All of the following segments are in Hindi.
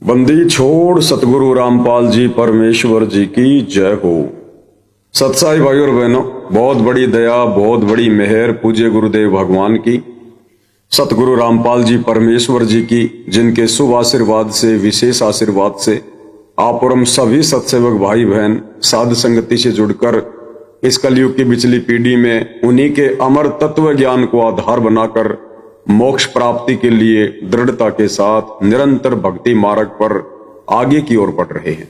बंदी छोड़ सतगुरु रामपाल जी परमेश्वर जी की जय हो। सत्साई भाई और बहनों, बहुत बड़ी दया, बहुत बड़ी मेहर पूज्य गुरुदेव भगवान की, सतगुरु रामपाल जी परमेश्वर जी की, जिनके शुभ आशीर्वाद से, विशेष आशीर्वाद से आप और हम सभी सत्सेवक भाई बहन साध संगति से जुड़कर इस कलयुग की बिचली पीढ़ी में उन्हीं के अमर तत्व ज्ञान को आधार बनाकर मोक्ष प्राप्ति के लिए दृढ़ता के साथ निरंतर भक्ति मार्ग पर आगे की ओर बढ़ रहे हैं।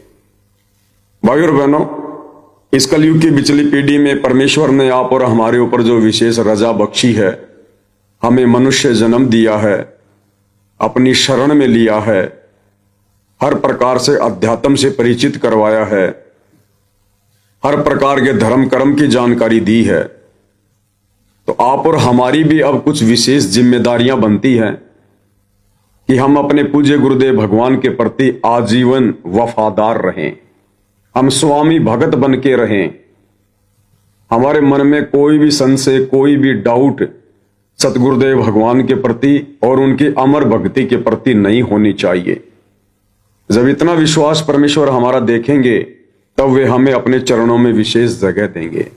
भाई और बहनों, इस कलयुग की बिचली पीढ़ी में परमेश्वर ने आप और हमारे ऊपर जो विशेष रजा बख्शी है, हमें मनुष्य जन्म दिया है, अपनी शरण में लिया है, हर प्रकार से अध्यात्म से परिचित करवाया है, हर प्रकार के धर्म कर्म की जानकारी दी है, तो आप और हमारी भी अब कुछ विशेष जिम्मेदारियां बनती हैं कि हम अपने पूज्य गुरुदेव भगवान के प्रति आजीवन वफादार रहें, हम स्वामी भगत बन के रहें। हमारे मन में कोई भी संशय, कोई भी डाउट सतगुरुदेव भगवान के प्रति और उनकी अमर भक्ति के प्रति नहीं होनी चाहिए। जब इतना विश्वास परमेश्वर हमारा देखेंगे तब वे हमें अपने चरणों में विशेष जगह देंगे।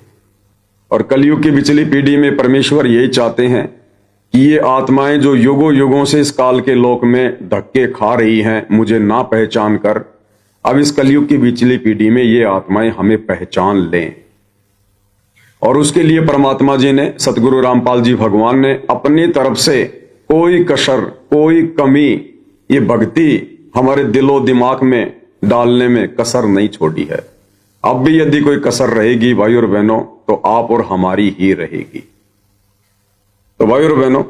और कलयुग की बिचली पीढ़ी में परमेश्वर यही चाहते हैं कि ये आत्माएं जो युगों युगों से इस काल के लोक में धक्के खा रही हैं, मुझे ना पहचान कर, अब इस कलयुग की बिचली पीढ़ी में ये आत्माएं हमें पहचान लें। और उसके लिए परमात्मा जी ने, सतगुरु रामपाल जी भगवान ने अपनी तरफ से कोई कसर, कोई कमी, ये भक्ति हमारे दिलो दिमाग में डालने में कसर नहीं छोड़ी है। अब भी यदि कोई कसर रहेगी भाई और बहनों, तो आप और हमारी ही रहेगी। तो भाई और बहनों,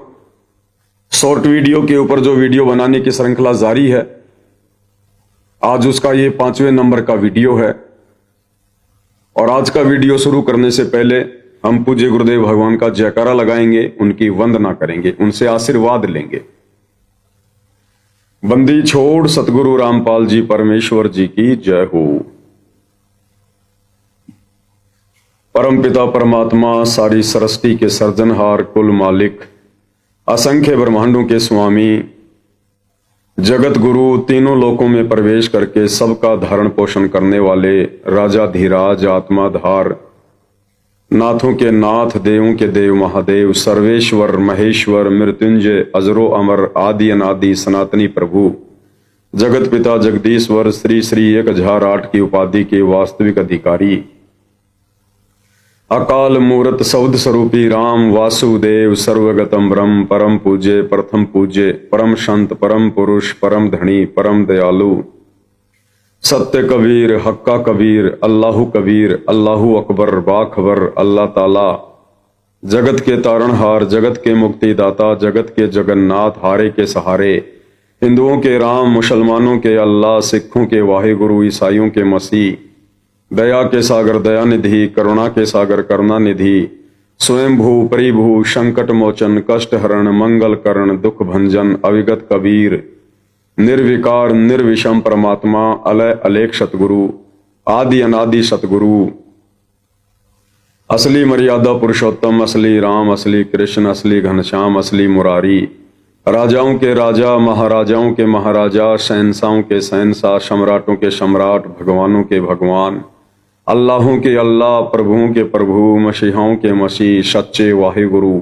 शॉर्ट वीडियो के ऊपर जो वीडियो बनाने की श्रृंखला जारी है, आज उसका ये 5वें नंबर का वीडियो है। और आज का वीडियो शुरू करने से पहले हम पूज्य गुरुदेव भगवान का जयकारा लगाएंगे, उनकी वंदना करेंगे, उनसे आशीर्वाद लेंगे। बंदी छोड़ सतगुरु रामपाल जी परमेश्वर जी की जय हो। परम पिता परमात्मा, सारी सृष्टि के सर्जनहार, कुल मालिक, असंख्य ब्रह्मांडों के स्वामी, जगत गुरु, तीनों लोकों में प्रवेश करके सबका धारण पोषण करने वाले राजाधिराज, आत्माधार, नाथों के नाथ, देवों के देव महादेव, सर्वेश्वर महेश्वर, मृत्युंजय, अजरो अमर, आदि अनादि सनातनी प्रभु, जगत पिता जगदीश्वर, श्री श्री 1008 की उपाधि के वास्तविक अधिकारी, अकाल मूर्त सौद स्वरूपी राम वासुदेव, सर्वगतम ब्रह्म, परम पूज्य, प्रथम पूज्य, परम संत, परम पुरुष, परम धनी, परम दयालु, सत्य कबीर, हक्का कबीर, अल्लाहु कबीर, अल्लाहु अकबर, बाखबर, अल्लाह ताला, जगत के तारणहार, जगत के मुक्तिदाता, जगत के जगन्नाथ, हारे के सहारे, हिंदुओं के राम, मुसलमानों के अल्लाह, सिखों के वाहिगुरु, ईसाइयों के मसीह, दया के सागर दयानिधि, करुणा के सागर करुणानिधि, स्वयंभू परिभू, संकट मोचन, कष्ट हरण, मंगल करण, दुख भंजन, अविगत कबीर, निर्विकार निर्विषम परमात्मा, अलय अलेख सतगुरु, आदि अनादि सतगुरु, असली मर्यादा पुरुषोत्तम, असली राम, असली कृष्ण, असली घनश्याम, असली मुरारी, राजाओं के राजा, महाराजाओं के महाराजा, शहंशाहों के शहंशाह, सम्राटों के सम्राट, भगवानों के भगवान, अल्लाहों के अल्लाह, प्रभुओं के प्रभु, मसीहाओं के मसीह, सच्चे वाहिगुरु,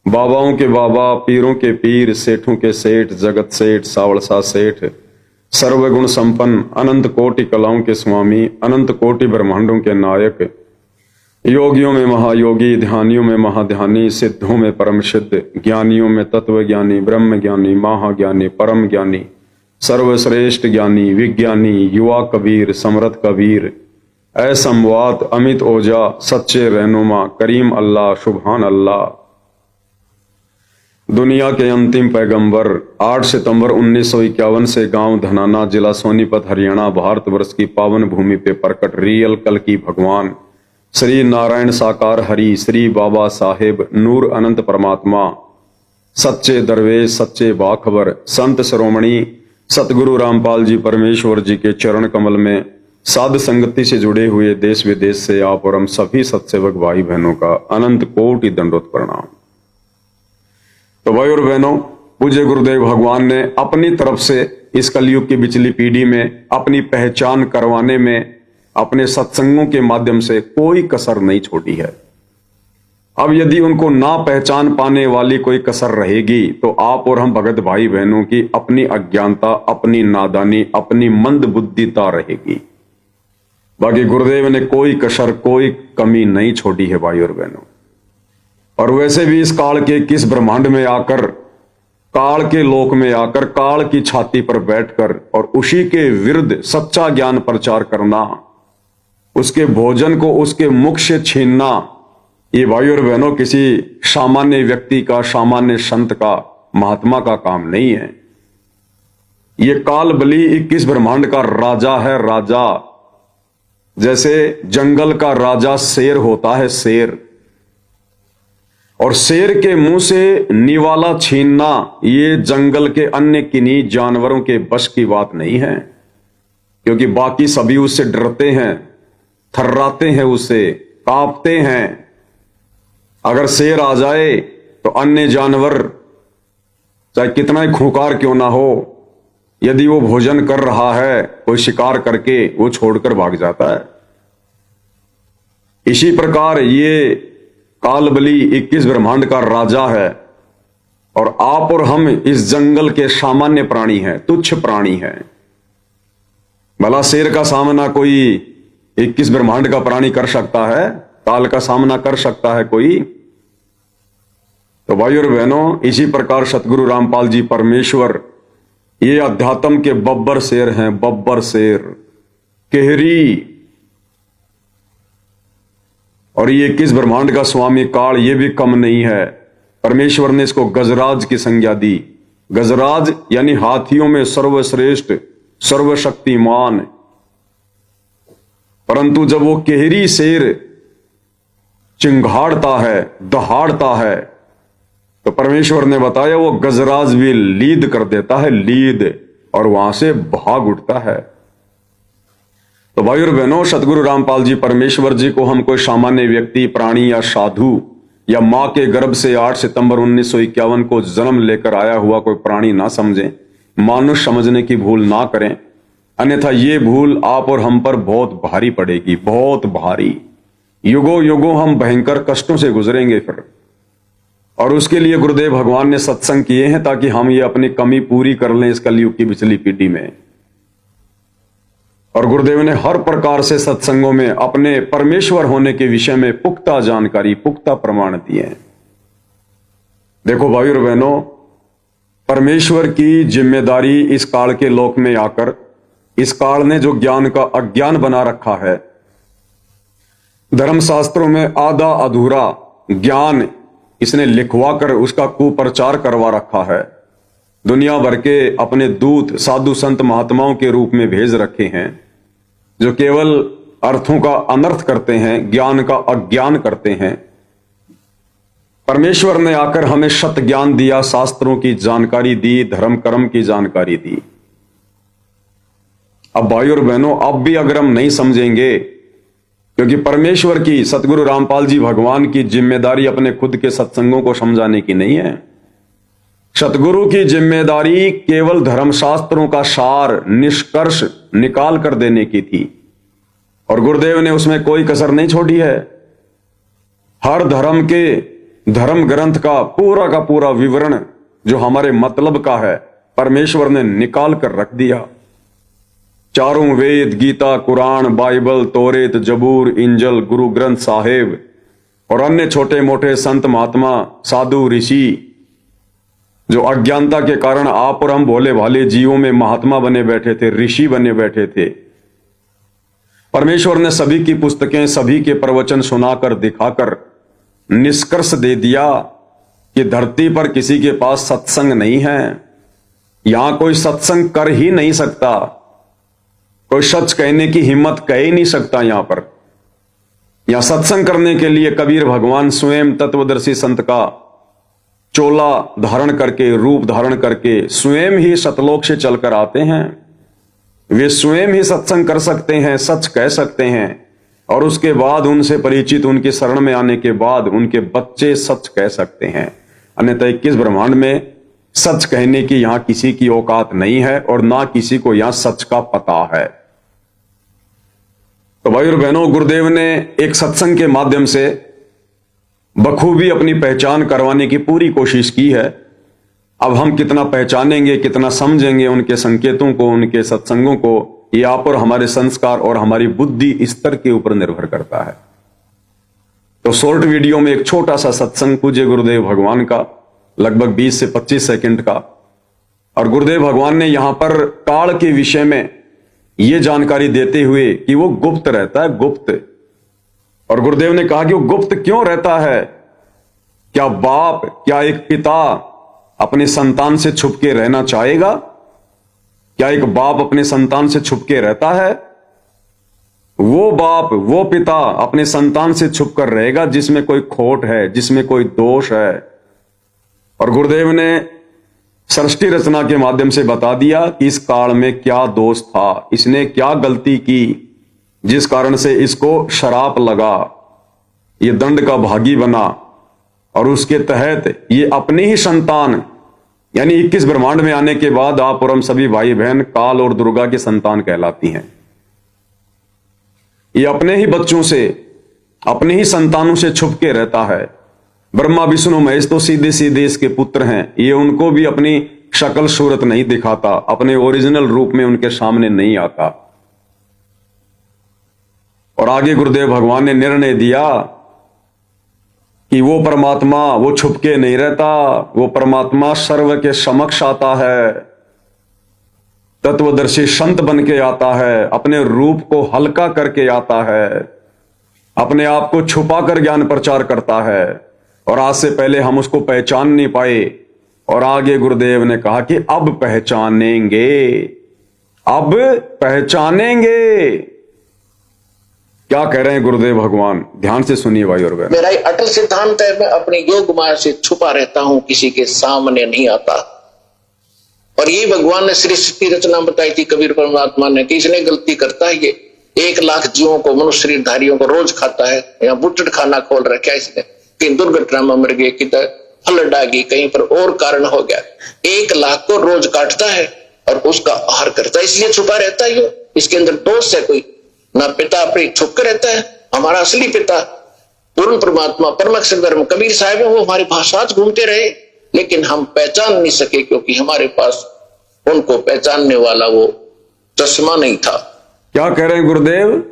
बाबाओं के बाबा, पीरों के पीर, सेठों के सेठ, जगत सेठ, सावड़सा सेठ, सर्वगुण संपन्न, अनंत कोटि कलाओं के स्वामी, अनंत कोटि ब्रह्मांडों के नायक, योगियों में महायोगी, ध्यानियों में महाध्यानी, सिद्धों में परम सिद्ध, ज्ञानियों में तत्व ज्ञानी, ब्रह्म ज्ञानी, महाज्ञानी, परम ज्ञानी, सर्वश्रेष्ठ ज्ञानी, विज्ञानी, युवा कबीर, समरथ कबीर, असंवाद, अमित ओजा, सच्चे रहनुमा, करीम अल्लाह, सुभान अल्लाह, दुनिया के अंतिम पैगंबर, 8 सितंबर 1951 से गांव धनाना, जिला सोनीपत, हरियाणा, भारतवर्ष की पावन भूमि पे प्रकट रियल कल की भगवान श्री नारायण साकार हरि, श्री बाबा साहेब नूर अनंत परमात्मा, सच्चे दरवेश, सच्चे बाखबर, संत शिरोमणि सतगुरु रामपाल जी परमेश्वर जी के चरण कमल में साध संगति से जुड़े हुए देश विदेश से आप और हम सभी सत्सेवक भाई बहनों का अनंत कोटि दंडोत प्रणाम। तो भाई और बहनों, पूज्य गुरुदेव भगवान ने अपनी तरफ से इस कलयुग की बिचली पीढ़ी में अपनी पहचान करवाने में अपने सत्संगों के माध्यम से कोई कसर नहीं छोड़ी है। अब यदि उनको ना पहचान पाने वाली कोई कसर रहेगी तो आप और हम भगत भाई बहनों की अपनी अज्ञानता, अपनी नादानी, अपनी मंद बुद्धिता रहेगी। बाकी गुरुदेव ने कोई कसर, कोई कमी नहीं छोड़ी है भाई और बहनों। और वैसे भी इस काल के किस ब्रह्मांड में आकर, काल के लोक में आकर, काल की छाती पर बैठकर और उसी के विरुद्ध सच्चा ज्ञान प्रचार करना, उसके भोजन को उसके मुख से छीनना, ये भाई और बहनों किसी सामान्य व्यक्ति का, सामान्य संत का, महात्मा का काम नहीं है। ये काल बली 21 ब्रह्मांड का राजा है, राजा। जैसे जंगल का राजा शेर होता है, शेर, और शेर के मुंह से निवाला छीनना ये जंगल के अन्य किन्हीं जानवरों के बस की बात नहीं है, क्योंकि बाकी सभी उससे डरते हैं, थर्राते हैं, उससे कांपते हैं। अगर शेर आ जाए तो अन्य जानवर चाहे कितना ही खूंखार क्यों ना हो, यदि वो भोजन कर रहा है, कोई शिकार करके, वो छोड़कर भाग जाता है। इसी प्रकार ये कालबली 21 ब्रह्मांड का राजा है और आप और हम इस जंगल के सामान्य प्राणी हैं, तुच्छ प्राणी हैं। भला शेर का सामना कोई 21 ब्रह्मांड का प्राणी कर सकता है? काल का सामना कर सकता है कोई? तो भाई और बहनों, इसी प्रकार सतगुरु रामपाल जी परमेश्वर ये अध्यात्म के बब्बर शेर हैं, बब्बर शेर, केहरी। और ये 21 ब्रह्मांड का स्वामी काल ये भी कम नहीं है। परमेश्वर ने इसको गजराज की संज्ञा दी। गजराज यानी हाथियों में सर्वश्रेष्ठ, सर्वशक्तिमान। परंतु जब वो केहरी शेर चिंगाड़ता है, दहाड़ता है, तो परमेश्वर ने बताया वो गजराज भी लीद कर देता है, लीद, और वहां से भाग उठता है। तो भाई और बहनों, सतगुरु रामपाल जी परमेश्वर जी को हम कोई सामान्य व्यक्ति, प्राणी या साधु या मां के गर्भ से 8 सितंबर 1951 को जन्म लेकर आया हुआ कोई प्राणी ना समझें, मानुष समझने की भूल ना करें, अन्यथा ये भूल आप और हम पर बहुत भारी पड़ेगी, बहुत भारी। युगों युगों हम भयंकर कष्टों से गुजरेंगे फिर। और उसके लिए गुरुदेव भगवान ने सत्संग किए हैं ताकि हम ये अपनी कमी पूरी कर लें इस कलयुग की बिचली पीढ़ी में। और गुरुदेव ने हर प्रकार से सत्संगों में अपने परमेश्वर होने के विषय में पुख्ता जानकारी, पुख्ता प्रमाण दिए हैं। देखो भाई और बहनों, परमेश्वर की जिम्मेदारी इस काल के लोक में आकर, इस काल ने जो ज्ञान का अज्ञान बना रखा है, धर्मशास्त्रों में आधा अधूरा ज्ञान इसने लिखवाकर उसका कुप्रचार करवा रखा है। दुनिया भर के अपने दूत, साधु संत महात्माओं के रूप में भेज रखे हैं, जो केवल अर्थों का अनर्थ करते हैं, ज्ञान का अज्ञान करते हैं। परमेश्वर ने आकर हमें सत ज्ञान दिया, शास्त्रों की जानकारी दी, धर्म कर्म की जानकारी दी। अब भाई और बहनों, अब भी अगर हम नहीं समझेंगे, क्योंकि परमेश्वर की, सतगुरु रामपाल जी भगवान की जिम्मेदारी अपने खुद के सत्संगों को समझाने की नहीं है। सतगुरु की जिम्मेदारी केवल धर्मशास्त्रों का सार, निष्कर्ष निकाल कर देने की थी, और गुरुदेव ने उसमें कोई कसर नहीं छोड़ी है। हर धर्म के धर्म ग्रंथ का पूरा विवरण जो हमारे मतलब का है, परमेश्वर ने निकाल कर रख दिया। चारों वेद, गीता, कुरान, बाइबल, तोरेत, जबूर, इंजल, गुरु ग्रंथ साहिब और अन्य छोटे मोटे संत महात्मा, साधु, ऋषि, जो अज्ञानता के कारण आप और हम भोले भाले जीवों में महात्मा बने बैठे थे, ऋषि बने बैठे थे, परमेश्वर ने सभी की पुस्तकें, सभी के प्रवचन सुनाकर, दिखाकर निष्कर्ष दे दिया कि धरती पर किसी के पास सत्संग नहीं है। यहां कोई सत्संग कर ही नहीं सकता, कोई सच कहने की हिम्मत कह ही नहीं सकता। यहां सत्संग करने के लिए कबीर भगवान स्वयं तत्वदर्शी संत का चोला धारण करके, रूप धारण करके स्वयं ही सतलोक से चलकर आते हैं। वे स्वयं ही सत्संग कर सकते हैं, सच कह सकते हैं, और उसके बाद उनसे परिचित, उनके शरण में आने के बाद उनके बच्चे सच कह सकते हैं। अन्यथा 21 ब्रह्मांड में सच कहने की यहां किसी की औकात नहीं है और ना किसी को यहां सच का पता है। तो भाई और बहनों, गुरुदेव ने एक सत्संग के माध्यम से बखूबी अपनी पहचान करवाने की पूरी कोशिश की है। अब हम कितना पहचानेंगे, कितना समझेंगे उनके संकेतों को, उनके सत्संगों को, ये आप और हमारे संस्कार और हमारी बुद्धि स्तर के ऊपर निर्भर करता है। तो शॉर्ट वीडियो में एक छोटा सा सत्संग पूज्य गुरुदेव भगवान का, लगभग 20 से 25 सेकंड का, और गुरुदेव भगवान ने यहां पर काल के विषय में यह जानकारी देते हुए कि वो गुप्त रहता है, गुप्त। और गुरुदेव ने कहा कि वो गुप्त क्यों रहता है? क्या बाप, क्या एक पिता अपने संतान से छुप के रहना चाहेगा? क्या एक बाप अपने संतान से छुप के रहता है? वो बाप, वो पिता अपने संतान से छुप कर रहेगा जिसमें कोई खोट है, जिसमें कोई दोष है। और गुरुदेव ने सृष्टि रचना के माध्यम से बता दिया कि इस काल में क्या दोष था, इसने क्या गलती की जिस कारण से इसको शराप लगा, ये दंड का भागी बना। और उसके तहत ये अपने ही संतान, यानी 21 ब्रह्मांड में आने के बाद आप और हम सभी भाई बहन काल और दुर्गा की संतान कहलाती हैं। ये अपने ही बच्चों से, अपने ही संतानों से छुप के रहता है। ब्रह्मा विष्णु महेश तो सीधे सीधे इसके पुत्र हैं, ये उनको भी अपनी शक्ल सूरत नहीं दिखाता, अपने ओरिजिनल रूप में उनके सामने नहीं आता। और आगे गुरुदेव भगवान ने निर्णय दिया कि वो परमात्मा वो छुप के नहीं रहता, वो परमात्मा सर्व के समक्ष आता है, तत्वदर्शी संत बन के आता है, अपने रूप को हल्का करके आता है, अपने आप को छुपा कर ज्ञान प्रचार करता है। और आज से पहले हम उसको पहचान नहीं पाए। और आगे गुरुदेव ने कहा कि अब पहचानेंगे, अब पहचानेंगे। क्या कह रहे हैं गुरुदेव भगवान? ध्यान से सुनिए भाई और बहन। मेरा ही अटल सिद्धांत है, मैं अपनी योग माया से छुपा रहता हूं, किसी के सामने नहीं आता। और ये भगवान ने सृष्टि रचना बताई थी कबीर परमात्मा ने कि इसने गलती करता है, ये 1 लाख जीवों को, मनुष्य शरीरधारियों को रोज खाता है, या बुचड़ खाना खोल रखा है इसने, कहीं दुर्घटना में मर गए, किधर फ्लड आ गई, कहीं पर और कारण हो गया। 1 लाख को रोज काटता है और उसका आहार करता है, इसलिए छुपा रहता है। इसके अंदर दोष है कोई ना? पिता अपनी छुप कर रहता है। हमारा असली पिता पूर्ण परमात्मा परम अक्षर ब्रह्म कबीर साहब है, वो हमारे पास साथ घूमते रहे, लेकिन हम पहचान नहीं सके क्योंकि हमारे पास उनको पहचानने वाला वो चश्मा नहीं था। क्या कह रहे हैं गुरुदेव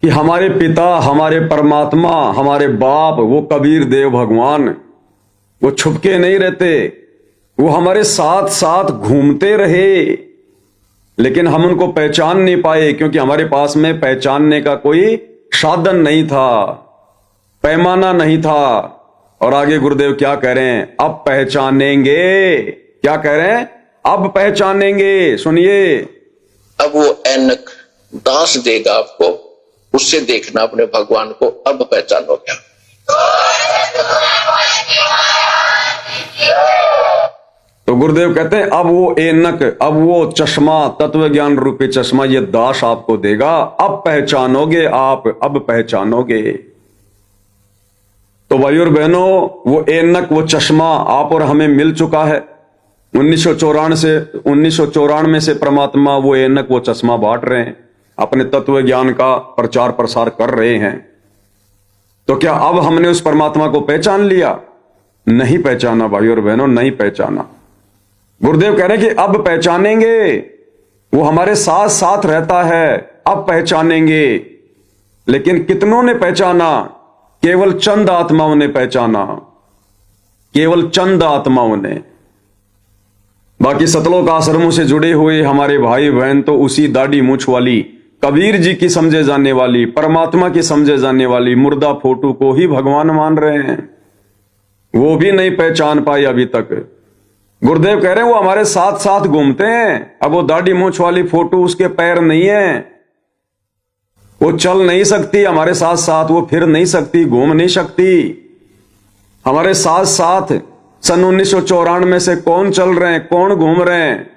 कि हमारे पिता, हमारे परमात्मा, हमारे बाप, वो कबीर देव भगवान, वो छुपके नहीं रहते, वो हमारे साथ साथ घूमते रहे, लेकिन हम उनको पहचान नहीं पाए क्योंकि हमारे पास में पहचानने का कोई साधन नहीं था, पैमाना नहीं था। और आगे गुरुदेव क्या कह रहे हैं? अब पहचानेंगे। क्या कह रहे हैं? अब पहचानेंगे। सुनिए, अब वो ऐनक दास देगा आपको, उससे देखना अपने भगवान को, अब पहचानो क्या। तो गुरुदेव कहते हैं अब वो ऐनक, अब वो चश्मा, तत्व ज्ञान रूपी चश्मा, ये दास आपको देगा, अब पहचानोगे आप, अब पहचानोगे। तो भाई और बहनों, वो ऐनक, वो चश्मा आप और हमें मिल चुका है। 1994 से परमात्मा वो ऐनक, वो चश्मा बांट रहे हैं, अपने तत्व ज्ञान का प्रचार प्रसार कर रहे हैं। तो क्या अब हमने उस परमात्मा को पहचान लिया? नहीं पहचाना भाई और बहनों, नहीं पहचाना। गुरुदेव कह रहे हैं कि अब पहचानेंगे, वो हमारे साथ साथ रहता है, अब पहचानेंगे। लेकिन कितनों ने पहचाना? केवल चंद आत्माओं ने पहचाना, केवल चंद आत्माओं ने। बाकी सतलोक आश्रमों से जुड़े हुए हमारे भाई बहन तो उसी दाढ़ी मूछ वाली कबीर जी की समझे जाने वाली, परमात्मा की समझे जाने वाली मुर्दा फोटो को ही भगवान मान रहे हैं। वो भी नहीं पहचान पाए अभी तक। गुरुदेव कह रहे हैं वो हमारे साथ साथ घूमते हैं। अब वो दाढ़ी मूछ वाली फोटो, उसके पैर नहीं है, वो चल नहीं सकती हमारे साथ साथ, वो फिर नहीं सकती, घूम नहीं सकती हमारे साथ साथ। सन 1994 में से कौन चल रहे हैं, कौन घूम रहे हैं,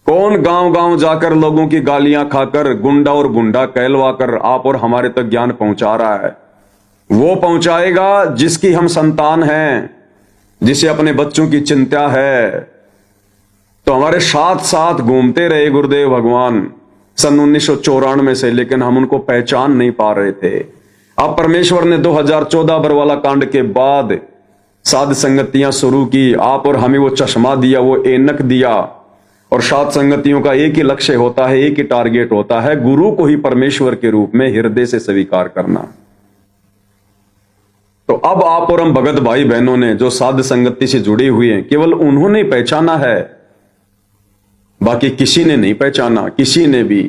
कौन गांव गांव जाकर लोगों की गालियां खाकर, गुंडा और गुंडा कहलवाकर आप और हमारे तक ज्ञान पहुंचा रहा है? वो पहुंचाएगा जिसकी हम संतान हैं, जिसे अपने बच्चों की चिंता है, तो हमारे साथ साथ घूमते रहे गुरुदेव भगवान सन 1994 से, लेकिन हम उनको पहचान नहीं पा रहे थे। अब परमेश्वर ने 2014 बरवाला कांड के बाद साध संगतियां शुरू की, आप और हमें वो चश्मा दिया, वो ऐनक दिया, और साध संगतियों का एक ही लक्ष्य होता है, एक ही टारगेट होता है, गुरु को ही परमेश्वर के रूप में हृदय से स्वीकार करना। तो अब आप और हम भगत भाई बहनों ने जो साध संगति से जुड़े हुए हैं, केवल उन्होंने पहचाना है, बाकी किसी ने नहीं पहचाना, किसी ने भी।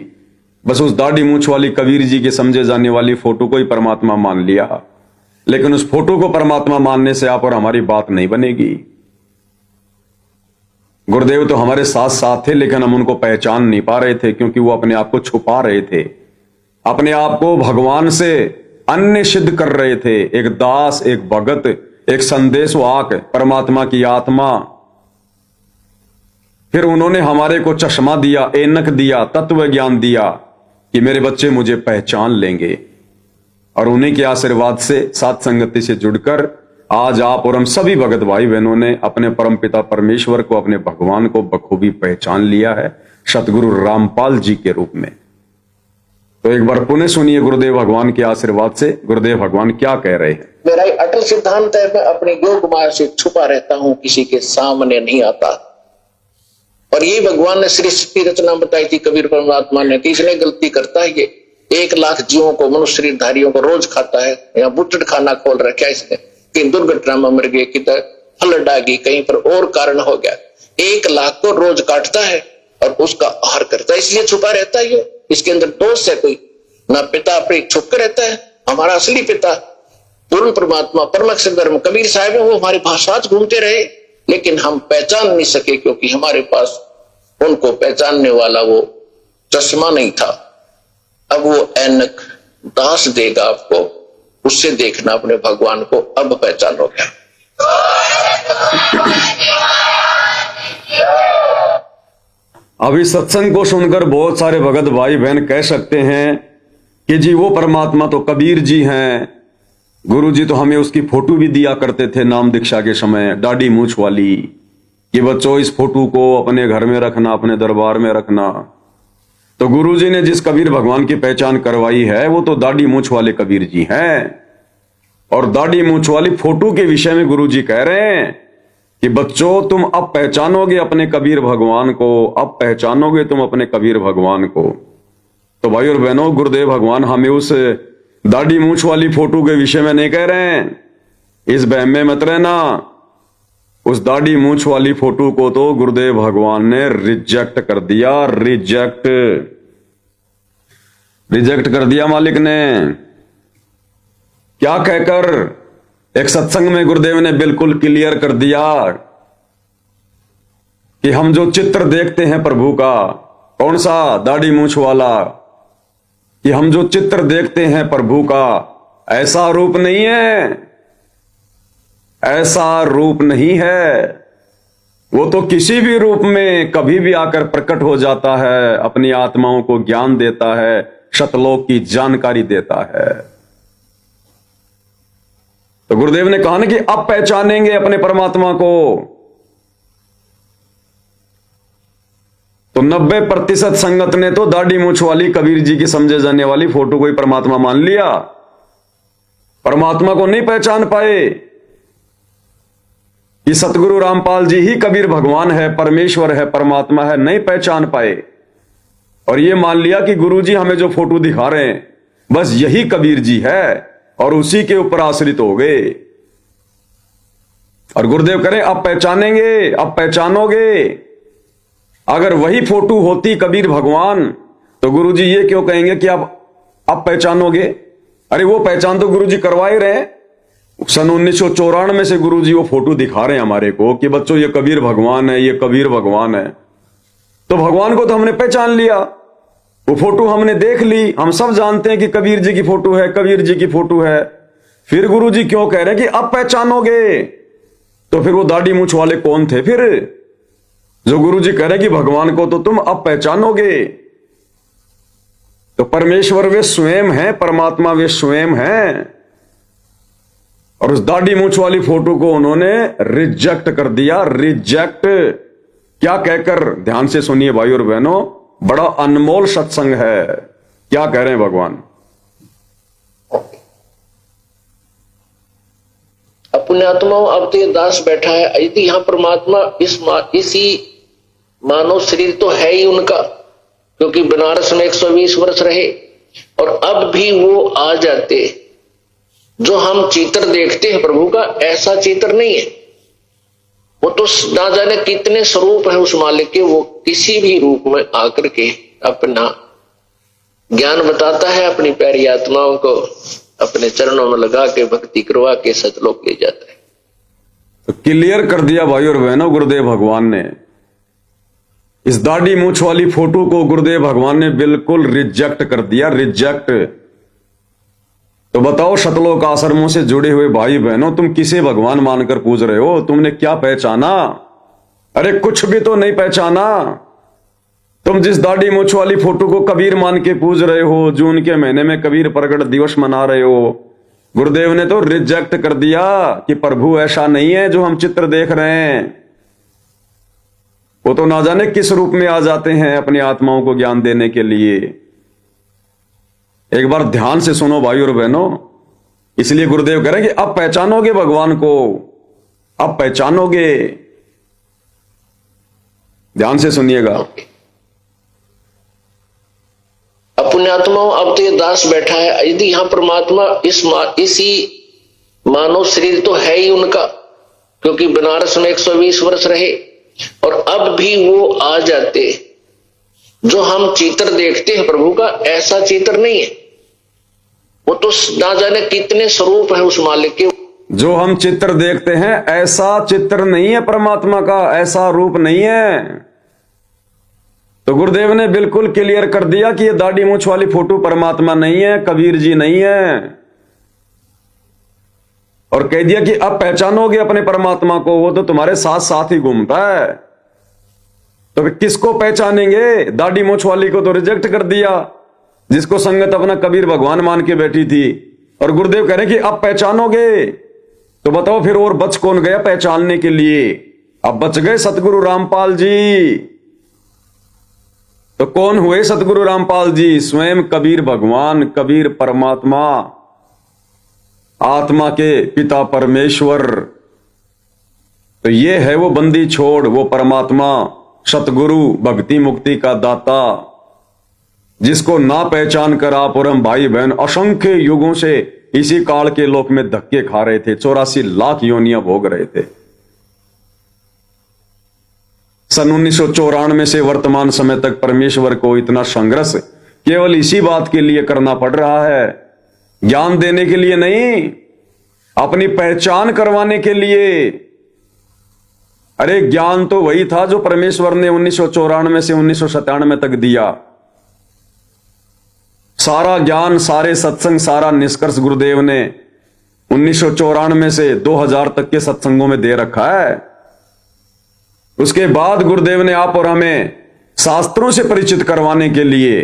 बस उस दाढ़ी मूंछ वाली कबीर जी के समझे जाने वाली फोटो को ही परमात्मा मान लिया, लेकिन उस फोटो को परमात्मा मानने से आप और हमारी बात नहीं बनेगी। गुरुदेव तो हमारे साथ साथ थे, लेकिन हम उनको पहचान नहीं पा रहे थे, क्योंकि वो अपने आप को छुपा रहे थे, अपने आप को भगवान से अन्य सिद्ध कर रहे थे। एक दास, एक भगत, एक संदेशवाहक, परमात्मा की आत्मा। फिर उन्होंने हमारे को चश्मा दिया, ऐनक दिया, तत्व ज्ञान दिया कि मेरे बच्चे मुझे पहचान लेंगे। और उन्हीं के आशीर्वाद से, साथ संगति से जुड़कर आज आप और हम सभी भगत भाई बहनों ने अपने परमपिता परमेश्वर को, अपने भगवान को बखूबी पहचान लिया है, सतगुरु रामपाल जी के रूप में। तो एक बार पुनः सुनिए गुरुदेव भगवान के आशीर्वाद से गुरुदेव भगवान क्या कह रहे हैं। मेरा एक अटल सिद्धांत है, मैं अपनी योग माया से छुपा रहता हूं, किसी के सामने नहीं आता। और ये भगवान ने सृष्टि रचना बताई थी कबीर परमात्मा ने, कि इसने गलती करता है, ये 1 लाख जीवों को, मनुष्य शरीरधारियों को रोज खाता है, या बुचड़ खाना खोल रखा है इसने, कहीं दुर्घटना में मर गए, किधर फ्लड आ गई, कहीं पर और कारण हो गया। 1 लाख को रोज काटता है और उसका आहार करता है, इसलिए छुपा रहता है। ये इसके अंदर दोष है कोई ना, पिता अपने छुप कर रहता है। हमारा असली पिता पूर्ण परमात्मा परम अक्षर धर्म कबीर साहब है, वो हमारे पास घूमते रहे, लेकिन हम पहचान नहीं सके, क्योंकि हमारे पास उनको पहचानने वाला वो चश्मा नहीं था। अब वो ऐनक दास देगा आपको, उससे देखना अपने भगवान को, अब पहचान हो गया। अभी सत्संग को सुनकर बहुत सारे भगत भाई बहन कह सकते हैं कि जी वो परमात्मा तो कबीर जी हैं, गुरु जी तो हमें उसकी फोटो भी दिया करते थे नाम दीक्षा के समय, दाढ़ी मूछ वाली, कि बच्चों इस फोटो को अपने घर में रखना, अपने दरबार में रखना। तो गुरु जी ने जिस कबीर भगवान की पहचान करवाई है, वो तो दाढ़ी मूछ वाले कबीर जी हैं। और दाढ़ी मूछ वाली फोटो के विषय में गुरु जी कह रहे हैं कि बच्चों तुम अब पहचानोगे अपने कबीर भगवान को, अब पहचानोगे तुम अपने कबीर भगवान को। तो भाई और बहनों, गुरुदेव भगवान हमें उस दाढ़ी मूछ वाली फोटो के विषय में नहीं कह रहे हैं, इस बहम में मत रहना। उस दाढ़ी मूछ वाली फोटो को तो गुरुदेव भगवान ने रिजेक्ट कर दिया, रिजेक्ट कर दिया मालिक ने। क्या कहकर? एक सत्संग में गुरुदेव ने बिल्कुल क्लियर कर दिया कि हम जो चित्र देखते हैं प्रभु का, कौन सा? दाढ़ी मूछ वाला। कि हम जो चित्र देखते हैं प्रभु का, ऐसा रूप नहीं है, ऐसा रूप नहीं है। वो तो किसी भी रूप में कभी भी आकर प्रकट हो जाता है, अपनी आत्माओं को ज्ञान देता है, शतलोक की जानकारी देता है। तो गुरुदेव ने कहा ना कि अब पहचानेंगे अपने परमात्मा को। तो 90% संगत ने तो दाढ़ी मूछ वाली कबीर जी की समझे जाने वाली फोटो को ही परमात्मा मान लिया, परमात्मा को नहीं पहचान पाए कि सतगुरु रामपाल जी ही कबीर भगवान है, परमेश्वर है, परमात्मा है, नहीं पहचान पाए। और ये मान लिया कि गुरु जी हमें जो फोटो दिखा रहे हैं बस यही कबीर जी है, और उसी के ऊपर आश्रित हो गए। और गुरुदेव करें अब पहचानेंगे, अब पहचानोगे। अगर वही फोटो होती कबीर भगवान, तो गुरु जी ये क्यों कहेंगे कि अब पहचानोगे? अरे वो पहचान तो गुरु जी करवा ही रहे हैं। सन 1994 से गुरु जी वो फोटो दिखा रहे हैं हमारे को कि बच्चों ये कबीर भगवान है, ये कबीर भगवान है। तो भगवान को तो हमने पहचान लिया, वो फोटो हमने देख ली, हम सब जानते हैं कि कबीर जी की फोटो है, कबीर जी की फोटो है। फिर गुरु जी क्यों कह रहे हैं कि अब पहचानोगे? तो फिर वो दाढ़ी मूछ वाले कौन थे फिर, जो गुरु जी कह रहे हैं कि भगवान को तो तुम अब पहचानोगे? तो परमेश्वर वे स्वयं हैं, परमात्मा वे स्वयं हैं। और उस दाढ़ी मूंछ वाली फोटो को उन्होंने रिजेक्ट कर दिया। रिजेक्ट क्या कहकर, ध्यान से सुनिए भाई और बहनों, बड़ा अनमोल सत्संग है। क्या कह रहे हैं भगवान? अपने आत्माओं अब तो ये दास बैठा है, यदि यहां परमात्मा इसी मानव शरीर तो है ही उनका, क्योंकि बनारस में 120 वर्ष रहे, और अब भी वो आ जाते। जो हम चित्र देखते हैं प्रभु का, ऐसा चित्र नहीं है। वो तो ना जाने कितने स्वरूप है उस मालिक के, वो किसी भी रूप में आकर के अपना ज्ञान बताता है, अपनी प्यारी आत्माओं को अपने चरणों में लगा के भक्ति करवा के सतलोक ले जाता है। तो क्लियर कर दिया भाई और बहनों गुरुदेव भगवान ने। इस दाढ़ी मूंछ वाली फोटो को गुरुदेव भगवान ने बिल्कुल रिजेक्ट कर दिया। रिजेक्ट। तो बताओ सतलोक आश्रमों से जुड़े हुए भाई बहनों, तुम किसे भगवान मानकर पूज रहे हो? तुमने क्या पहचाना? अरे कुछ भी तो नहीं पहचाना। तुम जिस दाढ़ी मूंछ वाली फोटो को कबीर मान के पूज रहे हो, जून के महीने में कबीर प्रगट दिवस मना रहे हो, गुरुदेव ने तो रिजेक्ट कर दिया कि प्रभु ऐसा नहीं है जो हम चित्र देख रहे हैं। वो तो ना जाने किस रूप में आ जाते हैं अपनी आत्माओं को ज्ञान देने के लिए। एक बार ध्यान से सुनो भाई और बहनों, इसलिए गुरुदेव कह रहे हैं कि अब पहचानोगे भगवान को, अब पहचानोगे। ध्यान से सुनिएगा। अपने आत्माओं अब तो ये दास बैठा है, यदि यहां परमात्मा इसी मानव शरीर तो है ही उनका, क्योंकि बनारस में 120 वर्ष रहे, और अब भी वो आ जाते। जो हम चित्र देखते हैं प्रभु का, ऐसा चित्र नहीं है। वो तो ना जाने कितने स्वरूप है उस मालिक के। जो हम चित्र देखते हैं ऐसा चित्र नहीं है परमात्मा का, ऐसा रूप नहीं है। तो गुरुदेव ने बिल्कुल क्लियर कर दिया कि ये दाढ़ी मूंछ वाली फोटो परमात्मा नहीं है, कबीर जी नहीं है। और कह दिया कि अब पहचानोगे अपने परमात्मा को, वो तो तुम्हारे साथ साथ ही घूमता है। तो फिर किसको पहचानेंगे? दाढ़ी मूंछ वाली को तो रिजेक्ट कर दिया, जिसको संगत अपना कबीर भगवान मान के बैठी थी। और गुरुदेव कह रहे कि अब पहचानोगे। तो बताओ फिर और बच कौन गया पहचानने के लिए? अब बच गए सतगुरु रामपाल जी। तो कौन हुए सतगुरु रामपाल जी? स्वयं कबीर भगवान, कबीर परमात्मा, आत्मा के पिता परमेश्वर। तो ये है वो बंदी छोड़, वो परमात्मा, सतगुरु, भक्ति मुक्ति का दाता, जिसको ना पहचान कर आप और हम भाई बहन असंख्य युगों से इसी काल के लोक में धक्के खा रहे थे, 84 लाख योनियां भोग रहे थे। सन 1994 से वर्तमान समय तक परमेश्वर को इतना संघर्ष केवल इसी बात के लिए करना पड़ रहा है, ज्ञान देने के लिए नहीं, अपनी पहचान करवाने के लिए। अरे ज्ञान तो वही था जो परमेश्वर ने 1994 से 1997 तक दिया। सारा ज्ञान, सारे सत्संग, सारा निष्कर्ष गुरुदेव ने 1994 से 2000 तक के सत्संगों में दे रखा है। उसके बाद गुरुदेव ने आप और हमें शास्त्रों से परिचित करवाने के लिए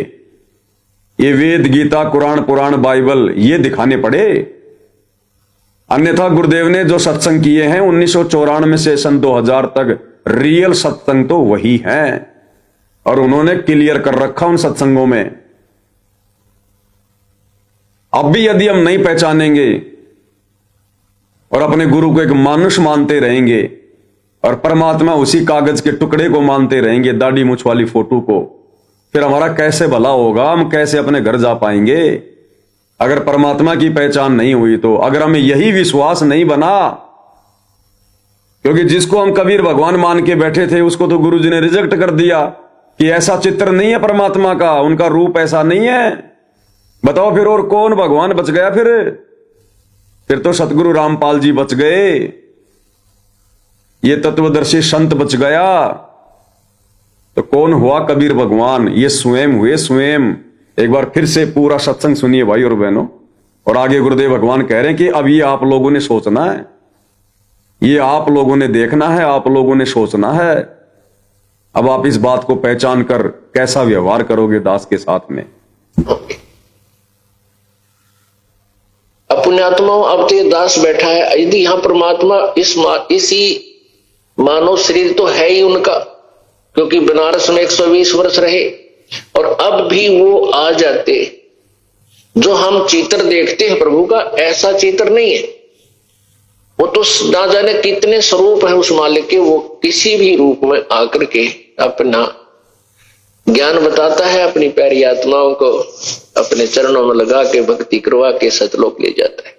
ये वेद, गीता, कुरान, पुराण, बाइबल ये दिखाने पड़े। अन्यथा गुरुदेव ने जो सत्संग किए हैं 1994 से सन 2000 तक, रियल सत्संग तो वही हैं, और उन्होंने क्लियर कर रखा उन सत्संगों में। अब भी यदि हम नहीं पहचानेंगे और अपने गुरु को एक मानुष मानते रहेंगे और परमात्मा उसी कागज के टुकड़े को मानते रहेंगे, दाढ़ी मूंछ वाली फोटो को, फिर हमारा कैसे भला होगा? हम कैसे अपने घर जा पाएंगे अगर परमात्मा की पहचान नहीं हुई तो? अगर हमें यही विश्वास नहीं बना, क्योंकि जिसको हम कबीर भगवान मान के बैठे थे उसको तो गुरु जी ने रिजेक्ट कर दिया कि ऐसा चित्र नहीं है परमात्मा का, उनका रूप ऐसा नहीं है। बताओ फिर और कौन भगवान बच गया? फिर तो सतगुरु रामपाल जी बच गए, ये तत्वदर्शी संत बच गया। तो कौन हुआ कबीर भगवान? ये स्वयं हुए, स्वयं। एक बार फिर से पूरा सत्संग सुनिए भाई और बहनों। और आगे गुरुदेव भगवान कह रहे हैं कि अब ये आप लोगों ने सोचना है, ये आप लोगों ने देखना है, आप लोगों ने सोचना है। अब आप इस बात को पहचान कर कैसा व्यवहार करोगे दास के साथ में। अपने पुण्यात्माओं, अब तो ये दास बैठा है, यदि यहाँ परमात्मा इसी मानव शरीर तो है ही उनका, क्योंकि बनारस में 120 वर्ष रहे, और अब भी वो आ जाते। जो हम चित्र देखते हैं प्रभु का, ऐसा चित्र नहीं है। वो तो ना जाने कितने स्वरूप है उस मालिक के, वो किसी भी रूप में आकर के अपना ज्ञान बताता है, अपनी प्यारी आत्माओं को अपने चरणों में लगा के भक्ति करवा के सतलोक ले जाता है।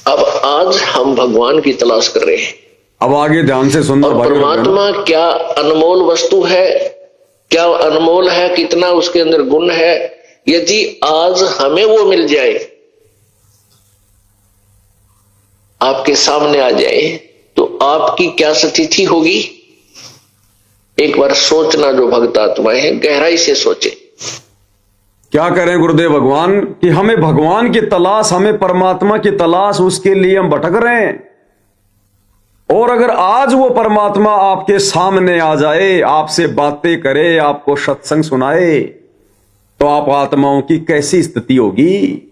अब आज हम भगवान की तलाश कर रहे हैं। अब आगे ध्यान से सुनना। परमात्मा क्या अनमोल वस्तु है, क्या अनमोल है, कितना उसके अंदर गुण है। यदि आज हमें वो मिल जाए, आपके सामने आ जाए, तो आपकी क्या स्थिति होगी? एक बार सोचना, जो भक्त आत्माएं हैं गहराई से सोचे। क्या करें गुरुदेव भगवान कि हमें भगवान की तलाश, हमें परमात्मा की तलाश, उसके लिए हम भटक रहे हैं। और अगर आज वो परमात्मा आपके सामने आ जाए, आपसे बातें करे, आपको सत्संग सुनाए, तो आप आत्माओं की कैसी स्थिति होगी?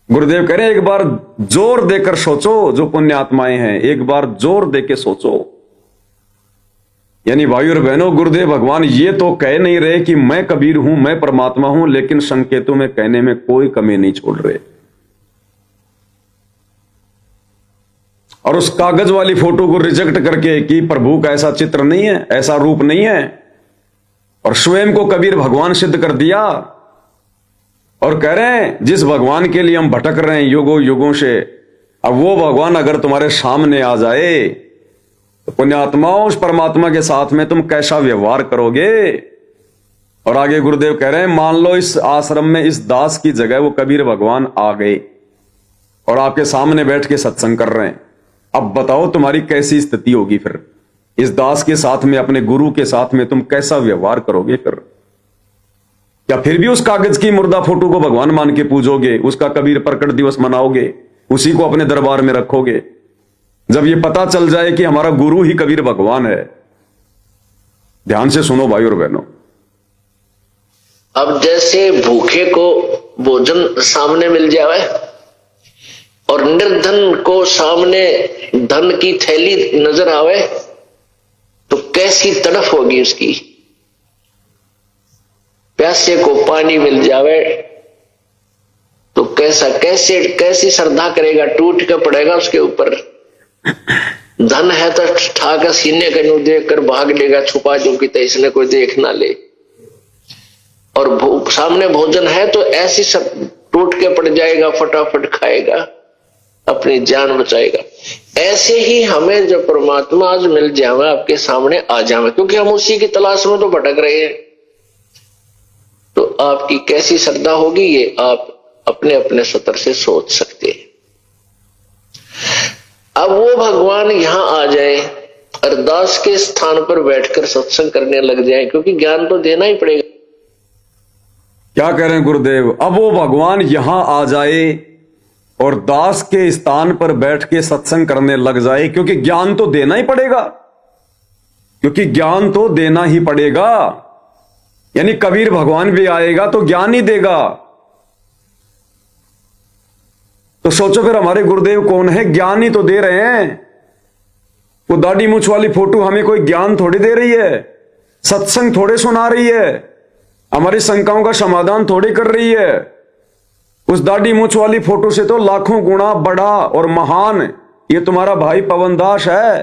गुरुदेव कह रहे हैं एक बार जोर देकर सोचो, जो पुण्य आत्माएं हैं, एक बार जोर देकर सोचो। यानी भाई और बहनों, गुरुदेव भगवान ये तो कह नहीं रहे कि मैं कबीर हूं, मैं परमात्मा हूं, लेकिन संकेतों में कहने में कोई कमी नहीं छोड़ रहे। और उस कागज वाली फोटो को रिजेक्ट करके कि प्रभु का ऐसा चित्र नहीं है, ऐसा रूप नहीं है, और स्वयं को कबीर भगवान सिद्ध कर दिया। और कह रहे हैं जिस भगवान के लिए हम भटक रहे हैं युगों युगों से, अब वो भगवान अगर तुम्हारे सामने आ जाए, तो पुण्यात्माओं उस परमात्मा के साथ में तुम कैसा व्यवहार करोगे? और आगे गुरुदेव कह रहे हैं मान लो इस आश्रम में इस दास की जगह वो कबीर भगवान आ गए और आपके सामने बैठ के सत्संग कर रहे हैं। अब बताओ तुम्हारी कैसी स्थिति होगी? फिर इस दास के साथ में, अपने गुरु के साथ में तुम कैसा व्यवहार करोगे? फिर क्या फिर भी उस कागज की मुर्दा फोटो को भगवान मान के पूजोगे? उसका कबीर प्रकट दिवस मनाओगे? उसी को अपने दरबार में रखोगे? जब ये पता चल जाए कि हमारा गुरु ही कबीर भगवान है। ध्यान से सुनो भाई और बहनों। अब जैसे भूखे को भोजन सामने मिल जाए और निर्धन को सामने धन की थैली नजर आवे, तो कैसी तड़फ होगी उसकी। प्यासे को पानी मिल जावे तो कैसी श्रद्धा करेगा, टूट कर पड़ेगा उसके ऊपर। धन है तो ठाकर सीने के नु देख कर भाग लेगा, छुपा जो कि इसने कोई देख ना ले। और सामने भोजन है तो ऐसी सब टूट के पड़ जाएगा, फटाफट खाएगा, अपनी जान बचाएगा। ऐसे ही हमें जब परमात्मा आज मिल जावे, आपके सामने आ जावे, क्योंकि हम उसी की तलाश में तो भटक रहे हैं, तो आपकी कैसी श्रद्धा होगी ये आप अपने अपने स्तर से सोच सकते हैं। अब वो भगवान यहां आ जाए, अरदास के स्थान पर बैठकर सत्संग करने लग जाए, क्योंकि ज्ञान तो देना ही पड़ेगा। क्या कह रहे हैं गुरुदेव? अब वो भगवान यहां आ जाए और दास के स्थान पर बैठ के सत्संग करने लग जाए, क्योंकि ज्ञान तो देना ही पड़ेगा, क्योंकि ज्ञान तो देना ही पड़ेगा। यानी कबीर भगवान भी आएगा तो ज्ञान ही देगा। तो सोचो फिर हमारे गुरुदेव कौन है? ज्ञान ही तो दे रहे हैं। वो दाढ़ी मूछ वाली फोटो हमें कोई ज्ञान थोड़ी दे रही है, सत्संग थोड़े सुना रही है, हमारी शंकाओं का समाधान थोड़ी कर रही है। उस दाढ़ी मूछ वाली फोटो से तो लाखों गुना बड़ा और महान ये तुम्हारा भाई पवन दास है,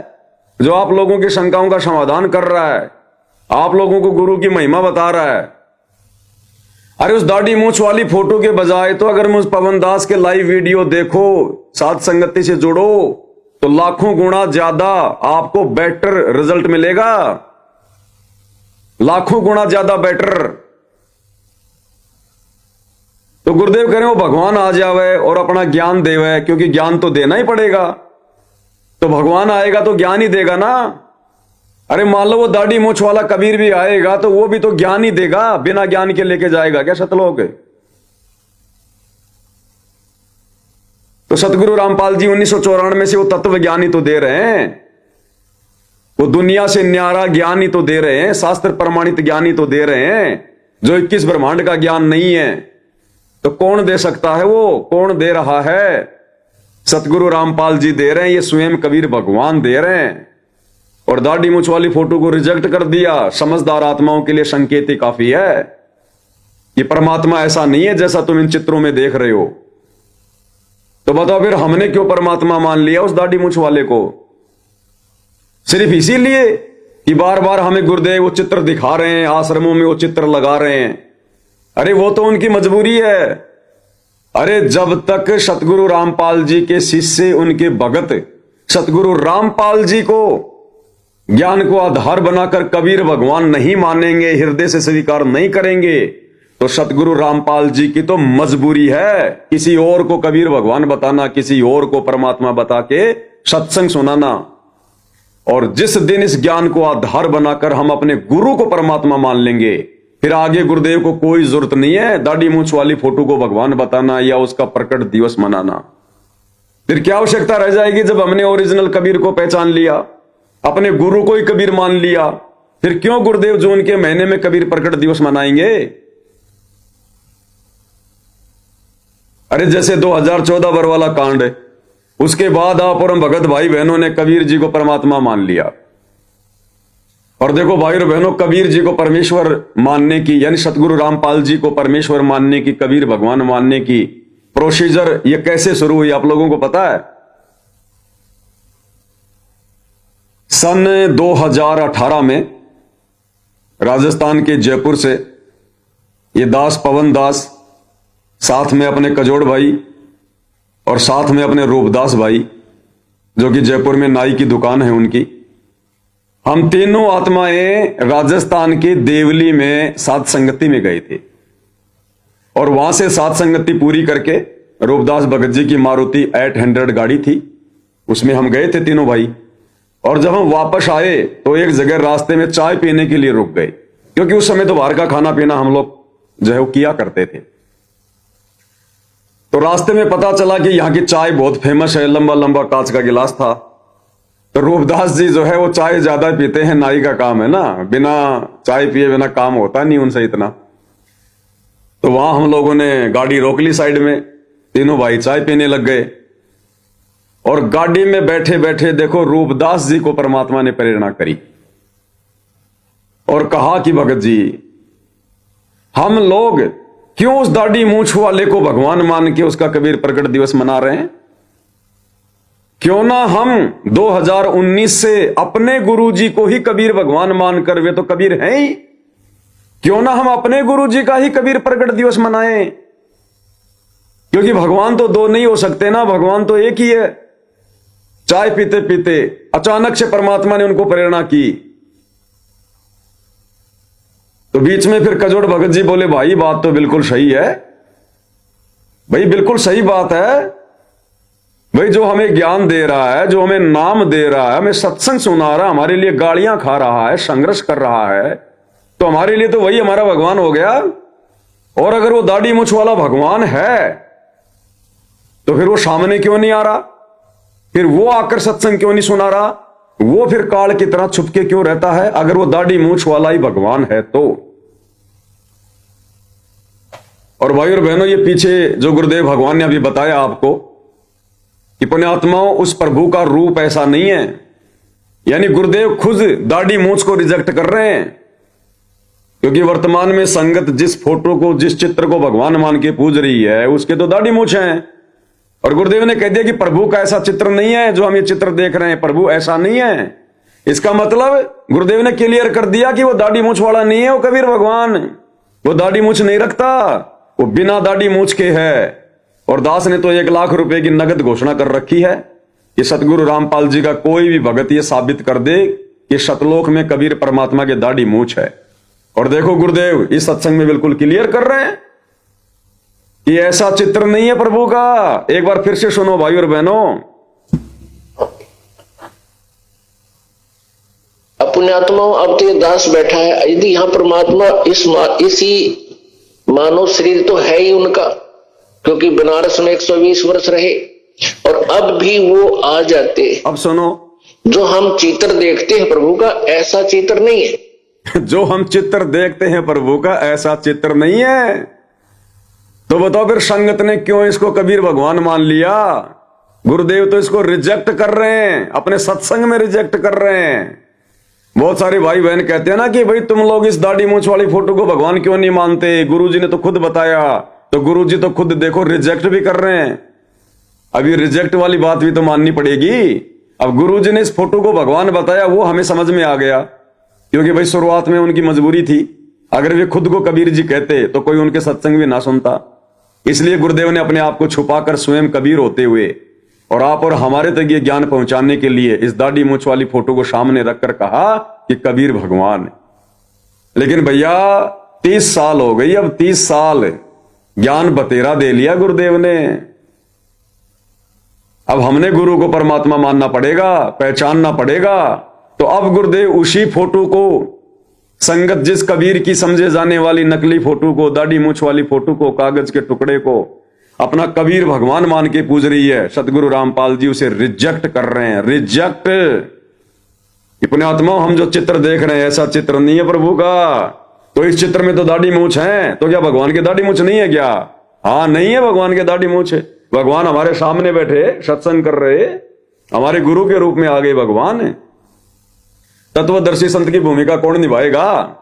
जो आप लोगों की शंकाओं का समाधान कर रहा है, आप लोगों को गुरु की महिमा बता रहा है। अरे उस दाढ़ी मूछ वाली फोटो के बजाय तो अगर मुझ पवन दास के लाइव वीडियो देखो, साथ संगति से जुड़ो, तो लाखों गुना ज्यादा आपको बेटर रिजल्ट मिलेगा, लाखों गुना ज्यादा बेटर। तो गुरुदेव कह रहे हो भगवान आ जावे और अपना ज्ञान देवे, क्योंकि ज्ञान तो देना ही पड़ेगा। तो भगवान आएगा तो ज्ञान ही देगा ना। अरे मान लो वो दाढ़ी मूछ वाला कबीर भी आएगा तो वो भी तो ज्ञान ही देगा, बिना ज्ञान के लेके जाएगा क्या सतलोक? तो सतगुरु रामपाल जी 1994 से वो तत्व ज्ञान ही तो दे रहे हैं, वो दुनिया से न्यारा ज्ञान ही तो दे रहे हैं, शास्त्र प्रमाणित ज्ञान ही तो दे रहे हैं, जो 21 ब्रह्मांड का ज्ञान नहीं है। तो कौन दे सकता है? वो कौन दे रहा है? सतगुरु रामपाल जी दे रहे हैं, ये स्वयं कबीर भगवान दे रहे हैं। और दाढ़ी मूछ वाली फोटो को रिजेक्ट कर दिया। समझदार आत्माओं के लिए संकेत ही काफी है। ये परमात्मा ऐसा नहीं है जैसा तुम इन चित्रों में देख रहे हो। तो बताओ फिर हमने क्यों परमात्मा मान लिया उस दाढ़ी मूछ वाले को? सिर्फ इसीलिए कि बार बार हमें गुरुदेव वो चित्र दिखा रहे हैं, आश्रमों में वो चित्र लगा रहे हैं। अरे वो तो उनकी मजबूरी है। अरे जब तक सतगुरु रामपाल जी के शिष्य, उनके भगत सतगुरु रामपाल जी को ज्ञान को आधार बनाकर कबीर भगवान नहीं मानेंगे, हृदय से स्वीकार नहीं करेंगे, तो सतगुरु रामपाल जी की तो मजबूरी है किसी और को कबीर भगवान बताना, किसी और को परमात्मा बता के सत्संग सुनाना। और जिस दिन इस ज्ञान को आधार बनाकर हम अपने गुरु को परमात्मा मान लेंगे, फिर आगे गुरुदेव को कोई जरूरत नहीं है दाढ़ी मूछ वाली फोटो को भगवान बताना या उसका प्रकट दिवस मनाना। फिर क्या आवश्यकता रह जाएगी जब हमने ओरिजिनल कबीर को पहचान लिया, अपने गुरु को ही कबीर मान लिया? फिर क्यों गुरुदेव जून के महीने में कबीर प्रकट दिवस मनाएंगे? अरे जैसे 2014 बरवाला कांड है, उसके बाद आप और हम भगत भाई बहनों ने कबीर जी को परमात्मा मान लिया। और देखो भाई और बहनों, कबीर जी को परमेश्वर मानने की, यानी सतगुरु रामपाल जी को परमेश्वर मानने की, कबीर भगवान मानने की प्रोसीजर ये कैसे शुरू हुई आप लोगों को पता है? सन 2018 में राजस्थान के जयपुर से ये दास पवन दास, साथ में अपने कजोड़ भाई और साथ में अपने रूपदास भाई, जो कि जयपुर में नाई की दुकान है उनकी, हम तीनों आत्माएं राजस्थान के देवली में साध संगति में गए थे। और वहां से साध संगति पूरी करके रूपदास भगत जी की मारुति 800 गाड़ी थी, उसमें हम गए थे तीनों भाई। और जब हम वापस आए तो एक जगह रास्ते में चाय पीने के लिए रुक गए, क्योंकि उस समय तो बाहर का खाना पीना हम लोग जो है वो किया करते थे। तो रास्ते में पता चला कि यहां की चाय बहुत फेमस है, लंबा लंबा कांच का गिलास था। तो रूपदास जी जो है वो चाय ज्यादा पीते हैं, नाई का काम है ना, बिना चाय पिए बिना काम होता नहीं उनसे इतना। तो वहां हम लोगों ने गाड़ी रोक ली साइड में, तीनों भाई चाय पीने लग गए। और गाड़ी में बैठे बैठे देखो रूपदास जी को परमात्मा ने प्रेरणा करी और कहा कि भगत जी, हम लोग क्यों उस दाढ़ी मूछ वाले को भगवान मान के उसका कबीर प्रकट दिवस मना रहे हैं? क्यों ना हम 2019 से अपने गुरु जी को ही कबीर भगवान मानकर, वे तो कबीर हैं ही, क्यों ना हम अपने गुरु जी का ही कबीर प्रकट दिवस मनाएं? क्योंकि भगवान तो दो नहीं हो सकते ना, भगवान तो एक ही है। चाय पीते पीते अचानक से परमात्मा ने उनको प्रेरणा की। तो बीच में फिर कजोड़ भगत जी बोले, भाई बात तो बिल्कुल सही है, भाई बिल्कुल सही बात है भाई, जो हमें ज्ञान दे रहा है, जो हमें नाम दे रहा है, हमें सत्संग सुना रहा है, हमारे लिए गालियां खा रहा है, संघर्ष कर रहा है, तो हमारे लिए तो वही हमारा भगवान हो गया। और अगर वो दाढ़ी मूछ वाला भगवान है तो फिर वो सामने क्यों नहीं आ रहा? फिर वो आकर सत्संग क्यों नहीं सुना रहा? वो फिर काल की तरह छुपके क्यों रहता है अगर वो दाढ़ी मूछ वाला ही भगवान है तो? और भाई और बहनों, ये पीछे जो गुरुदेव भगवान ने अभी बताया आपको कि पुण्यात्माओं, उस प्रभु का रूप ऐसा नहीं है। यानी गुरुदेव खुद दाढ़ी मूछ को रिजेक्ट कर रहे हैं, क्योंकि वर्तमान में संगत जिस फोटो को, जिस चित्र को भगवान मान के पूज रही है, उसके तो दाढ़ी मूछ हैं। और गुरुदेव ने कह दिया कि प्रभु का ऐसा चित्र नहीं है जो हम ये चित्र देख रहे हैं, प्रभु ऐसा नहीं है। इसका मतलब गुरुदेव ने क्लियर कर दिया कि वो दाढ़ी मूछ वाला नहीं है, वो कबीर भगवान, वो दाढ़ी मूछ नहीं रखता, वो बिना दाढ़ी मूछ के है। और दास ने तो 1 लाख रुपए की नगद घोषणा कर रखी है कि सतगुरु रामपाल जी का कोई भी भगत ये साबित कर दे कि सतलोक में कबीर परमात्मा के दाढ़ी मूछ है। और देखो गुरुदेव इस सत्संग में बिल्कुल क्लियर कर रहे हैं कि ऐसा चित्र नहीं है प्रभु का। एक बार फिर से सुनो भाई और बहनों, पुण्यात्माओं, अब तो ये दास बैठा है, यदि यहां परमात्मा इसी मानव शरीर तो है ही उनका, क्योंकि बनारस में 120 वर्ष रहे, और अब भी वो आ जाते। अब सुनो, जो हम चित्र देखते हैं प्रभु का, ऐसा चित्र नहीं है। जो हम चित्र देखते हैं प्रभु का, ऐसा चित्र नहीं है। तो बताओ फिर संगत ने क्यों इसको कबीर भगवान मान लिया? गुरुदेव तो इसको रिजेक्ट कर रहे हैं, अपने सत्संग में रिजेक्ट कर रहे हैं। बहुत सारे भाई बहन कहते हैं ना कि भाई तुम लोग इस दाढ़ी मूंछ वाली फोटो को भगवान क्यों नहीं मानते, गुरुजी ने तो खुद बताया। तो गुरुजी तो खुद देखो रिजेक्ट भी कर रहे हैं। अब ये रिजेक्ट वाली बात भी तो माननी पड़ेगी। अब गुरुजी ने इस फोटो को भगवान बताया, वो हमें समझ में आ गया, क्योंकि भाई शुरुआत में उनकी मजबूरी थी। अगर वे खुद को कबीर जी कहते तो कोई उनके सत्संग भी ना सुनता। इसलिए गुरुदेव ने अपने आप को छुपाकर स्वयं कबीर होते हुए और आप और हमारे तक ये ज्ञान पहुंचाने के लिए इस दाढ़ी मूंछ वाली फोटो को सामने रखकर कहा कि कबीर भगवान। लेकिन भैया 30 साल हो गई, अब 30 साल ज्ञान बतेरा दे लिया गुरुदेव ने। अब हमने गुरु को परमात्मा मानना पड़ेगा, पहचानना पड़ेगा। तो अब गुरुदेव उसी फोटो को, संगत जिस कबीर की समझे जाने वाली नकली फोटो को, दाढ़ी मूंछ वाली फोटो को, कागज के टुकड़े को अपना कबीर भगवान मान के पूज रही है, सतगुरु रामपाल जी उसे रिजेक्ट कर रहे हैं। रिजेक्ट। पुण्यात्मा, हम जो चित्र देख रहे हैं ऐसा चित्र नहीं है प्रभु का। तो इस चित्र में तो दाढ़ी मूंछ है, तो क्या भगवान की दाढ़ी मूंछ नहीं है क्या? हाँ, नहीं है, भगवान की दाढ़ी मूंछ है। भगवान हमारे सामने बैठे सत्संग कर रहे, हमारे गुरु के रूप में आ गए भगवान। तत्वदर्शी संत की भूमिका कौन निभाएगा?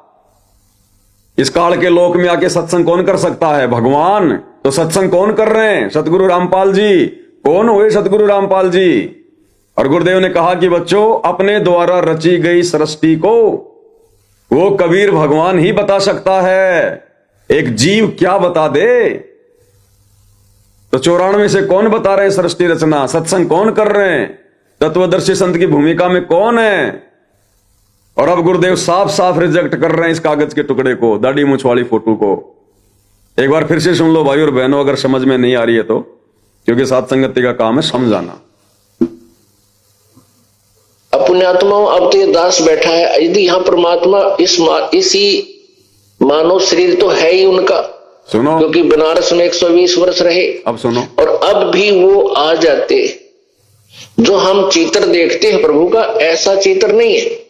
इस काल के लोक में आके सत्संग कौन कर सकता है? भगवान। तो सत्संग कौन कर रहे हैं? सतगुरु रामपाल जी। कौन हुए सतगुरु रामपाल जी? और गुरुदेव ने कहा कि बच्चों, अपने द्वारा रची गई सृष्टि को वो कबीर भगवान ही बता सकता है। एक जीव क्या बता दे? तो 94 से कौन बता रहे हैं सृष्टि रचना? सत्संग कौन कर रहे हैं? तत्वदर्शी संत की भूमिका में कौन है? और अब गुरुदेव साफ साफ रिजेक्ट कर रहे हैं इस कागज के टुकड़े को, दाढ़ी मूंछ वाली फोटो को। एक बार फिर से सुन लो भाई और बहनों, अगर समझ में नहीं आ रही है तो, क्योंकि साथ संगति का काम है समझाना। पुण्यात्माओं, अब तो ये दास बैठा है, यदि यहाँ परमात्मा इसी मानव शरीर तो है ही उनका, सुनो, क्योंकि बनारस में 120 वर्ष रहे। अब सुनो, और अब भी वो आ जाते। जो हम चित्र देखते हैं प्रभु का, ऐसा चित्र नहीं है।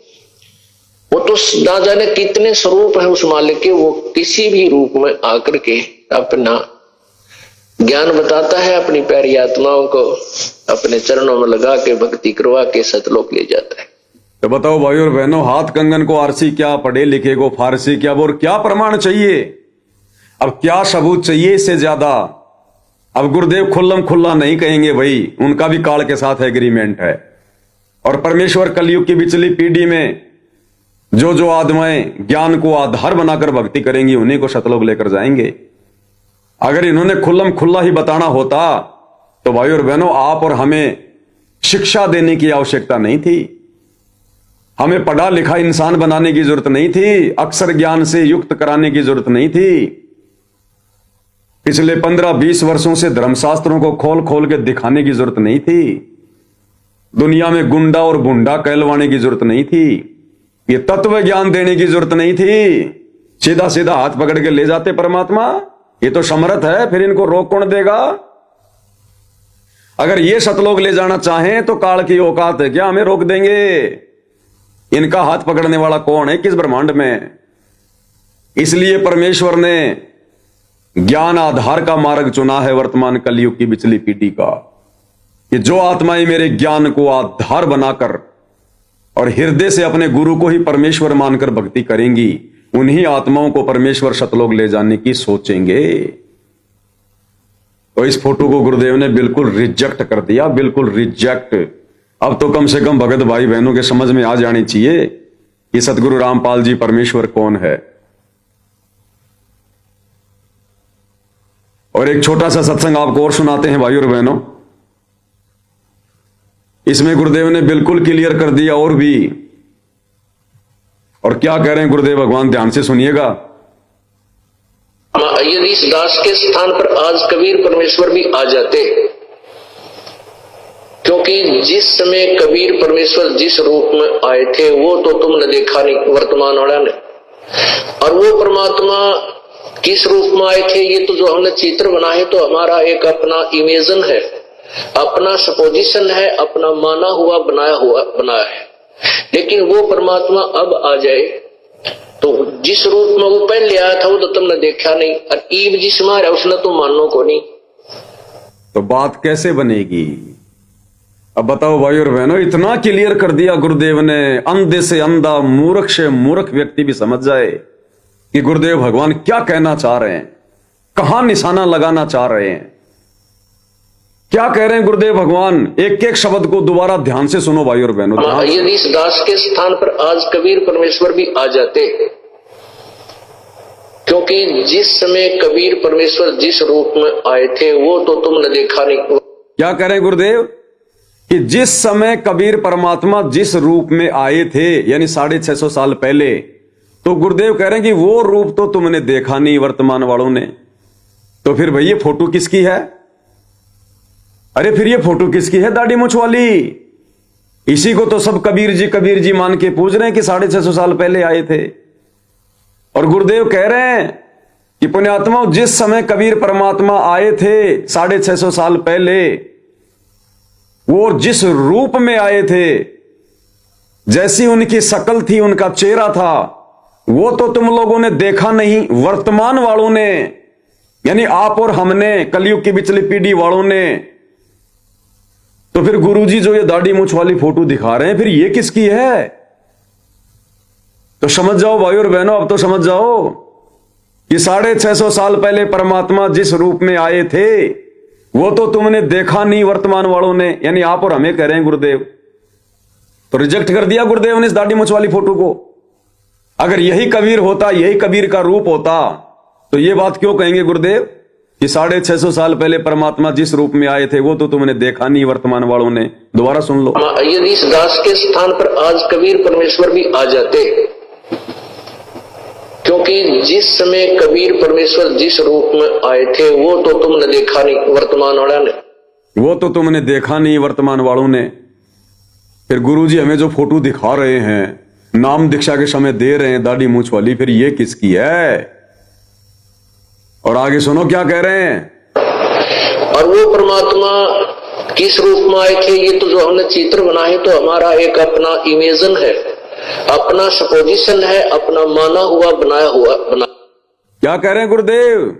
वो तो ना जाने कितने स्वरूप है उस मालिक के, वो किसी भी रूप में आकर के अपना ज्ञान बताता है, अपनी प्यारी आत्माओं को अपने चरणों में लगा के भक्ति करवा के सतलोक ले जाता है। तो बताओ भाई और बहनों, हाथ कंगन को आरसी क्या, पढ़े लिखे को फारसी क्या, और क्या प्रमाण चाहिए? अब क्या सबूत चाहिए इससे ज्यादा? अब गुरुदेव खुल्लम खुल्ला नहीं कहेंगे भाई, उनका भी काल के साथ एग्रीमेंट है। और परमेश्वर कलयुग की पिछली पीढ़ी में जो आत्माएं ज्ञान को आधार बनाकर भक्ति करेंगी, उन्हीं को सतलोक लेकर जाएंगे। अगर इन्होंने खुल्लम खुल्ला ही बताना होता तो भाई और बहनों, आप और हमें शिक्षा देने की आवश्यकता नहीं थी, हमें पढ़ा लिखा इंसान बनाने की जरूरत नहीं थी, अक्षर ज्ञान से युक्त कराने की जरूरत नहीं थी। पिछले 15-20 वर्षों से धर्मशास्त्रों को खोल खोल के दिखाने की जरूरत नहीं थी। दुनिया में गुंडा और बुंडा कहलवाने की जरूरत नहीं थी। ये तत्व ज्ञान देने की जरूरत नहीं थी। सीधा सीधा हाथ पकड़ के ले जाते परमात्मा। ये तो समर्थ है, फिर इनको रोक कौन देगा? अगर ये सतलोक ले जाना चाहें तो काल की औकात है क्या हमें रोक देंगे? इनका हाथ पकड़ने वाला कौन है किस ब्रह्मांड में? इसलिए परमेश्वर ने ज्ञान आधार का मार्ग चुना है वर्तमान कलयुग की पिछली पीढ़ी का, कि जो आत्माएं मेरे ज्ञान को आधार बनाकर और हृदय से अपने गुरु को ही परमेश्वर मानकर भक्ति करेंगी, उन्हीं आत्माओं को परमेश्वर सतलोक ले जाने की सोचेंगे। तो इस फोटो को गुरुदेव ने बिल्कुल रिजेक्ट कर दिया, बिल्कुल रिजेक्ट। अब तो कम से कम भगत भाई बहनों के समझ में आ जानी चाहिए कि सतगुरु रामपाल जी परमेश्वर कौन है। और एक छोटा सा सत्संग आपको और सुनाते हैं भाई और बहनों। इसमें गुरुदेव ने बिल्कुल क्लियर कर दिया और भी। और क्या कह रहे हैं गुरुदेव भगवान, ध्यान से सुनिएगा। यदि इस दास के स्थान पर आज कबीर परमेश्वर भी आ जाते, क्योंकि जिस समय कबीर परमेश्वर जिस रूप में आए थे वो तो तुमने देखा नहीं, वर्तमान वाला ने। और वो परमात्मा किस रूप में आए थे, ये तो जो हमने चित्र बनाए तो हमारा एक अपना इमेजन है, अपना सपोजिशन है, अपना माना हुआ बनाया है। लेकिन वो परमात्मा अब आ जाए तो जिस रूप में वो पहले आया था वो तो तुमने देखा नहीं, और ईब जिस मारा उसने तो मानो को नहीं। तो बात कैसे बनेगी? अब बताओ भाई और बहनों, इतना क्लियर कर दिया गुरुदेव ने, अंधे से अंधा, मूर्ख से मूर्ख व्यक्ति भी समझ जाए कि गुरुदेव भगवान क्या कहना चाह रहे हैं, कहां निशाना लगाना चाह रहे हैं, क्या कह रहे हैं गुरुदेव भगवान। एक एक शब्द को दोबारा ध्यान से सुनो भाई और बहनों। यदि इस दास के स्थान पर आज कबीर परमेश्वर भी आ जाते, क्योंकि जिस समय कबीर परमेश्वर जिस रूप में आए थे वो तो तुमने देखा नहीं। क्या कह रहे हैं गुरुदेव कि जिस समय कबीर परमात्मा जिस रूप में आए थे, यानी 650 साल पहले, तो गुरुदेव कह रहे हैं कि वो रूप तो तुमने देखा नहीं वर्तमान वालों ने। तो फिर भाई ये फोटो किसकी है? अरे फिर ये फोटो किसकी है दाढ़ी मूंछ वाली? इसी को तो सब कबीर जी मान के पूछ रहे हैं कि 650 साल पहले आए थे। और गुरुदेव कह रहे हैं कि पुण्यात्मा जिस समय कबीर परमात्मा आए थे 650 साल पहले, वो जिस रूप में आए थे, जैसी उनकी शक्ल थी, उनका चेहरा था, वो तो तुम लोगों ने देखा नहीं वर्तमान वालों ने, यानी आप और हमने, कलयुग की पिछली पीढ़ी वालों ने। तो फिर गुरुजी जो ये दाढ़ी मूंछ वाली फोटो दिखा रहे हैं, फिर ये किसकी है? तो समझ जाओ भाई और बहनों, अब तो समझ जाओ कि 650 साल पहले परमात्मा जिस रूप में आए थे वो तो तुमने देखा नहीं वर्तमान वालों ने, यानी आप और हमें कह रहे हैं गुरुदेव। तो रिजेक्ट कर दिया गुरुदेव ने इस दाढ़ी मूंछ वाली फोटो को। अगर यही कबीर होता, यही कबीर का रूप होता, तो ये बात क्यों कहेंगे गुरुदेव कि 650 साल पहले परमात्मा जिस रूप में आए थे वो तो तुमने देखा नहीं वर्तमान वालों ने। दोबारा सुन लो। यदि इस दास के स्थान पर आज कबीर परमेश्वर भी आ जाते, क्योंकि जिस समय कबीर परमेश्वर जिस रूप में आए थे वो तो तुमने देखा नहीं वर्तमान वालों ने, वो तो तुमने देखा नहीं वर्तमान वालों ने। फिर गुरुजी हमें जो फोटो दिखा रहे हैं, नाम दीक्षा के समय दे रहे हैं दाढ़ी मूंछ वाली, फिर ये किसकी है? और आगे सुनो क्या कह रहे हैं। और वो परमात्मा किस रूप में आए थे, ये तो जो हमने चित्र बनाए तो हमारा एक अपना इमेजन है, अपना सपोजिशन है, अपना माना हुआ बनाया हुआ बना। क्या कह रहे हैं गुरुदेव?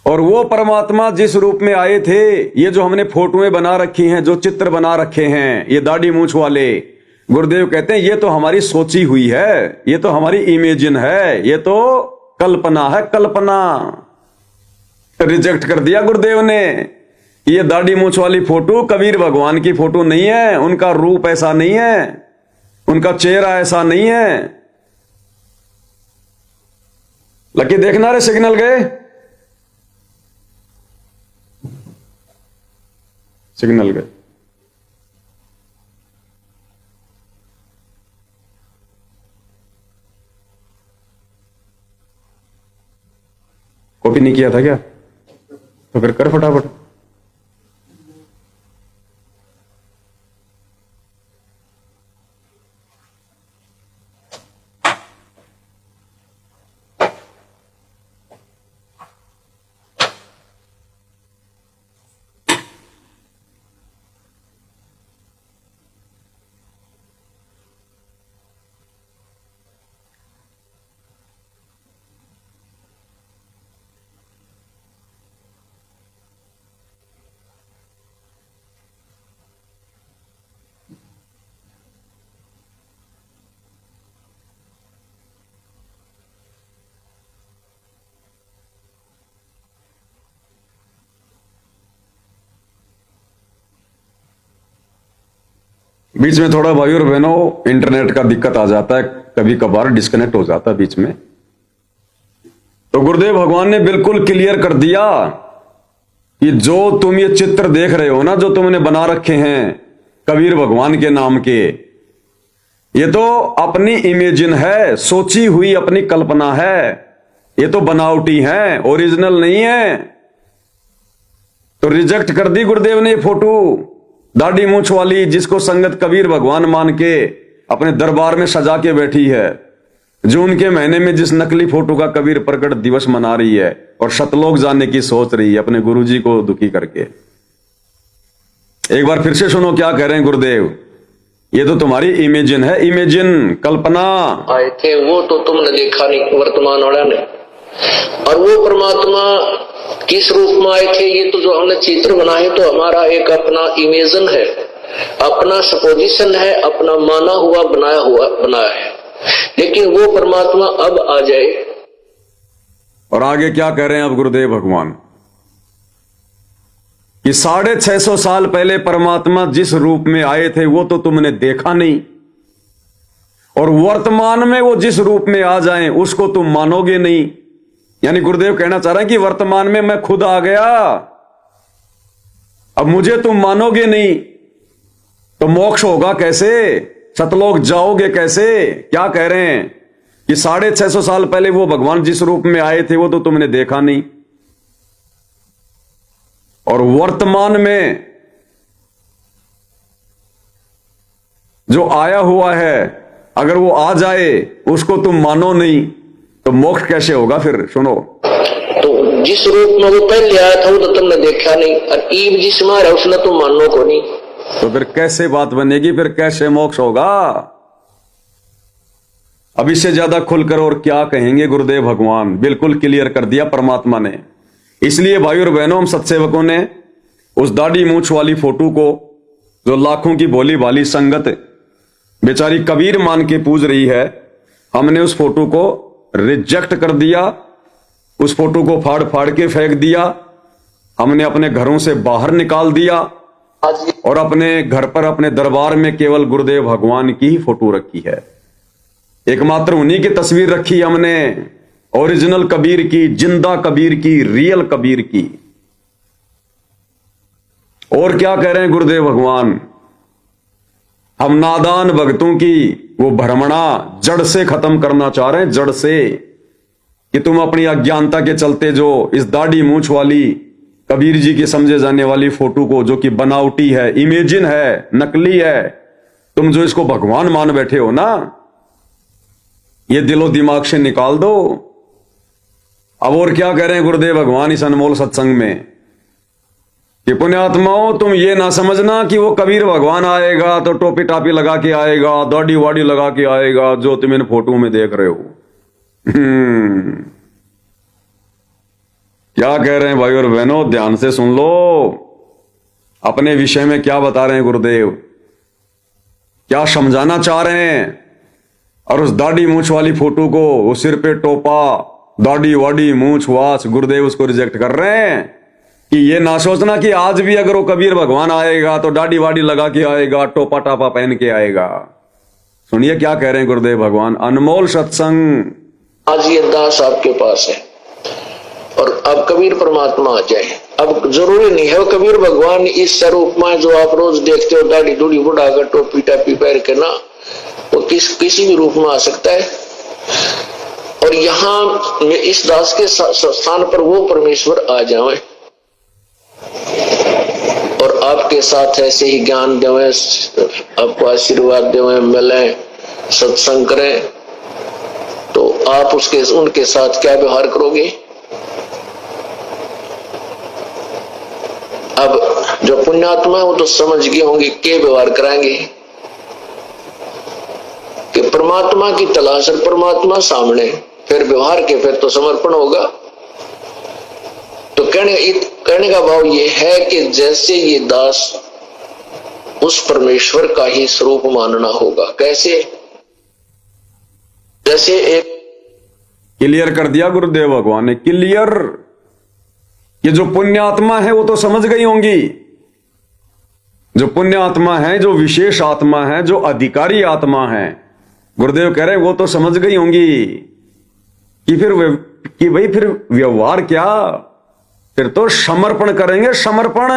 और वो परमात्मा जिस रूप में आए थे, ये जो हमने फोटोएं बना रखी हैं, जो चित्र बना रखे हैं, ये दाढ़ी मूंछ वाले, गुरुदेव कहते हैं ये तो हमारी सोची हुई है, ये तो हमारी इमेजिन है, ये तो कल्पना है, कल्पना। रिजेक्ट कर दिया गुरुदेव ने। ये दाढ़ी मूंछ वाली फोटो कबीर भगवान की फोटो नहीं है, उनका रूप ऐसा नहीं है, उनका चेहरा ऐसा नहीं है। लकी देखना रे, सिग्नल गए, सिग्नल गए। कॉपी नहीं किया था क्या? तो फिर कर फटाफट। बीच में थोड़ा भाई और बहनों इंटरनेट का दिक्कत आ जाता है, कभी कभार डिस्कनेक्ट हो जाता है बीच में। तो गुरुदेव भगवान ने बिल्कुल क्लियर कर दिया कि जो तुम ये चित्र देख रहे हो ना, जो तुमने बना रखे हैं कबीर भगवान के नाम के, ये तो अपनी इमेजिन है, सोची हुई अपनी कल्पना है, ये तो बनावटी है, ओरिजिनल नहीं है। तो रिजेक्ट कर दी गुरुदेव ने ये फोटो दाढ़ी मूंछ वाली, जिसको संगत कबीर भगवान मान के अपने दरबार में सजा के बैठी है, जो उनके महीने में जिस नकली फोटो का कबीर प्रकट दिवस मना रही है और शतलोक जाने की सोच रही है अपने गुरुजी को दुखी करके। एक बार फिर से सुनो क्या कह रहे हैं गुरुदेव। ये तो तुम्हारी इमेजिन है, इमेजिन, कल्पना। आए थे वो तो तुमने देखा नहीं, वर्तमान वाला ने। और वो परमात्मा किस रूप में आए थे, ये तो जो हमने चित्र बनाए तो हमारा एक अपना इमेजिन है, अपना सपोजिशन है, अपना माना हुआ बनाया है। लेकिन वो परमात्मा अब आ जाए। और आगे क्या कह रहे हैं अब गुरुदेव भगवान कि 650 साल पहले परमात्मा जिस रूप में आए थे वो तो तुमने देखा नहीं, और वर्तमान में वो जिस रूप में आ जाएं उसको तुम मानोगे नहीं। यानी गुरुदेव कहना चाह रहे हैं कि वर्तमान में मैं खुद आ गया, अब मुझे तुम मानोगे नहीं तो मोक्ष होगा कैसे, सतलोक जाओगे कैसे। क्या कह रहे हैं कि 650 साल पहले वो भगवान जिस रूप में आए थे वो तो तुमने देखा नहीं, और वर्तमान में जो आया हुआ है अगर वो आ जाए उसको तुम मानो नहीं तो मोक्ष कैसे होगा फिर। सुनो, तो जिस रूप में वो पहले आया था वो तो तुमने देखा नहीं, और ईब जिसमें आ रहा उसने तुम मानो को नहीं, तो फिर कैसे बात बनेगी, फिर कैसे मोक्ष होगा। अब इससे ज्यादा खुलकर और क्या कहेंगे गुरुदेव भगवान, बिल्कुल क्लियर कर दिया परमात्मा ने। इसलिए भाई और बहनों, हम सत्सेवकों ने उस दाढ़ी मूंछ वाली फोटो को जो लाखों की भोली भाली संगत बेचारी कबीर मान के पूज रही है, हमने उस फोटो को रिजेक्ट कर दिया, उस फोटो को फाड़ फाड़ के फेंक दिया, हमने अपने घरों से बाहर निकाल दिया और अपने घर पर अपने दरबार में केवल गुरुदेव भगवान की ही फोटो रखी है। एकमात्र उन्हीं की तस्वीर रखी हमने, ओरिजिनल कबीर की, जिंदा कबीर की, रियल कबीर की। और क्या कह रहे हैं गुरुदेव भगवान, हम नादान भक्तों की वो भ्रमणा जड़ से खत्म करना चाह रहे हैं, जड़ से, कि तुम अपनी अज्ञानता के चलते जो इस दाढ़ी मूंछ वाली कबीर जी की समझे जाने वाली फोटो को, जो कि बनावटी है, इमेजिन है, नकली है, तुम जो इसको भगवान मान बैठे हो ना, ये दिलो दिमाग से निकाल दो। अब और क्या कह रहे हैं गुरुदेव भगवान इस अनमोल सत्संग में कि पुण्यात्माओं, तुम ये ना समझना कि वो कबीर भगवान आएगा तो टोपी टापी लगा के आएगा, दाढ़ी वाड़ी लगा के आएगा जो तुम इन फोटो में देख रहे हो। क्या कह रहे हैं भाई और बहनों, ध्यान से सुन लो अपने विषय में क्या बता रहे हैं गुरुदेव, क्या समझाना चाह रहे हैं। और उस दाढ़ी मूंछ वाली फोटो को, वो सिर पे टोपा, दाढ़ी वाड़ी मूंछ वाछ, गुरुदेव उसको रिजेक्ट कर रहे हैं कि ये ना सोचना कि आज भी अगर वो कबीर भगवान आएगा तो दाढ़ी वाड़ी लगा के आएगा, टोपा टापा पहन के आएगा। सुनिए क्या कह रहे हैं गुरुदेव भगवान, अनमोल सत्संग। आज ये दास आपके पास है और अब कबीर परमात्मा आ जाए। अब जरूरी नहीं है वो कबीर भगवान इस स्वरूप में जो आप रोज देखते हो, दाढ़ी दूढ़ी बुढ़ाकर टोपी टापी पहन के ना, वो किसी भी रूप में आ सकता है। और यहाँ इस दास के स्थान पर वो परमेश्वर आ जाए और आपके साथ ऐसे ही ज्ञान देवे, आपको आशीर्वाद देवे, मिले, सत्संग करें, तो आप उनके साथ क्या व्यवहार करोगे। अब जो पुण्यात्मा है वो तो समझ गए होंगे क्या व्यवहार कराएंगे कि परमात्मा की तलाश और परमात्मा सामने, फिर व्यवहार के फिर तो समर्पण होगा। तो कहने का भाव ये है कि जैसे ये दास उस परमेश्वर का ही स्वरूप मानना होगा। कैसे, जैसे एक क्लियर कर दिया गुरुदेव भगवान ने, क्लियर। ये जो पुण्यात्मा है वो तो समझ गई होंगी, जो पुण्यात्मा है, जो विशेष आत्मा है, जो अधिकारी आत्मा है, गुरुदेव कह रहे हैं वो तो समझ गई होंगी कि भाई फिर व्यवहार क्या, फिर तो समर्पण करेंगे, समर्पण।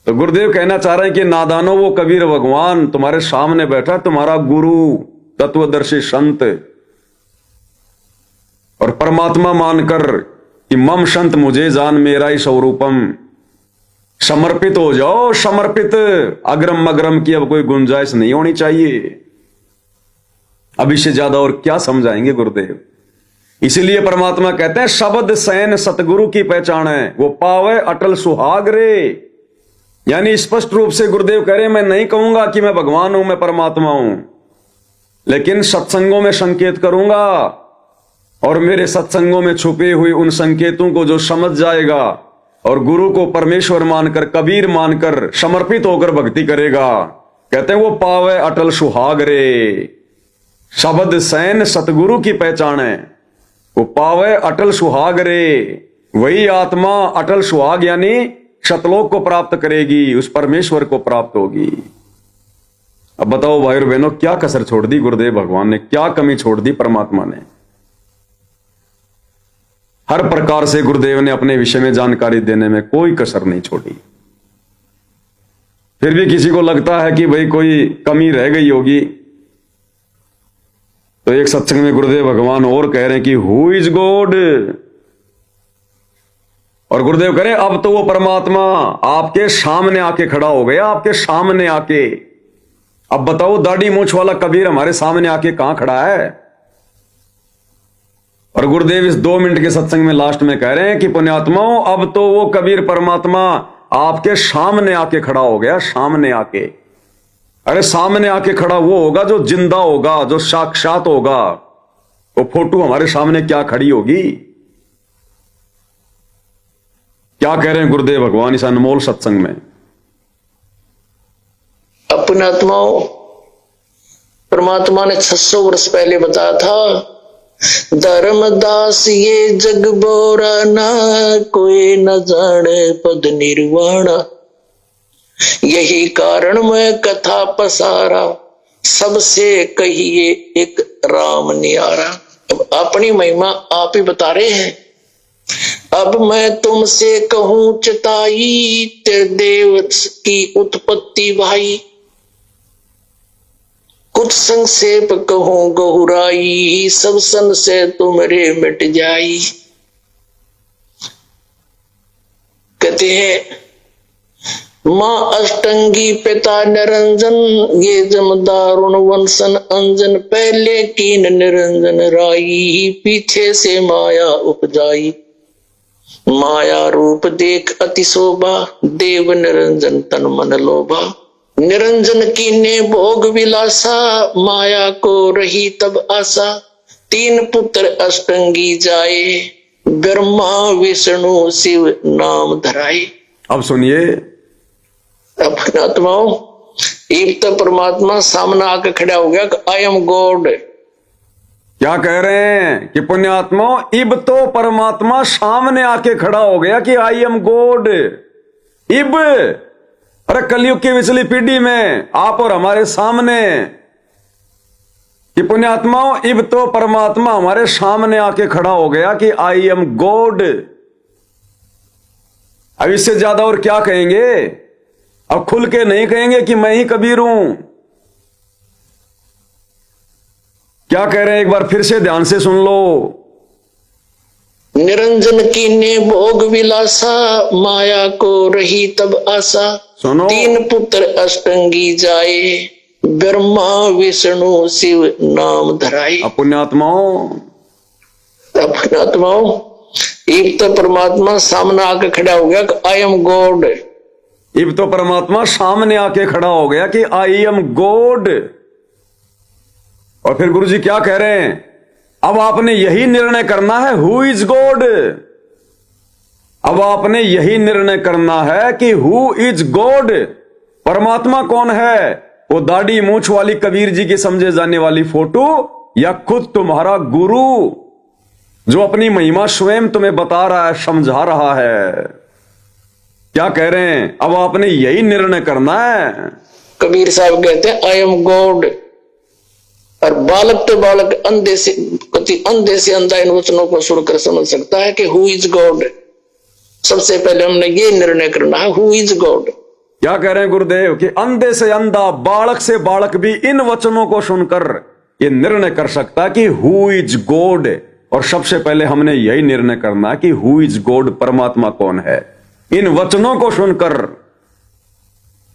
तो गुरुदेव कहना चाह रहे हैं कि नादानो, वो कबीर भगवान तुम्हारे सामने बैठा, तुम्हारा गुरु, तत्वदर्शी संत, और परमात्मा मानकर कि मम संत मुझे जान मेरा ही स्वरूपम, समर्पित हो जाओ, समर्पित। अग्रम मग्रम की अब कोई गुंजाइश नहीं होनी चाहिए। अब इससे ज्यादा और क्या समझाएंगे गुरुदेव। इसीलिए परमात्मा कहते हैं शब्द सैन सतगुरु की पहचान है, वो पावे अटल सुहाग रे। यानी स्पष्ट रूप से गुरुदेव कह रहे हैं, मैं नहीं कहूंगा कि मैं भगवान हूं, मैं परमात्मा हूं, लेकिन सत्संगों में संकेत करूंगा और मेरे सत्संगों में छुपे हुए उन संकेतों को जो समझ जाएगा और गुरु को परमेश्वर मानकर, कबीर मानकर, समर्पित होकर भक्ति करेगा, कहते हैं वो पावे अटल सुहाग रे। शब्द सैन सतगुरु की पहचान है। वो पावे अटल सुहाग रे, वही आत्मा अटल सुहाग यानी सतलोक को प्राप्त करेगी, उस परमेश्वर को प्राप्त होगी। अब बताओ भाई और बहनों, क्या कसर छोड़ दी गुरुदेव भगवान ने, क्या कमी छोड़ दी परमात्मा ने? हर प्रकार से गुरुदेव ने अपने विषय में जानकारी देने में कोई कसर नहीं छोड़ी। फिर भी किसी को लगता है कि भाई कोई कमी रह गई होगी, तो एक सत्संग में गुरुदेव भगवान और कह रहे हैं कि हु इज गॉड, और गुरुदेव कह रहे हैं अब तो वो परमात्मा आपके सामने आके खड़ा हो गया, आपके सामने आके। अब बताओ, दाढ़ी मूंछ वाला कबीर हमारे सामने आके कहां खड़ा है? और गुरुदेव इस 2 मिनट के सत्संग में लास्ट में कह रहे हैं कि पुण्यात्माओं, अब तो वो कबीर परमात्मा आपके सामने आके खड़ा हो गया, सामने आके। अरे सामने आके खड़ा वो होगा जो जिंदा होगा, जो साक्षात होगा। वो फोटो हमारे सामने क्या खड़ी होगी? क्या कह रहे हैं गुरुदेव भगवान इस अनमोल सत्संग में? अपने आत्माओं, परमात्मा ने 600 वर्ष पहले बताया था, धर्मदास ये जग बोरा ना, कोई न जाने पद निर्वाणा। यही कारण मैं कथा पसारा, सबसे कहिए एक राम न्यारा। अब अपनी महिमा आप ही बता रहे हैं। अब मैं तुमसे कहूं चताई, तेरे देव की उत्पत्ति भाई। कुछ संक्षेप कहूं गहुराई, सब सन से तुमरे मिट जाई। कहते हैं मां अष्टंगी पिता निरंजन, ये जमदारुण वंशन अंजन। पहले कीन निरंजन राई, पीछे से माया उपजाई। माया रूप देख अति शोभा, देव निरंजन तन मन लोभा। निरंजन कीने भोग विलासा, माया को रही तब आशा। 3 पुत्र अष्टंगी जाए, ब्रह्मा विष्णु शिव नाम धराए। अब सुनिए, अपने आत्माओं, एक तो परमात्मा सामने आकर खड़ा हो गया कि आई एम गॉड। क्या कह रहे हैं कि पुण्यात्मा, इब तो परमात्मा सामने आके खड़ा हो गया कि आई एम गॉड। इब, अरे कलयुग की पिछली पीढ़ी में आप और हमारे सामने कि पुण्यात्माओं, इब तो परमात्मा हमारे सामने आके खड़ा हो गया कि आई एम गॉड। अब इससे ज्यादा और क्या कहेंगे? अब खुल के नहीं कहेंगे कि मैं ही कबीर हूं। क्या कह रहे हैं एक बार फिर से ध्यान से सुन लो। निरंजन कीने भोग विलासा, माया को रही तब आशा। सुनो, 3 पुत्र अष्टंगी जाए, ब्रह्मा विष्णु शिव नाम धराए। पुण्यात्माओं, एक तो परमात्मा सामने आकर खड़ा हो गया कि आई एम गॉड। इब तो परमात्मा सामने आके खड़ा हो गया कि आई एम गॉड। और फिर गुरु जी क्या कह रहे हैं? अब आपने यही निर्णय करना है, हु इज गॉड। अब आपने यही निर्णय करना है कि हु इज गॉड, परमात्मा कौन है? वो दाढ़ी मूंछ वाली कबीर जी की समझे जाने वाली फोटो, या खुद तुम्हारा गुरु जो अपनी महिमा स्वयं तुम्हें बता रहा है, समझा रहा है? क्या कह रहे हैं? अब आपने यही निर्णय करना है। कबीर साहब कहते हैं आई एम गॉड। और बालक तो बालक अंधे से अंधा इन वचनों को सुनकर समझ सकता है कि हु इज गॉड। सबसे पहले हमने ये निर्णय करना है, हु इज गॉड। क्या कह रहे हैं गुरुदेव कि अंधे से अंधा, बालक से बालक भी इन वचनों को सुनकर ये निर्णय कर सकता है कि हु इज गॉड। और सबसे पहले हमने यही निर्णय करना है कि हु इज गॉड, परमात्मा कौन है। इन वचनों को सुनकर,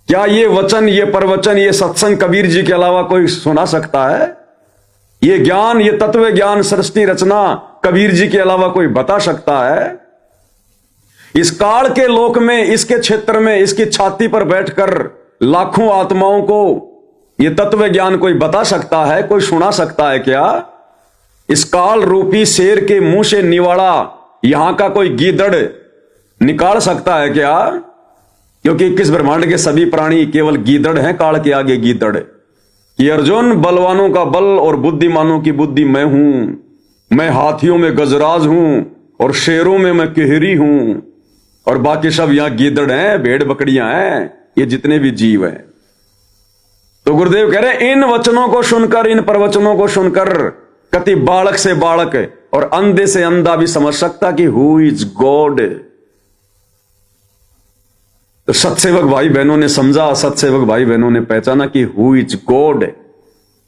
क्या ये वचन, ये प्रवचन, ये सत्संग कबीर जी के अलावा कोई सुना सकता है? ये ज्ञान, ये तत्व ज्ञान, सृष्टि रचना कबीर जी के अलावा कोई बता सकता है? इस काल के लोक में, इसके क्षेत्र में, इसकी छाती पर बैठकर लाखों आत्माओं को यह तत्व ज्ञान कोई बता सकता है, कोई सुना सकता है क्या? इस काल रूपी शेर के मुंह से निवाड़ा यहां का कोई गीदड़ निकाल सकता है क्या? क्योंकि 21 ब्रह्मांड के सभी प्राणी केवल गीदड़ हैं, काल के आगे गीदड़। कि अर्जुन, बलवानों का बल और बुद्धिमानों की बुद्धि मैं हूं, मैं हाथियों में गजराज हूं और शेरों में मैं किहरी हूं, और बाकी सब यहां गीदड़ हैं, भेड़ बकरियां हैं, ये जितने भी जीव हैं। तो गुरुदेव कह रहे इन वचनों को सुनकर, इन प्रवचनों को सुनकर कति बालक से बालक और अंधे से अंधा भी समझ सकता कि हु इज गॉड। तो सत्सेवक भाई बहनों ने समझा, सत्सेवक भाई बहनों ने पहचाना कि हु इज गॉड।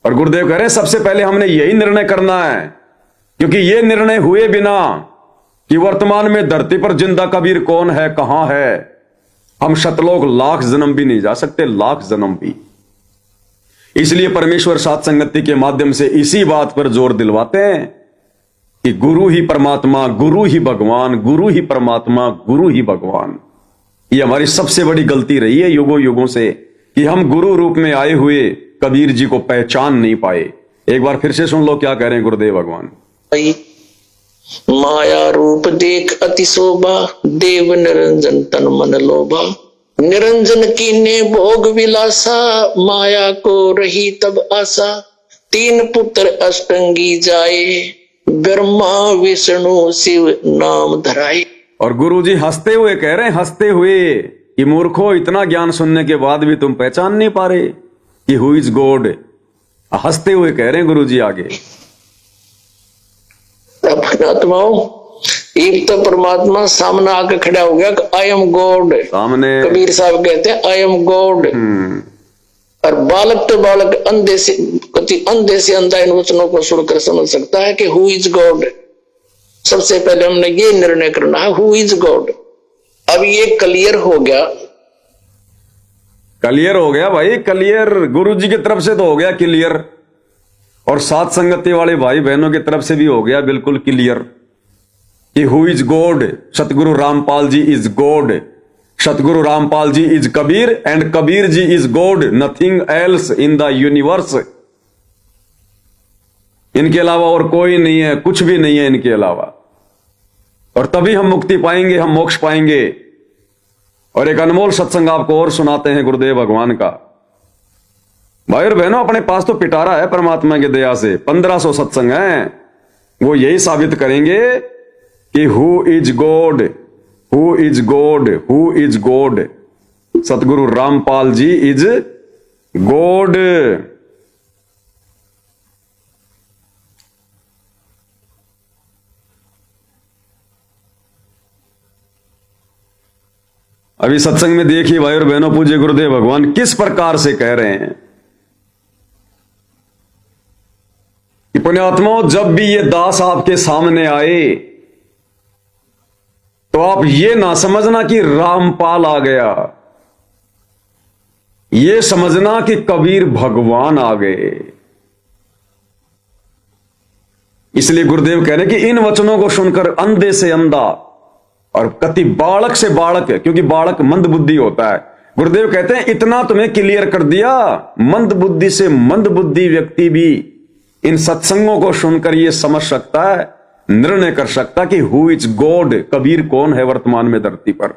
और गुरुदेव कह रहे सबसे पहले हमने यही निर्णय करना है, क्योंकि यह निर्णय हुए बिना कि वर्तमान में धरती पर जिंदा कबीर कौन है, कहां है, हम शतलोक लाख जन्म भी नहीं जा सकते, लाख जन्म भी। इसलिए परमेश्वर साथ संगति के माध्यम से इसी बात पर जोर दिलवाते हैं कि गुरु ही परमात्मा, गुरु ही भगवान, गुरु ही परमात्मा, गुरु ही भगवान। ये हमारी सबसे बड़ी गलती रही है युगों युगों से कि हम गुरु रूप में आए हुए कबीर जी को पहचान नहीं पाए। एक बार फिर से सुन लो क्या कह रहे हैं गुरुदेव भगवान। माया रूप देख अति शोभा, देव निरंजन तन मन लोभा, निरंजन कीने भोग विलासा, माया को रही तब आशा, तीन पुत्र अष्टंगी जाए, ब्रह्मा विष्णु शिव नाम धराए। और गुरु जी हंसते हुए कह रहे हैं, हंसते हुए, कि मूर्खो, इतना ज्ञान सुनने के बाद भी तुम पहचान नहीं पा रहे कि हु इज गॉड। हंसते हुए कह रहे हैं गुरु जी आगे। आत्माओं, एक तो परमात्मा सामने आके खड़ा हो गया, आई एम गॉड। सामने कबीर साहब कहते हैं आई एम गॉड। और बालक तो बालक अंधे से अंधा इन वचनों को सुनकर समझ सकता है कि हु इज गॉड। सबसे पहले हमने ये निर्णय करना है हु इज गॉड। अब ये क्लियर हो गया, क्लियर हो गया भाई, क्लियर गुरु जी की तरफ से तो हो गया क्लियर, और साथ संगति वाले भाई बहनों की तरफ से भी हो गया बिल्कुल क्लियर कि who is God. Satguru Rampal ji is God, Satguru Rampal ji is Kabir, and Kabir ji is God, nothing else in the universe. इनके अलावा और कोई नहीं है, कुछ भी नहीं है इनके अलावा। और तभी हम मुक्ति पाएंगे, हम मोक्ष पाएंगे। और एक अनमोल सत्संग आपको और सुनाते हैं गुरुदेव भगवान का। भाई और बहनों, अपने पास तो पिटारा है परमात्मा की दया से, 1500 सत्संग हैं, वो यही साबित करेंगे कि who is God, who is God, who is God. Satguru Rampal ji is God. अभी सत्संग में देखिए भाई और बहनों, पूज्य गुरुदेव भगवान किस प्रकार से कह रहे हैं कि पुण्यात्माओं, जब भी ये दास आपके सामने आए तो आप ये ना समझना कि रामपाल आ गया, ये समझना कि कबीर भगवान आ गए। इसलिए गुरुदेव कह रहे हैं कि इन वचनों को सुनकर अंधे से अंधा और कति बालक से बालक, क्योंकि बालक मंद बुद्धि होता है। गुरुदेव कहते हैं इतना तुम्हें क्लियर कर दिया, मंद बुद्धि से मंद बुद्धि व्यक्ति भी इन सत्संगों को सुनकर यह समझ सकता है, निर्णय कर सकता कि हु इज गॉड, कबीर कौन है वर्तमान में धरती पर।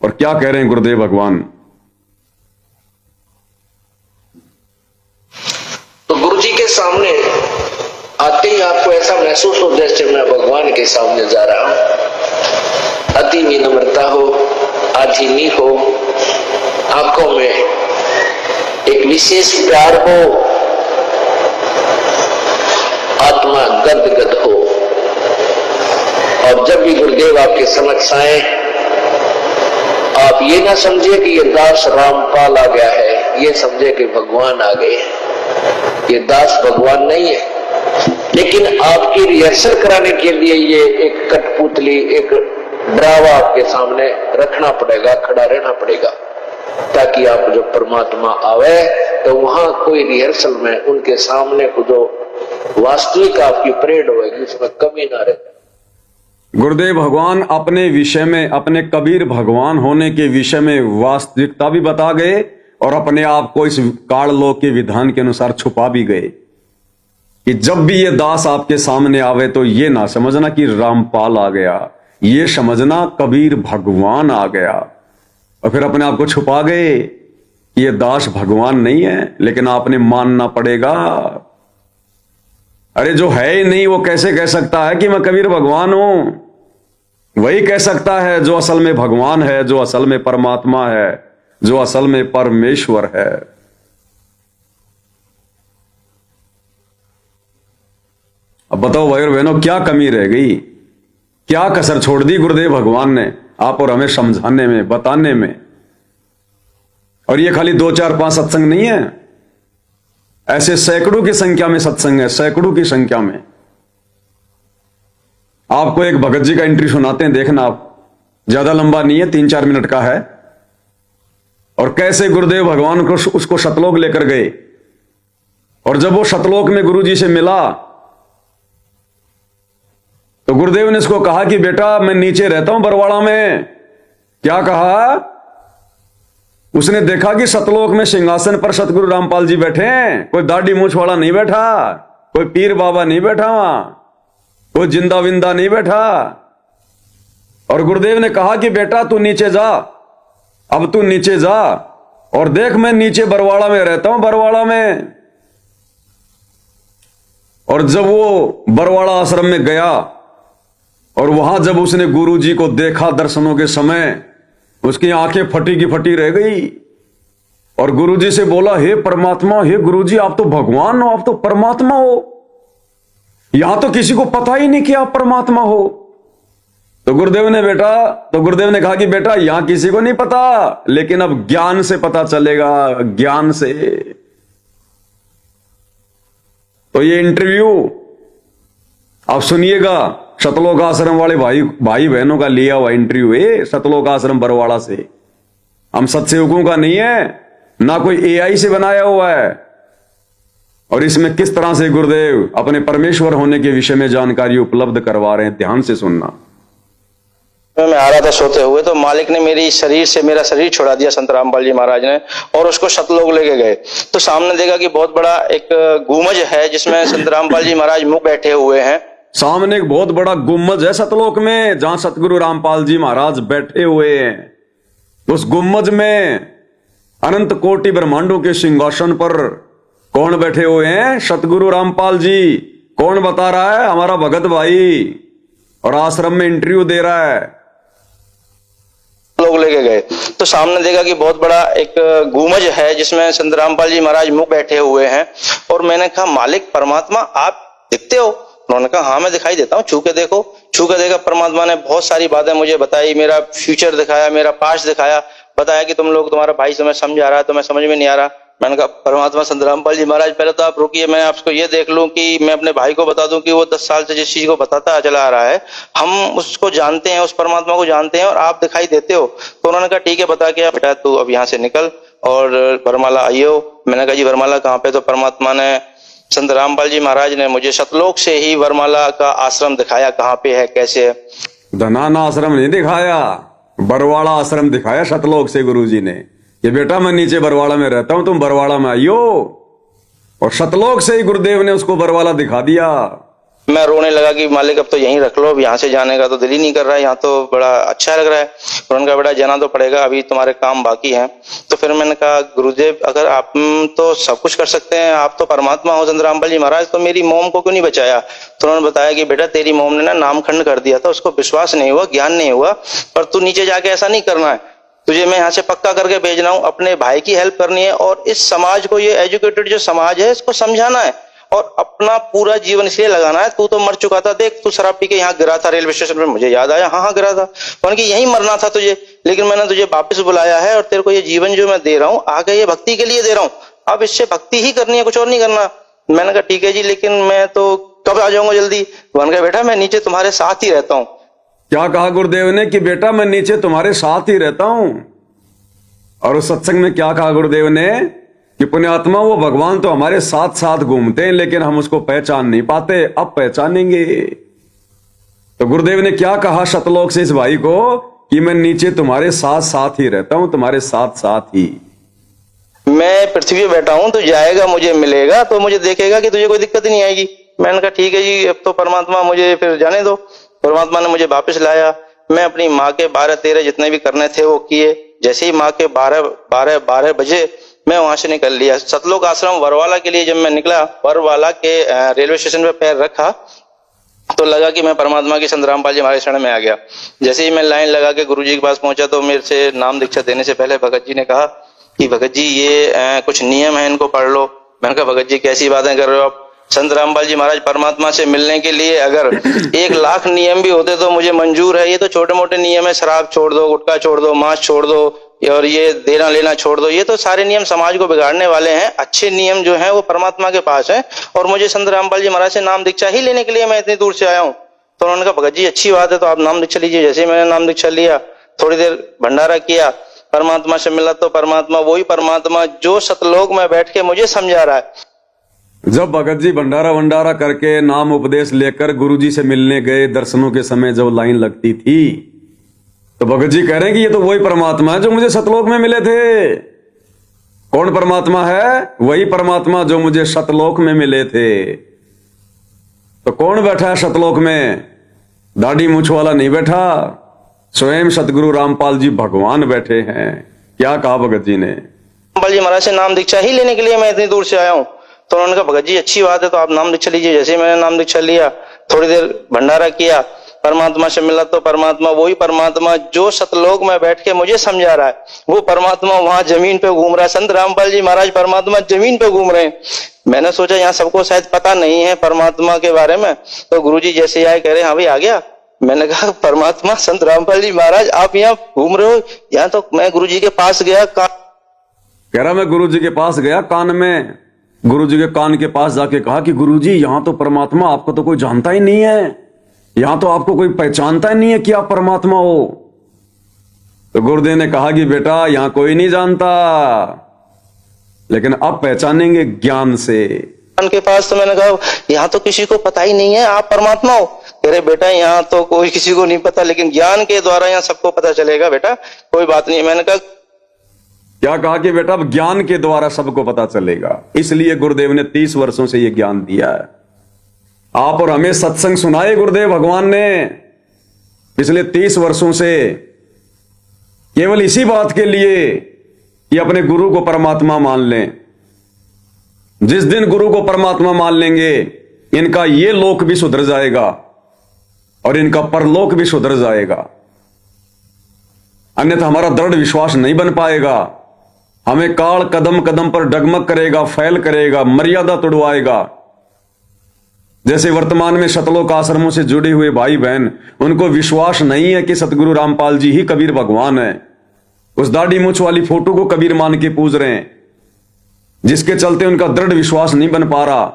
और क्या कह रहे हैं गुरुदेव भगवान। तो गुरु जी के सामने आते ही आपको ऐसा महसूस हो जैसे मैं भगवान के सामने जा रहा हूं। अति विनम्रता हो, आधीनी हो, आंखों में एक विशेष प्यार हो, आत्मा गदगद हो। और जब भी गुरुदेव आपके समक्ष आए, आप ये ना समझे कि ये दास रामपाल आ गया है, ये समझे कि भगवान आ गए। ये दास भगवान नहीं है, लेकिन आपकी रिहर्सल कराने के लिए ये एक कठपुतली, एक ड्रावा आपके सामने रखना पड़ेगा, खड़ा रहना पड़ेगा, ताकि आप जो परमात्मा आवे तो वहां कोई रिहर्सल में उनके सामने को जो वास्तविक आपकी परेड होगी उसमें कमी ना रहे। गुरुदेव भगवान अपने विषय में, अपने कबीर भगवान होने के विषय में वास्तविकता भी बता गए और अपने आप को इस काललोक के विधान के अनुसार छुपा भी गए कि जब भी ये दास आपके सामने आवे तो ये ना समझना कि रामपाल आ गया, ये समझना कबीर भगवान आ गया। और फिर अपने आप को छुपा गए, ये दास भगवान नहीं है, लेकिन आपने मानना पड़ेगा। अरे जो है ही नहीं वो कैसे कह सकता है कि मैं कबीर भगवान हूं? वही कह सकता है जो असल में भगवान है, जो असल में परमात्मा है, जो असल में परमेश्वर है। अब बताओ भाई और बहनों, क्या कमी रह गई, क्या कसर छोड़ दी गुरुदेव भगवान ने आप और हमें समझाने में, बताने में? और ये खाली 2 4 5 सत्संग नहीं है, ऐसे सैकड़ों की संख्या में सत्संग है, सैकड़ों की संख्या में। आपको एक भगत जी का एंट्री सुनाते हैं, देखना आप, ज्यादा लंबा नहीं है, 3 4 मिनट का है। और कैसे गुरुदेव भगवान को उसको सतलोक लेकर गए, और जब वो सतलोक में गुरु जी से मिला तो गुरुदेव ने इसको कहा कि बेटा मैं नीचे रहता हूं बरवाड़ा में। क्या कहा? उसने देखा कि सतलोक में सिंहासन पर सतगुरु रामपाल जी बैठे हैं, कोई दाढ़ी मूछ वाला नहीं बैठा, कोई पीर बाबा नहीं बैठा वहां, कोई जिंदा विंदा नहीं बैठा। और गुरुदेव ने कहा कि बेटा तू नीचे जा, अब तू नीचे जा और देख मैं नीचे बरवाड़ा में रहता हूं, बरवाड़ा में। और जब वो बरवाड़ा आश्रम में गया और वहां जब उसने गुरु जी को देखा दर्शनों के समय, उसकी आंखें फटी की फटी रह गई। और गुरुजी से बोला, हे परमात्मा, हे गुरुजी, आप तो भगवान हो, आप तो परमात्मा हो, यहां तो किसी को पता ही नहीं कि आप परमात्मा हो। तो गुरुदेव ने कहा कि बेटा यहां किसी को नहीं पता, लेकिन अब ज्ञान से पता चलेगा, ज्ञान से। तो ये इंटरव्यू आप सुनिएगा, सतलोक आश्रम वाले भाई बहनों का लिया हुआ इंटरव्यू है, सतलोक आश्रम बरवाड़ा से। हम सत्सेवकों का नहीं है, ना कोई एआई से बनाया हुआ है। और इसमें किस तरह से गुरुदेव अपने परमेश्वर होने के विषय में जानकारी उपलब्ध करवा रहे हैं, ध्यान से सुनना। मैं आ रहा था सोते हुए, तो मालिक ने मेरा शरीर छुड़ा दिया संत रामपाल जी महाराज ने, और उसको सतलोक लेके गए। तो सामने देखा कि बहुत बड़ा एक गुमज है जिसमें संत रामपाल जी महाराज मुख बैठे हुए हैं। सामने एक बहुत बड़ा गुम्मज है सतलोक में, जहां सतगुरु रामपाल जी महाराज बैठे हुए हैं। उस गुम्मज में अनंत कोटि ब्रह्मांडों के सिंहासन पर कौन बैठे हुए हैं? सतगुरु रामपाल जी। कौन बता रहा है? हमारा भगत भाई, और आश्रम में इंटरव्यू दे रहा है। लोग लेके गए तो सामने देखा कि बहुत बड़ा एक गुमज है जिसमें संत रामपाल जी महाराज मुख बैठे हुए हैं। और मैंने कहा, मालिक परमात्मा आप दिखते हो? उन्होंने कहा, हाँ मैं दिखाई देता हूँ, छू के देखो। छू के देखा, परमात्मा ने बहुत सारी बातें मुझे बताई, मेरा फ्यूचर दिखाया, मेरा पास्ट दिखाया, बताया कि तुम्हारा भाई तुम्हें समझा रहा है, तुम्हें समझ में नहीं आ रहा। मैंने कहा, परमात्मा संत रामपाल जी महाराज पहले तो आप रुकिए, मैं आपको ये देख लूं कि मैं अपने भाई को बता दूं कि वो 10 साल से जिस चीज को बताता चला आ रहा है, हम उसको जानते हैं, उस परमात्मा को जानते हैं, और आप दिखाई देते हो। तो उन्होंने कहा, ठीक है बता के, बेटा तू अब यहाँ से निकल और वरमाला आइयो। मैंने कहा, जी वरमाला कहाँ पे? तो परमात्मा ने, संत रामपाल जी महाराज ने मुझे सतलोक से ही वरमाला का आश्रम दिखाया, कहाँ पे है, कैसे है। धनाना आश्रम नहीं दिखाया, बरवाड़ा आश्रम दिखाया सतलोक से गुरुजी ने, कि बेटा मैं नीचे बरवाड़ा में रहता हूं, तुम बरवाड़ा में आइयो। और सतलोक से ही गुरुदेव ने उसको बरवाड़ा दिखा दिया। मैं रोने लगा कि मालिक अब तो यहीं रख लो, अब यहाँ से जाने का तो दिल ही नहीं कर रहा है, यहाँ तो बड़ा अच्छा लग रहा है। उन्होंने कहा, बेटा जाना तो पड़ेगा, अभी तुम्हारे काम बाकी हैं। तो फिर मैंने कहा, गुरुदेव अगर आप तो सब कुछ कर सकते हैं, आप तो परमात्मा हो संत रामपाल जी महाराज, तो मेरी मोम को क्यों नहीं बचाया? तो उन्होंने बताया कि बेटा तेरी मोम ने ना नामखंड कर दिया था, उसको विश्वास नहीं हुआ, ज्ञान नहीं हुआ, पर तू नीचे जाके ऐसा नहीं करना है, तुझे मैं यहाँ से पक्का करके भेजना हूँ, अपने भाई की हेल्प करनी है, और इस समाज को, ये एजुकेटेड जो समाज है, इसको समझाना है, और अपना पूरा जीवन इसलिए लगाना है। तू तो मर चुका था, देख तू शराब पी के यहाँ गिरा था रेलवे स्टेशन पर, मुझे याद आया, हाँ गिरा था, उनकी यहीं मरना था तुझे, लेकिन मैंने तुझे वापस बुलाया है, और तेरे को ये जीवन जो मैं दे रहा हूँ आगे ये भक्ति के लिए दे रहा हूँ, अब इससे भक्ति ही करनी है, कुछ और नहीं करना। मैंने कहा, ठीक है जी, लेकिन मैं तो कब आ जाऊंगा जल्दी? उन्होंने कहा, बेटा मैं नीचे तुम्हारे साथ ही रहता हूँ। क्या कहा गुरुदेव ने? कि बेटा मैं नीचे तुम्हारे साथ ही रहता हूं। और उस सत्संग में क्या कहा गुरुदेव ने? कि पुण्यात्मा वो भगवान तो हमारे साथ साथ घूमते हैं, लेकिन हम उसको पहचान नहीं पाते, अब पहचानेंगे। तो गुरुदेव ने क्या कहा सतलोक से इस भाई को कि मैं नीचे तुम्हारे साथ साथ ही रहता हूं, तुम्हारे साथ साथ ही। मैं पृथ्वी पे बैठा हूं, तो जाएगा मुझे मिलेगा, तो मुझे देखेगा कि तुझे कोई दिक्कत ही नहीं आएगी। मैंने कहा ठीक है जी, अब तो परमात्मा मुझे फिर जाने दो। परमात्मा ने मुझे वापस लाया। मैं अपनी माँ के 12-13 जितने भी करने थे वो किए। जैसे ही माँ के 12 बजे मैं वहां से निकल लिया। सतलोक आश्रम वरवाला के लिए जब मैं निकला, वरवाला के रेलवे स्टेशन पे पैर रखा तो लगा कि मैं परमात्मा की संत रामपाल जी महाराज शरण में आ गया। जैसे ही मैं लाइन लगा के गुरुजी के पास पहुंचा तो मेरे से नाम दीक्षा देने से पहले भगत जी ने कहा कि भगत जी ये कुछ नियम है, इनको पढ़ लो। मैंने कहा भगत जी कैसी बातें कर रहे हो आप? संत रामपाल जी महाराज परमात्मा से मिलने के लिए अगर 1,00,000 नियम भी होते तो मुझे मंजूर है। ये तो छोटे मोटे नियम है, शराब छोड़ दो, गुटखा छोड़ दो, मांस छोड़ दो और ये देना लेना छोड़ दो। ये तो सारे नियम समाज को बिगाड़ने वाले हैं। अच्छे नियम जो हैं वो परमात्मा के पास हैं और मुझे संत रामपाल जी महाराज से नाम दीक्षा ही लेने के लिए मैं इतनी दूर से आया हूँ। तो उन्होंने कहा भगत जी अच्छी बात है, तो आप नाम दीक्षा लीजिए। जैसे मैंने नाम दीक्षा लिया, थोड़ी देर भंडारा किया, परमात्मा से मिला तो परमात्मा वही परमात्मा जो सतलोक में बैठ के मुझे समझा रहा है। जब भगत जी भंडारा करके नाम उपदेश लेकर गुरुजी से मिलने गए, दर्शनों के समय जब लाइन लगती थी तो भगत जी कह रहे हैं कि ये तो वही परमात्मा है जो मुझे सतलोक में मिले थे। कौन परमात्मा है? वही परमात्मा जो मुझे सतलोक में मिले थे। तो कौन बैठा है सतलोक में? दाढ़ी मूछ वाला नहीं बैठा, स्वयं सतगुरु रामपाल जी भगवान बैठे हैं। क्या कहा भगत जी ने? रामपाल जी महाराज से नाम दीक्षा ही लेने के लिए मैं इतनी दूर से आया हूँ। तो उन्होंने कहा भगत जी अच्छी बात है, तो आप नाम दीक्षा लीजिए। जैसे मैंने नाम दीक्षा लिया, थोड़ी देर भंडारा किया, परमात्मा से मिला तो परमात्मा वही परमात्मा जो सतलोक में बैठ के मुझे समझा रहा है। वो परमात्मा वहां जमीन पे घूम रहा है। संत रामपाल जी महाराज परमात्मा जमीन पे घूम रहे हैं। मैंने सोचा यहाँ सबको शायद पता नहीं है परमात्मा के बारे में। तो गुरुजी जैसे आए कह रहे हाँ भाई आ गया। मैंने कहा परमात्मा संत रामपाल जी महाराज आप यहाँ घूम रहे हो? यहाँ तो मैं गुरुजी के पास गया, कह रहा मैं गुरुजी के पास गया, कान में गुरुजी के कान के पास जाके कहा कि गुरुजी यहाँ तो परमात्मा आपको तो कोई जानता ही नहीं है, यहां तो आपको कोई पहचानता ही नहीं है कि आप परमात्मा हो। तो गुरुदेव ने कहा कि बेटा यहां कोई नहीं जानता, लेकिन अब पहचानेंगे ज्ञान से। कान के पास तो मैंने कहा यहाँ तो किसी को पता ही नहीं है आप परमात्मा हो। कह रहे बेटा यहाँ तो कोई किसी को नहीं पता, लेकिन ज्ञान के द्वारा यहाँ सबको पता चलेगा बेटा, कोई बात नहीं। मैंने कहा क्या कहा कि बेटा अब ज्ञान के द्वारा सबको पता चलेगा। इसलिए गुरुदेव ने 30 वर्षों से यह ज्ञान दिया है। आप और हमें सत्संग सुनाए गुरुदेव भगवान ने पिछले 30 वर्षों से, केवल इसी बात के लिए कि अपने गुरु को परमात्मा मान लें। जिस दिन गुरु को परमात्मा मान लेंगे इनका ये लोक भी सुधर जाएगा और इनका परलोक भी सुधर जाएगा। अन्यथा हमारा दृढ़ विश्वास नहीं बन पाएगा। हमें काल कदम कदम पर डगमग करेगा, फैल करेगा, मर्यादा तोड़वाएगा। जैसे वर्तमान में सतलोक आश्रमों से जुड़े हुए भाई बहन, उनको विश्वास नहीं है कि सतगुरु रामपाल जी ही कबीर भगवान है। उस दाढ़ी मूछ वाली फोटो को कबीर मान के पूज रहे हैं, जिसके चलते उनका दृढ़ विश्वास नहीं बन पा रहा,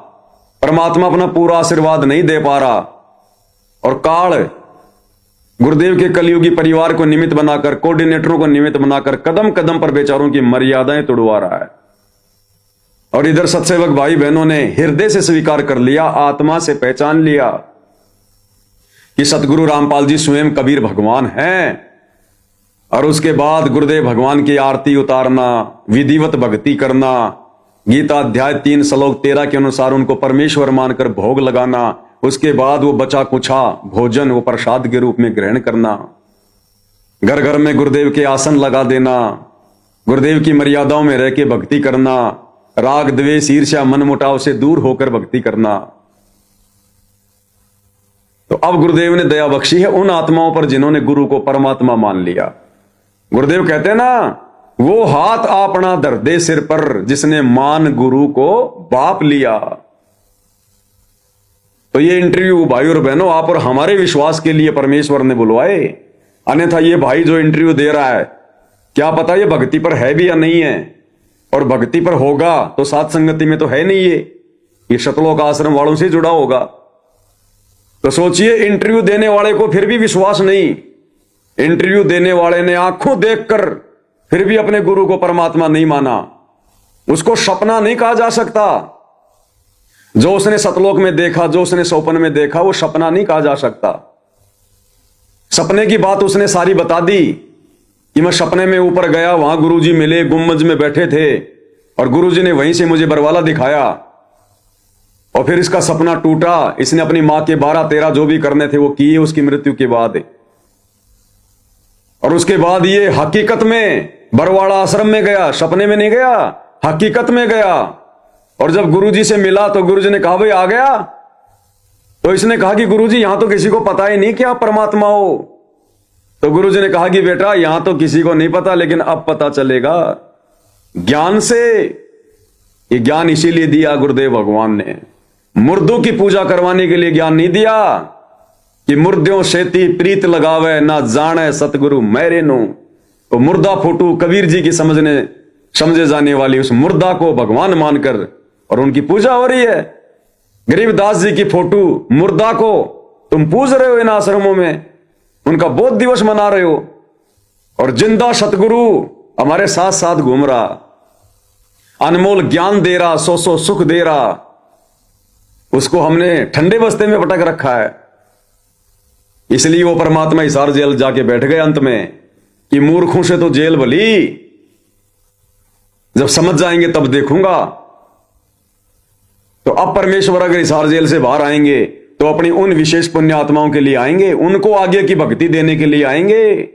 परमात्मा अपना पूरा आशीर्वाद नहीं दे पा रहा। और काल गुरुदेव के कलयुगी परिवार को निमित्त बनाकर, कोऑर्डिनेटरों को निमित्त बनाकर कदम कदम पर बेचारों की मर्यादाएं तोड़वा रहा है। और इधर सत्सेवक भाई बहनों ने हृदय से स्वीकार कर लिया, आत्मा से पहचान लिया कि सतगुरु रामपाल जी स्वयं कबीर भगवान हैं। और उसके बाद गुरुदेव भगवान की आरती उतारना, विधिवत भक्ति करना, गीता अध्याय 3 श्लोक 13 के अनुसार उनको परमेश्वर मानकर भोग लगाना, उसके बाद वो बचा कुछा भोजन वो प्रसाद के रूप में ग्रहण करना, घर घर में गुरुदेव के आसन लगा देना, गुरुदेव की मर्यादाओं में रह के भक्ति करना, राग द्वेष ईर्ष्या मन मुटाव से दूर होकर भक्ति करना। तो अब गुरुदेव ने दया बख्शी है उन आत्माओं पर जिन्होंने गुरु को परमात्मा मान लिया। गुरुदेव कहते हैं ना, वो हाथ अपना धर दे सिर पर जिसने मान गुरु को बाप लिया। तो ये इंटरव्यू भाई और बहनों आप और हमारे विश्वास के लिए परमेश्वर ने बुलवाए। अन्यथा ये भाई जो इंटरव्यू दे रहा है, क्या पता ये भक्ति पर है भी या नहीं है। और भक्ति पर होगा तो सात संगति में तो है नहीं, ये सतलोक आश्रम वालों से जुड़ा होगा। तो सोचिए, इंटरव्यू देने वाले को फिर भी विश्वास नहीं, इंटरव्यू देने वाले ने आंखों देखकर फिर भी अपने गुरु को परमात्मा नहीं माना। उसको सपना नहीं कहा जा सकता। जो उसने सतलोक में देखा, जो उसने सौपन में देखा, वो सपना नहीं कहा जा सकता। सपने की बात उसने सारी बता दी कि मैं सपने में ऊपर गया, वहां गुरुजी मिले, गुम्बज में बैठे थे और गुरुजी ने वहीं से मुझे बरवाला दिखाया और फिर इसका सपना टूटा। इसने अपनी मां के 12-13 जो भी करने थे वो किए उसकी मृत्यु के बाद। और उसके बाद ये हकीकत में बरवाड़ा आश्रम में गया, सपने में नहीं गया, हकीकत में गया। और जब गुरुजी से मिला तो गुरुजी ने कहा भाई आ गया? तो इसने कहा कि गुरुजी यहां तो किसी को पता ही नहीं कि आप परमात्मा हो। तो गुरुजी ने कहा कि बेटा यहां तो किसी को नहीं पता, लेकिन अब पता चलेगा ज्ञान से। ये ज्ञान इसीलिए दिया गुरुदेव भगवान ने, मुर्दों की पूजा करवाने के लिए ज्ञान नहीं दिया कि मुर्दों सेती प्रीत लगावे ना जाने सतगुरु मेरे नो। तो मुर्दा फोटो कबीर जी की समझे जाने वाली उस मुर्दा को भगवान मानकर और उनकी पूजा हो रही है। गरीबदास जी की फोटो मुर्दा को तुम पूज रहे हो इन आश्रमों में, उनका बोध दिवस मना रहे हो। और जिंदा सतगुरु हमारे साथ साथ घूम रहा, अनमोल ज्ञान दे रहा, सौ सुख दे रहा, उसको हमने ठंडे बस्ते में पटक रखा है। इसलिए वो परमात्मा हिसार जेल जाके बैठ गए अंत में कि मूर्खों से तो जेल भली, जब समझ जाएंगे तब देखूंगा। तो अब परमेश्वर अगर हिसार जेल से बाहर आएंगे तो अपनी उन विशेष पुण्य आत्माओं के लिए आएंगे, उनको आगे की भक्ति देने के लिए आएंगे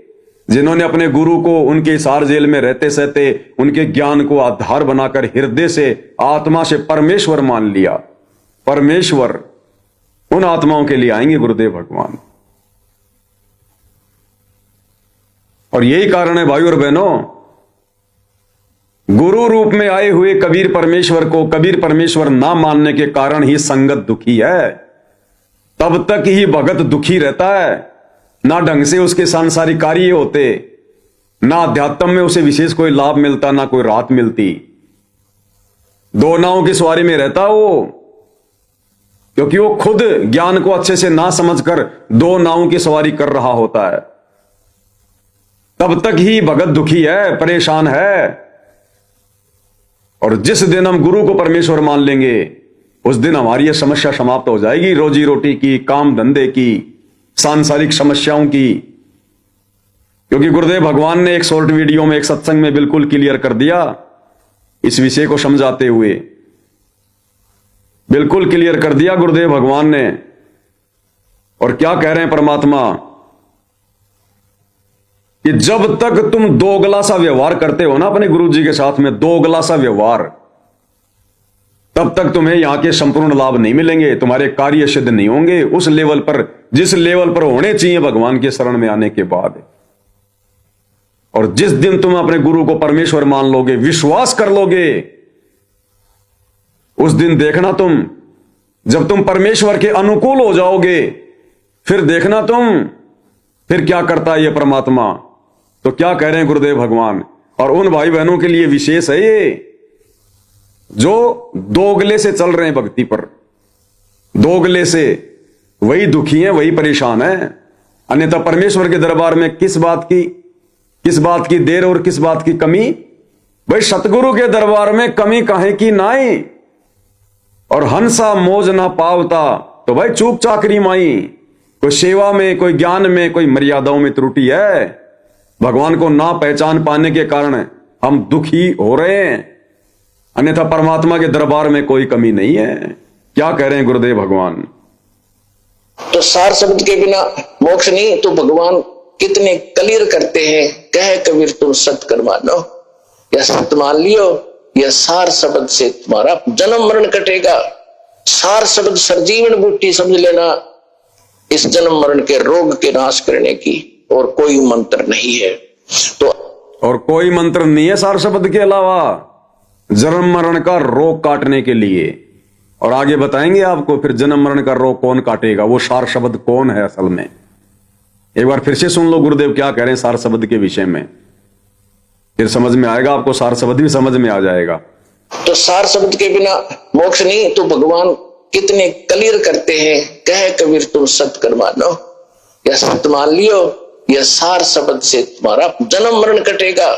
जिन्होंने अपने गुरु को उनके हिसार जेल में रहते सहते उनके ज्ञान को आधार बनाकर हृदय से आत्मा से परमेश्वर मान लिया। परमेश्वर उन आत्माओं के लिए आएंगे गुरुदेव भगवान। और यही कारण है भाइयों और बहनों, गुरु रूप में आए हुए कबीर परमेश्वर को कबीर परमेश्वर ना मानने के कारण ही संगत दुखी है। तब तक ही भगत दुखी रहता है, ना ढंग से उसके सांसारिक कार्य होते, ना अध्यात्म में उसे विशेष कोई लाभ मिलता, ना कोई राहत मिलती। दो नावों की सवारी में रहता वो, क्योंकि वो खुद ज्ञान को अच्छे से ना समझकर दो नावों की सवारी कर रहा होता है। तब तक ही भगत दुखी है, परेशान है। और जिस दिन हम गुरु को परमेश्वर मान लेंगे उस दिन हमारी यह समस्या समाप्त हो जाएगी, रोजी रोटी की, काम धंधे की, सांसारिक समस्याओं की। क्योंकि गुरुदेव भगवान ने एक शॉर्ट वीडियो में एक सत्संग में बिल्कुल क्लियर कर दिया, इस विषय को समझाते हुए बिल्कुल क्लियर कर दिया गुरुदेव भगवान ने। और क्या कह रहे हैं परमात्मा कि जब तक तुम दोगला सा व्यवहार करते हो ना अपने गुरु जी के साथ में, दोगला सा व्यवहार, तब तक तुम्हें यहां के संपूर्ण लाभ नहीं मिलेंगे, तुम्हारे कार्य सिद्ध नहीं होंगे उस लेवल पर जिस लेवल पर होने चाहिए भगवान के शरण में आने के बाद। और जिस दिन तुम अपने गुरु को परमेश्वर मान लोगे, विश्वास कर लोगे, उस दिन देखना तुम, जब तुम परमेश्वर के अनुकूल हो जाओगे, फिर देखना तुम फिर क्या करता है ये परमात्मा। तो क्या कह रहे हैं गुरुदेव भगवान, और उन भाई बहनों के लिए विशेष है ये जो दोगले से चल रहे हैं भक्ति पर, दोगले से, वही दुखी हैं, वही परेशान है। अन्यथा परमेश्वर के दरबार में किस बात की देर और किस बात की कमी। भाई सतगुरु के दरबार में कमी काहे की नाई, और हंसा मौज ना पावता, तो भाई चूक चाकरी माई। कोई सेवा में, कोई ज्ञान में, कोई मर्यादाओं में त्रुटि है। भगवान को ना पहचान पाने के कारण हम दुखी हो रहे हैं, अन्यथा परमात्मा के दरबार में कोई कमी नहीं है। क्या कह रहे हैं गुरुदेव भगवान। तो सार शब्द के बिना मोक्ष नहीं, तो भगवान कितने क्लियर करते हैं, कहे कबीर तुम सत कर मानो या सत मान लियो, यह सार शब्द से तुम्हारा जन्म मरण कटेगा। सार शब्द सरजीवन बूटी समझ लेना, इस जन्म मरण के रोग के नाश करने की और कोई मंत्र नहीं है। तो और कोई मंत्र नहीं है सार शब्द के अलावा जन्म मरण का रोग काटने के लिए। और आगे बताएंगे आपको फिर जन्म मरण का रोग कौन काटेगा, वो सार शब्द कौन है असल में। एक बार फिर से सुन लो गुरुदेव क्या कह रहे हैं सार शब्द के विषय में, फिर समझ में आएगा आपको, सार शब्द भी समझ में आ जाएगा। तो सार शब्द के बिना मोक्ष नहीं, तो भगवान कितने क्लियर करते हैं, कहे कबीर तुम सत कर मानो या सत मान लियो, यह सार शब्द से तुम्हारा जन्म मरण कटेगा।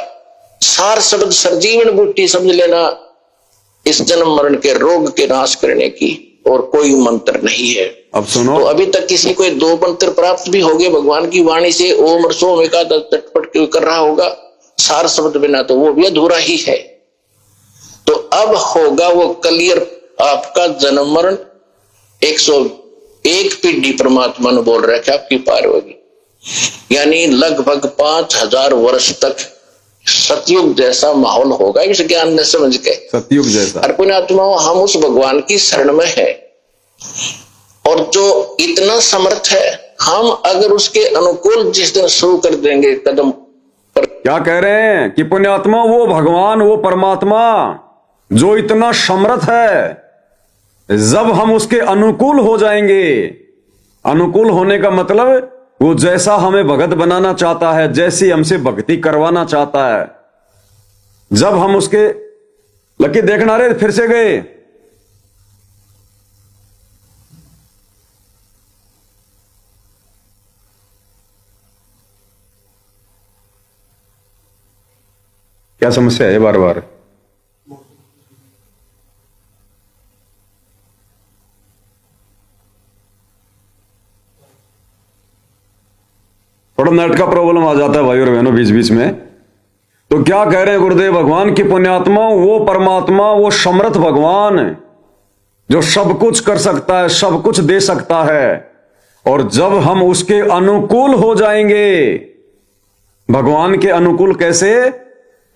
सार शब्द सरजीवन बूटी समझ लेना, इस जन्म मरण के रोग के नाश करने की और कोई मंत्र नहीं है। अब सुनो, तो अभी तक किसी को 2 मंत्र प्राप्त भी हो गए भगवान की वाणी से, ओम और सोम एकादश चटपट कर रहा होगा सार शब्द बिना, तो वो भी अधूरा ही है। तो अब होगा वो क्लियर, आपका जन्म मरण 101 पीढ़ी परमात्मा ने बोल रखा आपकी पार होगी, यानी लगभग 5000 वर्ष तक सतयुग जैसा माहौल होगा इस ज्ञान ने समझ के। सतयुग जैसा। और पुण्यात्माओं, हम उस भगवान की शरण में है, और जो इतना समर्थ है, हम अगर उसके अनुकूल जिस दिन शुरू कर देंगे कदम पर। क्या कह रहे हैं कि पुण्यात्मा वो भगवान, वो परमात्मा जो इतना समर्थ है, जब हम उसके अनुकूल हो जाएंगे, अनुकूल होने का मतलब वो जैसा हमें भगत बनाना चाहता है, जैसी हमसे भक्ति करवाना चाहता है, जब हम उसके लकी देखना रे फिर से गए, क्या समस्या है बार बार? थोड़ा नेट का प्रॉब्लम आ जाता है भाई और बहनों बीच बीच में। तो क्या कह रहे हैं गुरुदेव भगवान की पुण्यात्मा, वो परमात्मा, वो समर्थ भगवान जो सब कुछ कर सकता है, सब कुछ दे सकता है, और जब हम उसके अनुकूल हो जाएंगे, भगवान के अनुकूल कैसे?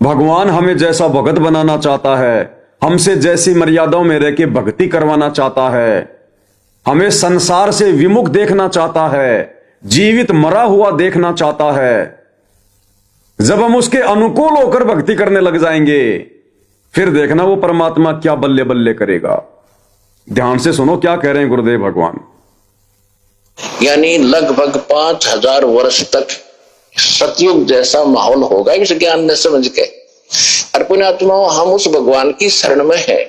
भगवान हमें जैसा भगत बनाना चाहता है, हमसे जैसी मर्यादाओं में रह के भक्ति करवाना चाहता है, हमें संसार से विमुख देखना चाहता है, जीवित मरा हुआ देखना चाहता है। जब हम उसके अनुकूल होकर भक्ति करने लग जाएंगे, फिर देखना वो परमात्मा क्या बल्ले बल्ले करेगा। ध्यान से सुनो क्या कह रहे हैं गुरुदेव भगवान। यानी लगभग 5000 वर्ष तक सतयुग जैसा माहौल होगा इस ज्ञान ने समझ के। और पुण्यात्माओं, हम उस भगवान की शरण में है,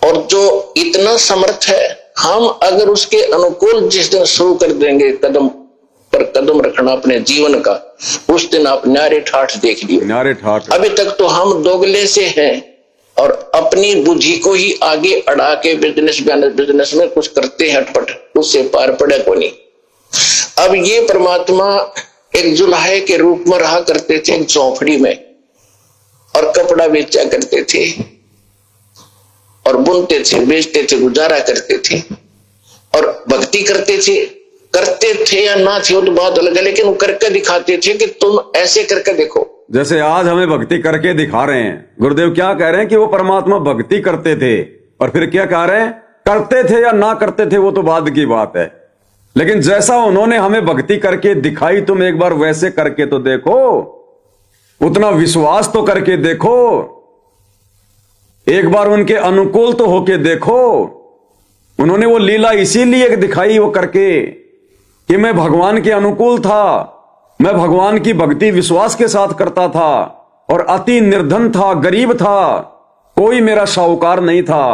और जो इतना समर्थ है, हम अगर उसके अनुकूल जिस दिन शुरू कर देंगे कदम पर कदम रखना अपने जीवन का, उस दिन आप न्यारे ठाठ देख लियो। न्यारे ठाठ। अभी तक तो हम दोगले से हैं और अपनी बुद्धि को ही आगे अड़ा के बिजनेस में कुछ करते हैं हटपट, उससे पार पड़े को नहीं। अब ये परमात्मा एक जुल्हे के रूप में रहा करते थे एक झोपड़ी में, और कपड़ा बेचा करते थे, और बुनते थे, बेचते थे, गुजारा करते थे, और भक्ति करते थे या ना थे वो तो बात अलग है, लेकिन वो करके दिखाते थे कि तुम ऐसे करके देखो। जैसे आज हमें भक्ति करके दिखा रहे हैं। गुरुदेव क्या कह रहे हैं कि वो परमात्मा भक्ति करते थे, और फिर क्या कह रहे हैं, करते थे या ना करते थे वो तो बाद की बात है, लेकिन जैसा उन्होंने हमें भक्ति करके दिखाई, तुम एक बार वैसे करके तो देखो, उतना विश्वास तो करके देखो, एक बार उनके अनुकूल तो होके देखो। उन्होंने वो लीला इसीलिए दिखाई वो करके कि मैं भगवान के अनुकूल था, मैं भगवान की भक्ति विश्वास के साथ करता था, और अति निर्धन था, गरीब था, कोई मेरा साहूकार नहीं था।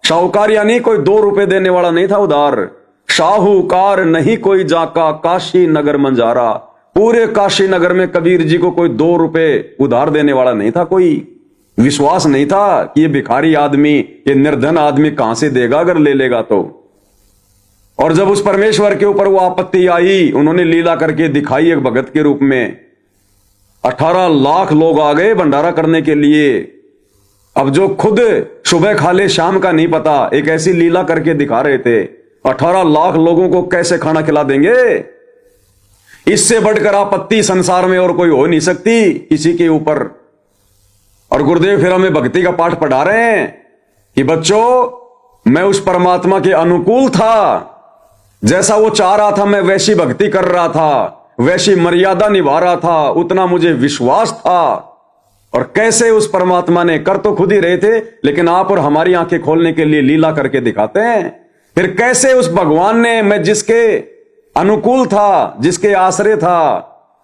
साहूकार यानी कोई 2 रुपए देने वाला नहीं था उधार। साहूकार नहीं कोई जाका काशी नगर मंजारा, पूरे काशी नगर में कबीर जी को कोई 2 रुपए उधार देने वाला नहीं था। कोई विश्वास नहीं था कि ये भिखारी आदमी, ये निर्धन आदमी कहां से देगा अगर ले लेगा तो। और जब उस परमेश्वर के ऊपर वो आपत्ति आई, उन्होंने लीला करके दिखाई एक भगत के रूप में, 18 लाख लोग आ गए भंडारा करने के लिए। अब जो खुद सुबह खा ले शाम का नहीं पता, एक ऐसी लीला करके दिखा रहे थे। 18 लाख लोगों को कैसे खाना खिला देंगे? इससे बढ़कर आपत्ति संसार में और कोई हो नहीं सकती किसी के ऊपर। और गुरुदेव फिर हमें भक्ति का पाठ पढ़ा रहे हैं कि बच्चों, मैं उस परमात्मा के अनुकूल था, जैसा वो चाह रहा था मैं वैसी भक्ति कर रहा था, वैसी मर्यादा निभा रहा था, उतना मुझे विश्वास था। और कैसे उस परमात्मा ने कर तो खुद ही रहे थे, लेकिन आप और हमारी आंखें खोलने के लिए लीला करके दिखाते हैं। फिर कैसे उस भगवान ने, मैं जिसके अनुकूल था, जिसके आश्रय था,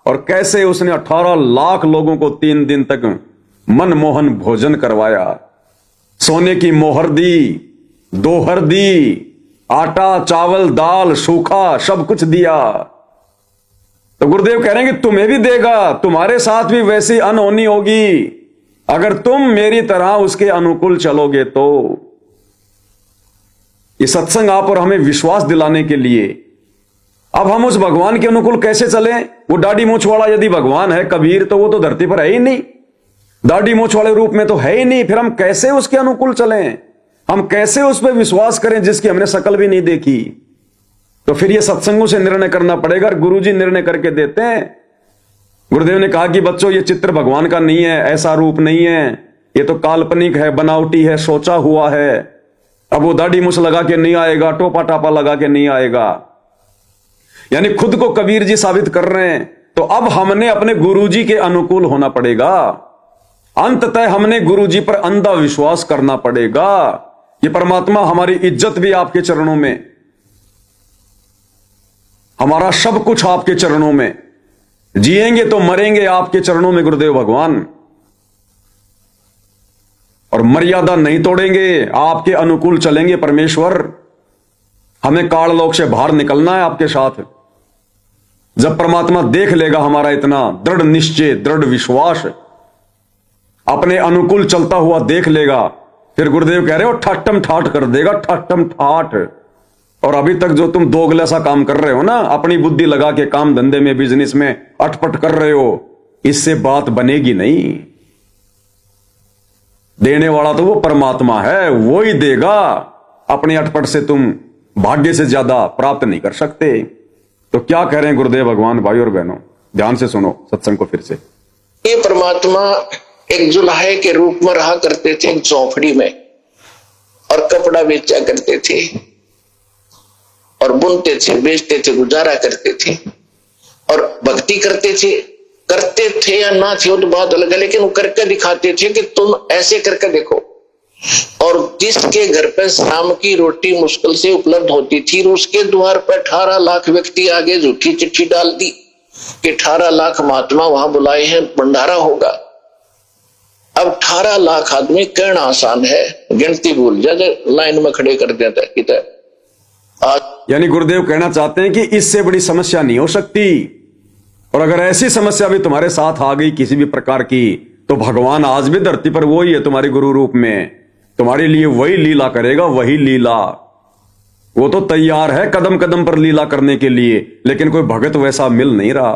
और कैसे उसने 18 लाख लोगों को 3 दिन तक मनमोहन भोजन करवाया, सोने की मोहर दी, दोहर दी, आटा चावल दाल सूखा सब कुछ दिया। तो गुरुदेव कह रहे हैं कि तुम्हें भी देगा, तुम्हारे साथ भी वैसी अनहोनी होगी अगर तुम मेरी तरह उसके अनुकूल चलोगे तो। ये सत्संग आप और हमें विश्वास दिलाने के लिए। अब हम उस भगवान के अनुकूल कैसे चलें? वो दाढ़ी मूछ वाला यदि भगवान है कबीर, तो वो तो धरती पर है ही नहीं, दाढ़ी मूछ वाले रूप में तो है ही नहीं। फिर हम कैसे उसके अनुकूल चलें? हम कैसे उस पर विश्वास करें जिसकी हमने शकल भी नहीं देखी? तो फिर ये सत्संगों से निर्णय करना पड़ेगा। गुरुजी निर्णय करके देते हैं। गुरुदेव ने कहा कि बच्चों, ये चित्र भगवान का नहीं है, ऐसा रूप नहीं है, ये तो काल्पनिक है, बनावटी है, सोचा हुआ है। अब वो दाढ़ी मूछ लगा के नहीं आएगा, टोपा टापा लगा के नहीं आएगा। यानी खुद को कबीर जी साबित कर रहे हैं। तो अब हमने अपने गुरुजी के अनुकूल होना पड़ेगा। अंततः हमने गुरुजी पर अंधा विश्वास करना पड़ेगा। ये परमात्मा, हमारी इज्जत भी आपके चरणों में, हमारा सब कुछ आपके चरणों में, जिएंगे तो मरेंगे आपके चरणों में गुरुदेव भगवान। और मर्यादा नहीं तोड़ेंगे, आपके अनुकूल चलेंगे परमेश्वर। हमें काललोक से बाहर निकलना है आपके साथ। जब परमात्मा देख लेगा हमारा इतना दृढ़ निश्चय, दृढ़ विश्वास, अपने अनुकूल चलता हुआ देख लेगा, फिर गुरुदेव कह रहे हो ठाटम ठाट कर देगा, ठाटम ठाट। और अभी तक जो तुम दोगला सा काम कर रहे हो ना, अपनी बुद्धि लगा के काम धंधे में, बिजनेस में अटपट कर रहे हो, इससे बात बनेगी नहीं। देने वाला तो वो परमात्मा है, वो ही देगा। अपने अटपट से तुम भाग्य से ज्यादा प्राप्त नहीं कर सकते। तो क्या कह रहे हैं गुरुदेव भगवान? भाई और बहनों, ध्यान से सुनो सत्संग को फिर से। ये परमात्मा एक जुलाहे के रूप में रहा करते थे एक झोपड़ी में, और कपड़ा बेचा करते थे, और बुनते थे, बेचते थे, गुजारा करते थे, और भक्ति करते थे या ना थे वो तो बात अलग है, लेकिन वो करके दिखाते थे कि तुम ऐसे करके देखो। और जिसके घर पर शाम की रोटी मुश्किल से उपलब्ध होती थी, उसके द्वार पर 18 लाख व्यक्ति आगे झूठी चिट्ठी डाल दी कि 18 लाख महात्मा वहां बुलाए हैं, भंडारा होगा। अब 18 लाख आदमी कहना आसान है, गिनती भूल जाए, लाइन में खड़े कर देता है। यानी गुरुदेव कहना चाहते हैं कि इससे बड़ी समस्या नहीं हो सकती। और अगर ऐसी समस्या भी तुम्हारे साथ आ गई किसी भी प्रकार की, तो भगवान आज भी धरती पर वो ही है तुम्हारे गुरु रूप में, तुम्हारे लिए वही लीला करेगा, वही लीला। वो तो तैयार है कदम कदम पर लीला करने के लिए, लेकिन कोई भगत वैसा मिल नहीं रहा।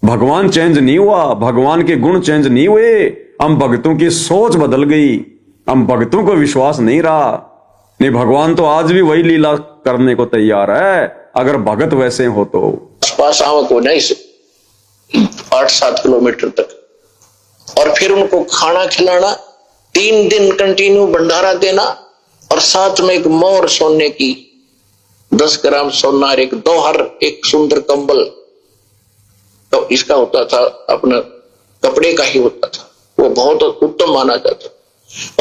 भगवान चेंज नहीं हुआ, भगवान के गुण चेंज नहीं हुए। हम भक्तों की सोच बदल गई, हम भक्तों को विश्वास नहीं रहा। नहीं, भगवान तो आज भी वही लीला करने को तैयार है, अगर भगत वैसे हो तो। आसपास आवक हो जाए 8-7 किलोमीटर तक, और फिर उनको खाना खिलाना, 3 दिन कंटिन्यू भंडारा देना, और साथ में एक मोर सोने की 10 ग्राम सोना, एक दोहर, एक सुंदर कंबल। तो इसका होता था, अपना कपड़े का ही होता था, वो बहुत उत्तम माना जाता।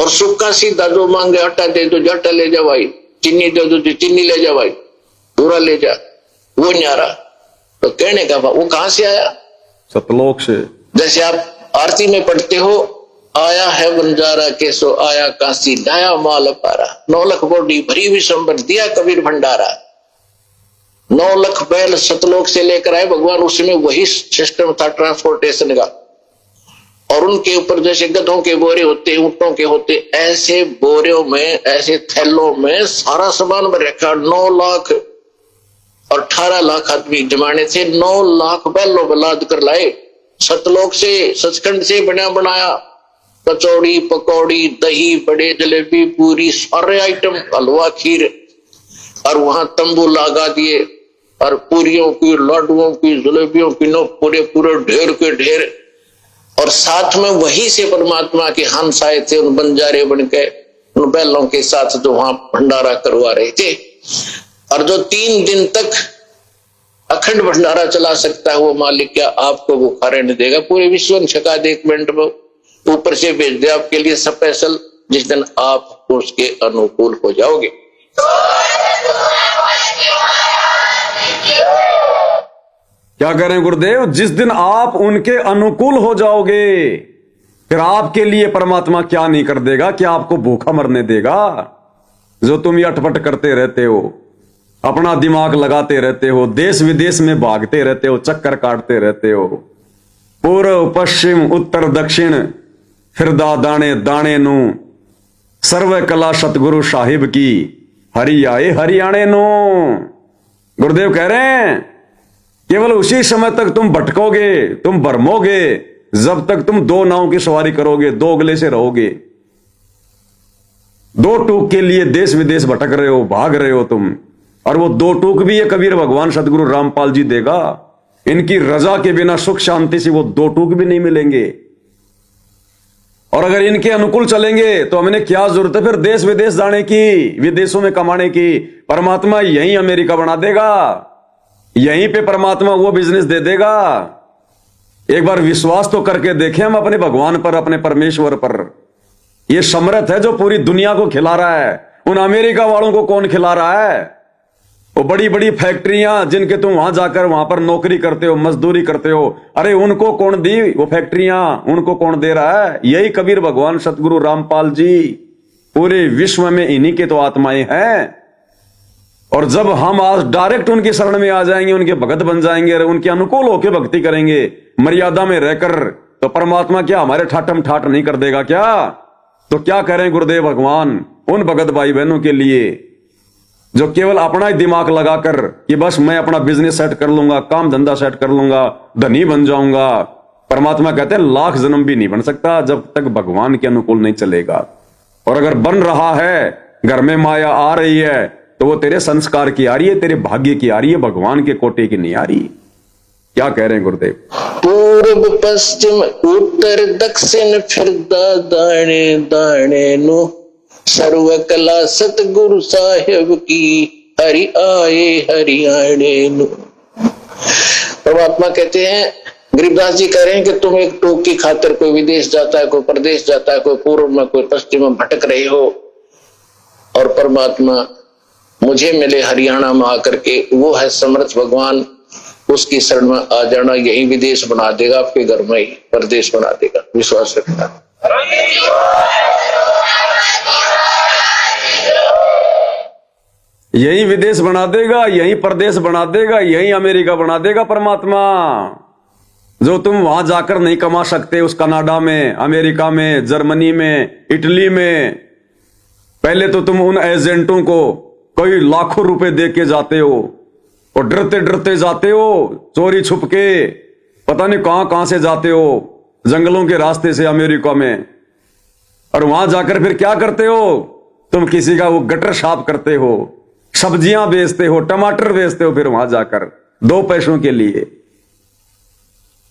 और सूखा सीधा जो मांगे, आटा दे दो, आटा ले जा भाई, चीनी दे दो, चीनी ले जा भाई, पूरा ले जा, वो न्यारा। तो कहने का वो कहां से आया? सतलोक से। जैसे आप आरती में पढ़ते हो, आया है बंजारा के सो आया काशी, लाया माल पारा, 9 लाख बोडी भरी विशंबर, दिया कबीर भंडारा। 9 लाख बैल सतलोक से लेकर आए भगवान, उसमें वही सिस्टम था ट्रांसपोर्टेशन का। और उनके ऊपर जैसे गधों के बोरे होते, ऊंटों के होते, ऐसे बोरियों में, ऐसे थैलों में सारा सामान भर रखा। 9 लाख और 18 लाख आदमी जमाने से 9 लाख बैलों पर लाद कर लाए सतलोक से, सचखंड से बना बनाया। कचौड़ी, पकौड़ी, दही, बड़े, जलेबी, पूरी, सारे आइटम, हलवा, खीर, और वहां तंबू लगा दिए, और पूरियों की, लड्डुओं की, जलेबियों की, नो पूरे पूरे ढेर के ढेर। और साथ में वही से परमात्मा के हंस आए थे, उन बंजारे बन के, उन बैलों के साथ जो वहां भंडारा करवा रहे थे। और जो 3 दिन तक अखंड भंडारा चला सकता है, वो मालिक क्या आपको भूखा रहने देगा? पूरे विश्व में छका दे 1 मिनट में, ऊपर से भेज दे आपके लिए स्पेशल, जिस दिन आप उसके अनुकूल हो जाओगे। क्या कह रहे हैं गुरुदेव? जिस दिन आप उनके अनुकूल हो जाओगे, फिर आपके लिए परमात्मा क्या नहीं कर देगा? क्या आपको भूखा मरने देगा? जो तुम ये अटपट करते रहते हो, अपना दिमाग लगाते रहते हो, देश विदेश में भागते रहते हो, चक्कर काटते रहते हो, पूर्व पश्चिम उत्तर दक्षिण फिरदा दाने दाने नू, सर्व कला सतगुरु साहिब की, हरि आए हरियाणे नो। गुरुदेव कह रहे हैं केवल उसी समय तक तुम भटकोगे, तुम भरमोगे, जब तक तुम दो नाव की सवारी करोगे, दो अगले से रहोगे। दो टूक के लिए देश विदेश भटक रहे हो, भाग रहे हो तुम, और वो दो टूक भी ये कबीर भगवान सदगुरु रामपाल जी देगा। इनकी रजा के बिना सुख शांति से वो दो टूक भी नहीं मिलेंगे। और अगर इनके अनुकूल चलेंगे तो हमें क्या जरूरत है फिर देश विदेश जाने की, विदेशों में कमाने की। परमात्मा यहीं अमेरिका बना देगा, यहीं पे परमात्मा वो बिजनेस दे देगा। एक बार विश्वास तो करके देखें हम अपने भगवान पर, अपने परमेश्वर पर। ये समर्थ है जो पूरी दुनिया को खिला रहा है। उन अमेरिका वालों को कौन खिला रहा है? वो बड़ी बड़ी फैक्ट्रियां जिनके तुम वहां जाकर वहां पर नौकरी करते हो, मजदूरी करते हो, अरे उनको कौन दी वो फैक्ट्रियां? उनको कौन दे रहा है? यही कबीर भगवान सतगुरु रामपाल जी। पूरे विश्व में इन्हीं के तो आत्माएं हैं। और जब हम आज डायरेक्ट उनकी शरण में आ जाएंगे, उनके भगत बन जाएंगे, उनके अनुकूल होकर भक्ति करेंगे, मर्यादा में रहकर, तो परमात्मा क्या हमारे ठाठम ठाठ नहीं कर देगा क्या? तो क्या करें गुरुदेव भगवान उन भगत भाई बहनों के लिए जो केवल अपना ही दिमाग लगाकर कि बस मैं अपना बिजनेस सेट कर लूंगा, काम धंधा सेट कर लूंगा, धनी बन जाऊंगा। परमात्मा कहते हैं लाख जन्म भी नहीं बन सकता जब तक भगवान के अनुकूल नहीं चलेगा। और अगर बन रहा है, घर में माया आ रही है, तो वो तेरे संस्कार की आ रही है, तेरे भाग्य की आ रही है, भगवान के कोटे की नहीं आ रही। क्या कह रहे हैं गुरुदेव? पूर्व पश्चिम उत्तर दक्षिण फिर दाने दाने नो, सर्व कला सतगुरु साहेब की, हरि आए हरियाणे नो। परमात्मा कहते हैं, गरीबदास जी कह रहे हैं कि तुम एक टूक की खातिर कोई विदेश जाता है, कोई प्रदेश जाता है, कोई पूर्व में कोई पश्चिम में भटक रहे हो, और परमात्मा मुझे मिले हरियाणा में आकर के, वो है समर्थ भगवान। उसकी शरण में आ जाना, यही विदेश बना देगा, आपके घर में ही प्रदेश बना देगा। विश्वास रखना। यही विदेश बना देगा, यही प्रदेश बना देगा, यही अमेरिका बना देगा परमात्मा। जो तुम वहां जाकर नहीं कमा सकते, उस कनाडा में, अमेरिका में, जर्मनी में, इटली में, पहले तो तुम उन एजेंटों को कई लाखों रुपए दे के जाते हो, और डरते डरते जाते हो, चोरी छुप के, पता नहीं कहां कहां से जाते हो, जंगलों के रास्ते से अमेरिका में। और वहां जाकर फिर क्या करते हो? तुम किसी का वो गटर साफ करते हो, सब्जियां बेचते हो, टमाटर बेचते हो, फिर वहां जाकर 2 पैसों के लिए।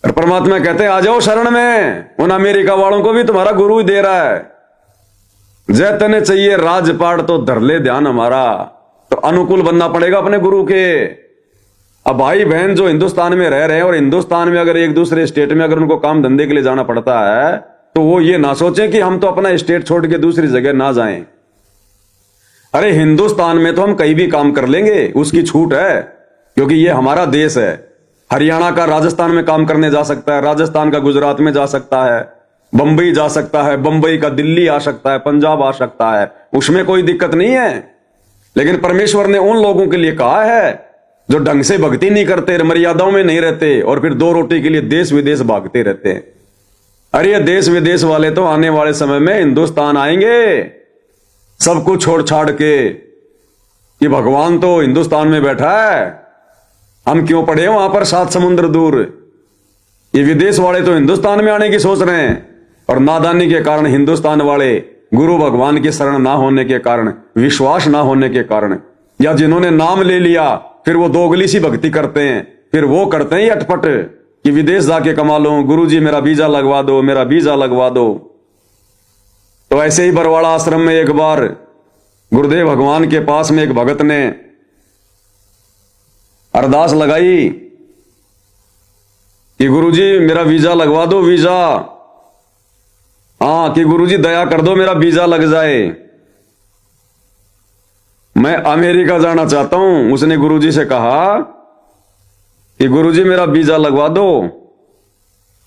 और परमात्मा कहते हैं आ जाओ शरण में। उन अमेरिका वालों को भी तुम्हारा गुरु ही दे रहा है। जय तने चाहिए राजपाट तो धर ले ध्यान हमारा। तो अनुकूल बनना पड़ेगा अपने गुरु के। अब भाई बहन जो हिंदुस्तान में रह रहे हैं, और हिंदुस्तान में अगर एक दूसरे स्टेट में अगर उनको काम धंधे के लिए जाना पड़ता है, तो वो ये ना सोचें कि हम तो अपना स्टेट छोड़ के दूसरी जगह ना जाएं। अरे हिंदुस्तान में तो हम कहीं भी काम कर लेंगे, उसकी छूट है, क्योंकि ये हमारा देश है। हरियाणा का राजस्थान में काम करने जा सकता है, राजस्थान का गुजरात में जा सकता है, बंबई जा सकता है, बंबई का दिल्ली आ सकता है, पंजाब आ सकता है, उसमें कोई दिक्कत नहीं है। लेकिन परमेश्वर ने उन लोगों के लिए कहा है जो ढंग से भक्ति नहीं करते, मर्यादाओं में नहीं रहते, और फिर 2 रोटी के लिए देश विदेश भागते रहते हैं। अरे ये देश विदेश वाले तो आने वाले समय में हिंदुस्तान आएंगे, सब कुछ छोड़ छाड़ के, कि भगवान तो हिंदुस्तान में बैठा है, हम क्यों पड़े वहां पर 7 समुद्र दूर। ये विदेश वाले तो हिंदुस्तान में आने की सोच रहे हैं, और नादानी के कारण हिंदुस्तान वाले गुरु भगवान की शरण ना होने के कारण, विश्वास ना होने के कारण, या जिन्होंने नाम ले लिया फिर वो दोगली सी भक्ति करते हैं, फिर वो करते हैं अटपट कि विदेश जाके कमा लो, गुरुजी मेरा वीजा लगवा दो, मेरा वीजा लगवा दो। तो ऐसे ही बरवाड़ा आश्रम में एक बार गुरुदेव भगवान के पास में एक भगत ने अरदास लगाई कि गुरुजी मेरा वीजा लगवा दो, वीजा, हाँ, कि गुरुजी दया कर दो मेरा वीजा लग जाए, मैं अमेरिका जाना चाहता हूं। उसने गुरुजी से कहा कि गुरुजी मेरा वीजा लगवा दो,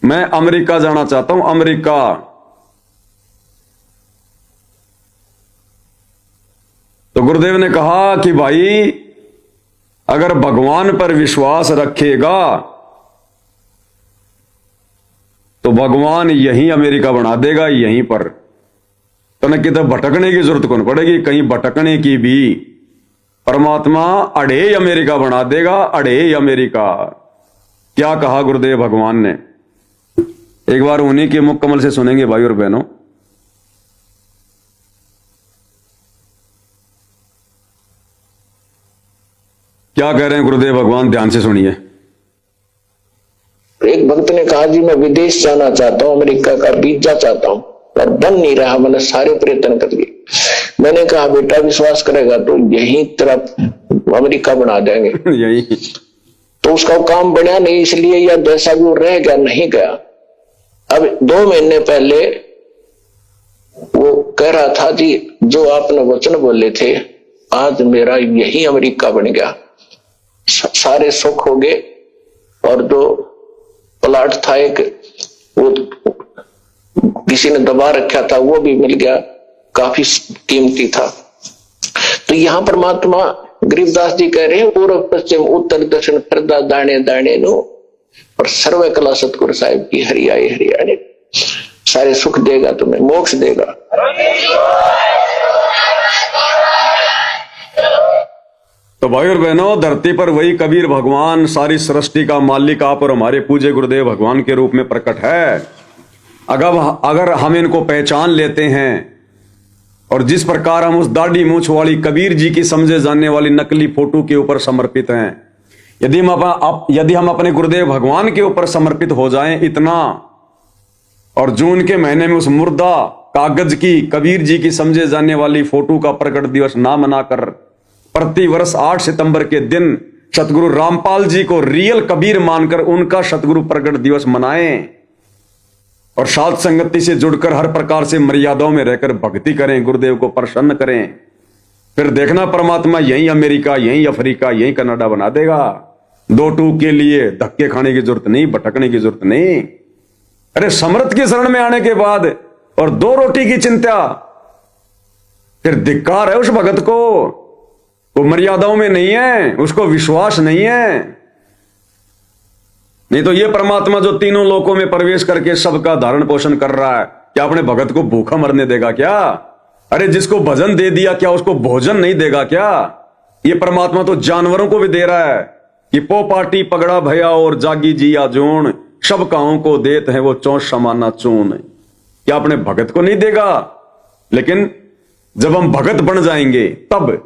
मैं अमेरिका जाना चाहता हूं, अमेरिका। तो गुरुदेव ने कहा कि भाई अगर भगवान पर विश्वास रखेगा तो भगवान यहीं अमेरिका बना देगा, यहीं पर। तो न किधर भटकने की जरूरत कौन पड़ेगी, कहीं भटकने की भी परमात्मा अड़े अमेरिका बना देगा, अड़े अमेरिका। क्या कहा गुरुदेव भगवान ने, एक बार उन्हीं के मुख कमल से सुनेंगे भाई और बहनों। क्या कह रहे हैं गुरुदेव भगवान, ध्यान से सुनिए। एक भक्त ने कहा जी मैं विदेश जाना चाहता हूं, अमेरिका का वीजा चाहता हूं, पर बन नहीं रहा, मैंने सारे प्रयत्न कर लिए। मैंने कहा बेटा विश्वास करेगा तो यही तरफ अमेरिका बना देंगे। यही तो उसका काम बढ़िया नहीं, इसलिए या जैसा भी वो रह गया नहीं गया। अब 2 महीने पहले वो कह रहा था जी जो आपने वचन बोले थे आज मेरा यही अमेरिका बन गया, सारे सुख हो गए। और जो प्लाट था एक वो किसी ने दबा रखा था वो भी मिल गया, काफी कीमती था। तो यहां परमात्मा गरीबदास जी कह रहे हैं पूर्व पश्चिम उत्तर दक्षिण फिरदा दाणे दाणे नो, और सर्व कला सतगुरु साहिब की हरियाए हरियाणे, सारे सुख देगा तुम्हें, मोक्ष देगा। तो भाई और बहनों, धरती पर वही कबीर भगवान सारी सृष्टि का मालिक आप और हमारे पूज्य गुरुदेव भगवान के रूप में प्रकट है। अगर हम इनको पहचान लेते हैं और जिस प्रकार हम उस दाढ़ी मूंछ वाली कबीर जी की समझे जाने वाली नकली फोटो के ऊपर समर्पित हैं, यदि हम अपने गुरुदेव भगवान के ऊपर समर्पित हो जाएं इतना, और जून के महीने में उस मुर्दा कागज की कबीर जी की समझे जाने वाली फोटो का प्रकट दिवस ना मनाकर प्रति वर्ष 8 सितंबर के दिन सतगुरु रामपाल जी को रियल कबीर मानकर उनका सतगुरु प्रकट दिवस मनाएं और साध संगति से जुड़कर हर प्रकार से मर्यादाओं में रहकर भक्ति करें, गुरुदेव को प्रसन्न करें, फिर देखना परमात्मा यहीं अमेरिका, यहीं अफ्रीका, यहीं कनाडा बना देगा। 2 टूक के लिए धक्के खाने की जरूरत नहीं, भटकने की जरूरत नहीं। अरे समर्थ की शरण में आने के बाद और 2 रोटी की चिंता, फिर धिक्कार है उस भगत को। वो मर्यादाओं में नहीं है, उसको विश्वास नहीं है। नहीं तो ये परमात्मा जो तीनों लोकों में प्रवेश करके सबका धारण पोषण कर रहा है, क्या अपने भगत को भूखा मरने देगा क्या? अरे जिसको भजन दे दिया क्या उसको भोजन नहीं देगा क्या? ये परमात्मा तो जानवरों को भी दे रहा है कि पो पाटी पगड़ा भया और जागी जिया जोन, सब काओं को देत है वो चौंस समाना चून। क्या अपने भगत को नहीं देगा? लेकिन जब हम भगत बन जाएंगे तब,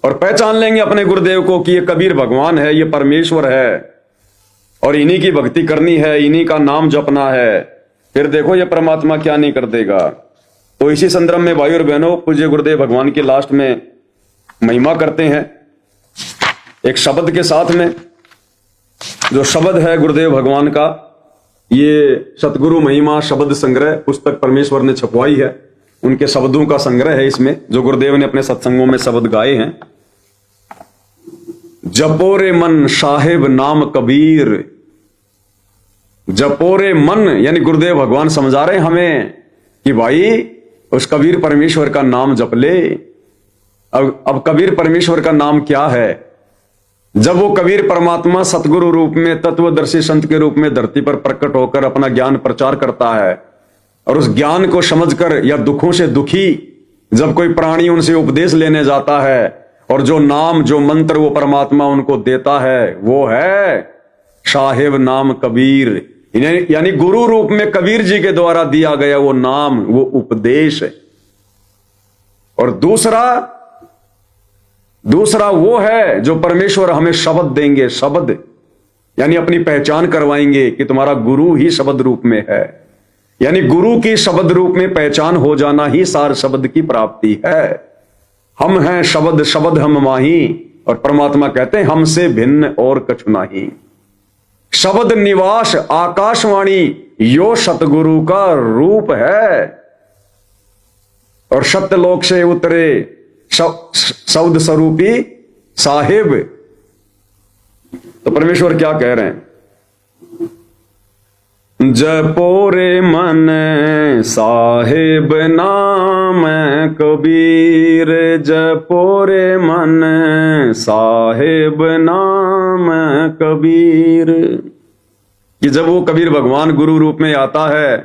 और पहचान लेंगे अपने गुरुदेव को कि ये कबीर भगवान है, ये परमेश्वर है और इन्हीं की भक्ति करनी है, इन्हीं का नाम जपना है, फिर देखो ये परमात्मा क्या नहीं कर देगा। तो इसी संदर्भ में भाई और बहनों, पूज्य गुरुदेव भगवान की लास्ट में महिमा करते हैं एक शब्द के साथ में। जो शब्द है गुरुदेव भगवान का, ये सतगुरु महिमा शब्द संग्रह पुस्तक परमेश्वर ने छपवाई है, उनके शब्दों का संग्रह है इसमें, जो गुरुदेव ने अपने सत्संगों में शब्द गाए हैं। जपोरे मन साहेब नाम कबीर, जपोरे मन यानी गुरुदेव भगवान समझा रहे हैं हमें कि भाई उस कबीर परमेश्वर का नाम जप ले। अब कबीर परमेश्वर का नाम क्या है? जब वो कबीर परमात्मा सतगुरु रूप में, तत्वदर्शी संत के रूप में धरती पर प्रकट होकर अपना ज्ञान प्रचार करता है, और उस ज्ञान को समझकर या दुखों से दुखी जब कोई प्राणी उनसे उपदेश लेने जाता है, और जो नाम जो मंत्र वो परमात्मा उनको देता है वो है साहेब नाम कबीर, यानी गुरु रूप में कबीर जी के द्वारा दिया गया वो नाम, वो उपदेश है। और दूसरा वो है जो परमेश्वर हमें शब्द देंगे, शब्द यानी अपनी पहचान करवाएंगे कि तुम्हारा गुरु ही शब्द रूप में है, यानी गुरु की शब्द रूप में पहचान हो जाना ही सार शब्द की प्राप्ति है। हम हैं शब्द, शब्द हम माही, और परमात्मा कहते हैं हमसे भिन्न और कछु नहीं। शब्द निवास आकाशवाणी यो सतगुरु का रूप है, और सत्यलोक से उतरे शब्द स्वरूपी साहिब। तो परमेश्वर क्या कह रहे हैं? जपोरे मन साहिब नाम कबीर, जपोरे मन साहिब नाम कबीर। कि जब वो कबीर भगवान गुरु रूप में आता है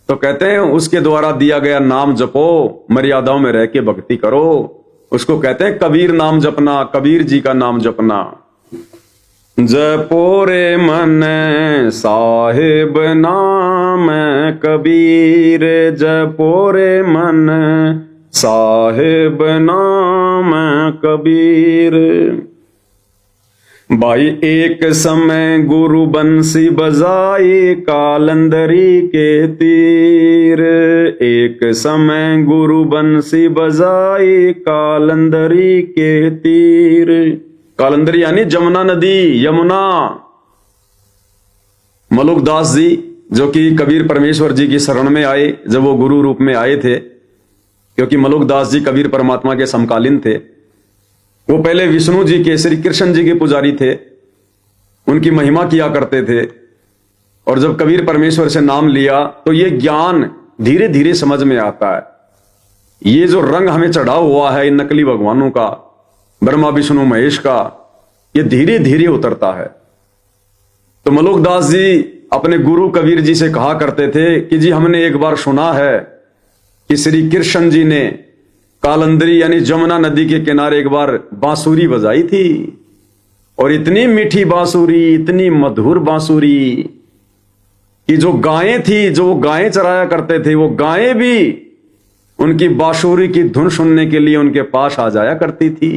तो कहते हैं उसके द्वारा दिया गया नाम जपो, मर्यादाओं में रह के भक्ति करो, उसको कहते हैं कबीर नाम जपना, कबीर जी का नाम जपना। जपो रे मन साहिब नाम कबीर, जपो रे मन साहिब नाम कबीर। भाई एक समय गुरु बंसी बजाई कालंदरी के तीर, एक समय गुरु बंसी बजाई कालंदरी के तीर। कालंदरी यानी जमुना नदी, यमुना। मलुकदास जी जो कि कबीर परमेश्वर जी की शरण में आए, जब वो गुरु रूप में आए थे, क्योंकि मलुकदास जी कबीर परमात्मा के समकालीन थे। वो पहले विष्णु जी के, श्री कृष्ण जी के पुजारी थे, उनकी महिमा किया करते थे। और जब कबीर परमेश्वर से नाम लिया तो ये ज्ञान धीरे धीरे समझ में आता है। ये जो रंग हमें चढ़ा हुआ है इन नकली भगवानों का, ब्रह्मा विष्णु महेश का, ये धीरे धीरे उतरता है। तो मलुकदास जी अपने गुरु कबीर जी से कहा करते थे कि जी हमने एक बार सुना है कि श्री कृष्ण जी ने कालंदरी यानी जमुना नदी के किनारे एक बार बांसुरी बजाई थी, और इतनी मीठी बांसुरी, इतनी मधुर बांसुरी कि जो गायें थी, जो वो गायें चराया करते थे, वो गायें भी उनकी बांसुरी की धुन सुनने के लिए उनके पास आ जाया करती थी।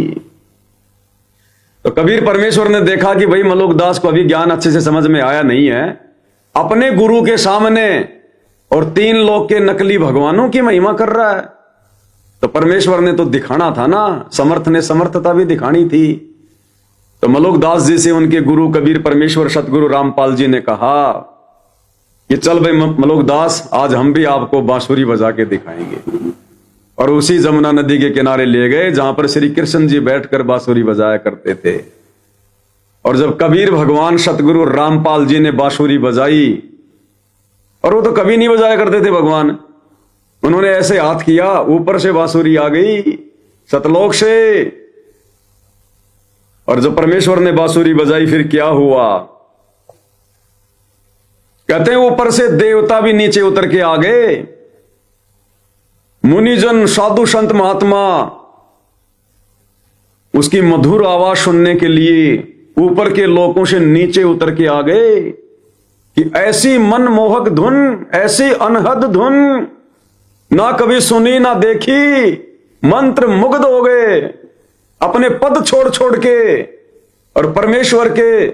तो कबीर परमेश्वर ने देखा कि भाई मलुकदास को अभी ज्ञान अच्छे से समझ में आया नहीं है, अपने गुरु के सामने और 3 लोक के नकली भगवानों की महिमा कर रहा है। तो परमेश्वर ने तो दिखाना था ना, समर्थ ने समर्थता भी दिखानी थी। तो मलुकदास जी से उनके गुरु कबीर परमेश्वर सतगुरु रामपाल जी ने कहा कि चल भाई मलुकदास, आज हम भी आपको बांसुरी बजा के दिखाएंगे। और उसी जमुना नदी के किनारे ले गए जहां पर श्री कृष्ण जी बैठकर बांसुरी बजाया करते थे। और जब कबीर भगवान सतगुरु रामपाल जी ने बांसुरी बजाई, और वो तो कभी नहीं बजाया करते थे भगवान, उन्होंने ऐसे हाथ किया, ऊपर से बांसुरी आ गई सतलोक से। और जब परमेश्वर ने बांसुरी बजाई फिर क्या हुआ? कहते हैं ऊपर से देवता भी नीचे उतर के आ गए। मुनिजन, साधु संत महात्मा उसकी मधुर आवाज सुनने के लिए ऊपर के लोकों से नीचे उतर के आ गए कि ऐसी मनमोहक धुन, ऐसी अनहद धुन ना कभी सुनी ना देखी। मंत्र मुग्ध हो गए, अपने पद छोड़ छोड़ के और परमेश्वर के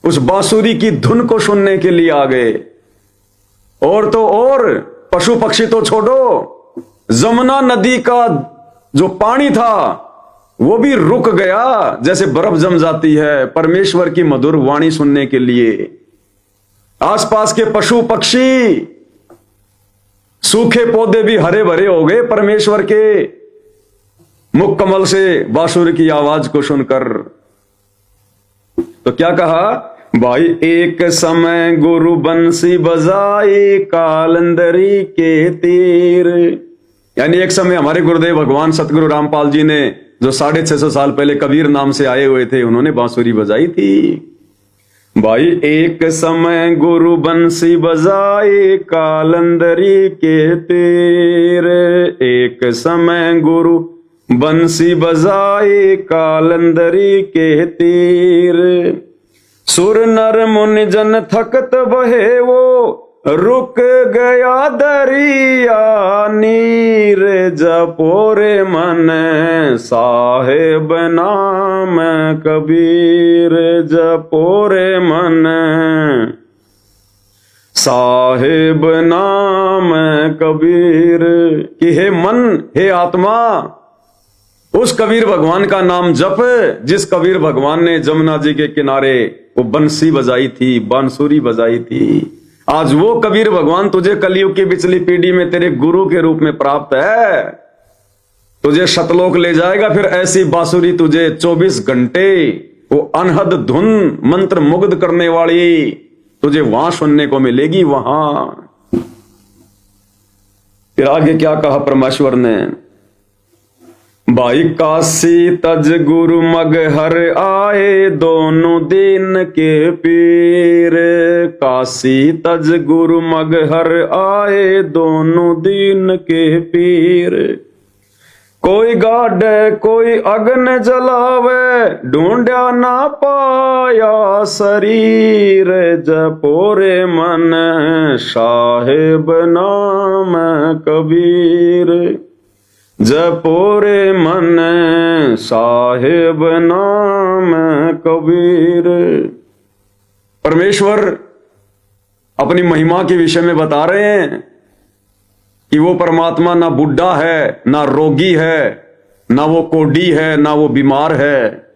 उस बांसुरी की धुन को सुनने के लिए आ गए। और तो और पशु पक्षी तो छोड़ो, जमुना नदी का जो पानी था वो भी रुक गया, जैसे बर्फ जम जाती है परमेश्वर की मधुर वाणी सुनने के लिए। आसपास के पशु पक्षी, सूखे पौधे भी हरे भरे हो गए परमेश्वर के मुख कमल से बांसुरी की आवाज को सुनकर। तो क्या कहा भाई? एक समय गुरु बंसी बजाई कालंदरी के तीर। यानी एक समय हमारे गुरुदेव भगवान सतगुरु रामपाल जी ने, जो 650 साल पहले कबीर नाम से आए हुए थे, उन्होंने बांसुरी बजाई थी। भाई एक समय गुरु बंसी बजाई कालंदरी के तीर, एक समय गुरु बंसी बजाई कालंदरी के तीर। सुर नर मुनि जन थकत बहे वो रुक गया दरिया नीर, जपो रे मन साहेब नाम कबीर, जपो रे मन साहेब नाम कबीर। कि हे मन, हे आत्मा, उस कबीर भगवान का नाम जप जिस कबीर भगवान ने जमुना जी के किनारे वो बंसी बजाई थी, बांसुरी बजाई थी। आज वो कबीर भगवान तुझे कलयुग की पिछली पीढ़ी में तेरे गुरु के रूप में प्राप्त है, तुझे शतलोक ले जाएगा। फिर ऐसी बांसुरी तुझे 24 घंटे वो अनहद धुन मंत्र मुग्ध करने वाली तुझे वहां सुनने को मिलेगी। वहां फिर आगे क्या कहा परमेश्वर ने? भाई काशी तज गुरु मगहर आए दोनों दिन के पीर, काशी तज गुरु मगहर आए दोनों दिन के पीर। कोई गाड़े कोई अग्न जलावे, ढूंढा ना पाया शरीर, जपोरे मन साहेब नाम कबीर, जपोरे मन साहेब नाम कबीर। परमेश्वर अपनी महिमा के विषय में बता रहे हैं कि वो परमात्मा ना बुढ़ा है, ना रोगी है, ना वो कोढ़ी है, ना वो बीमार है।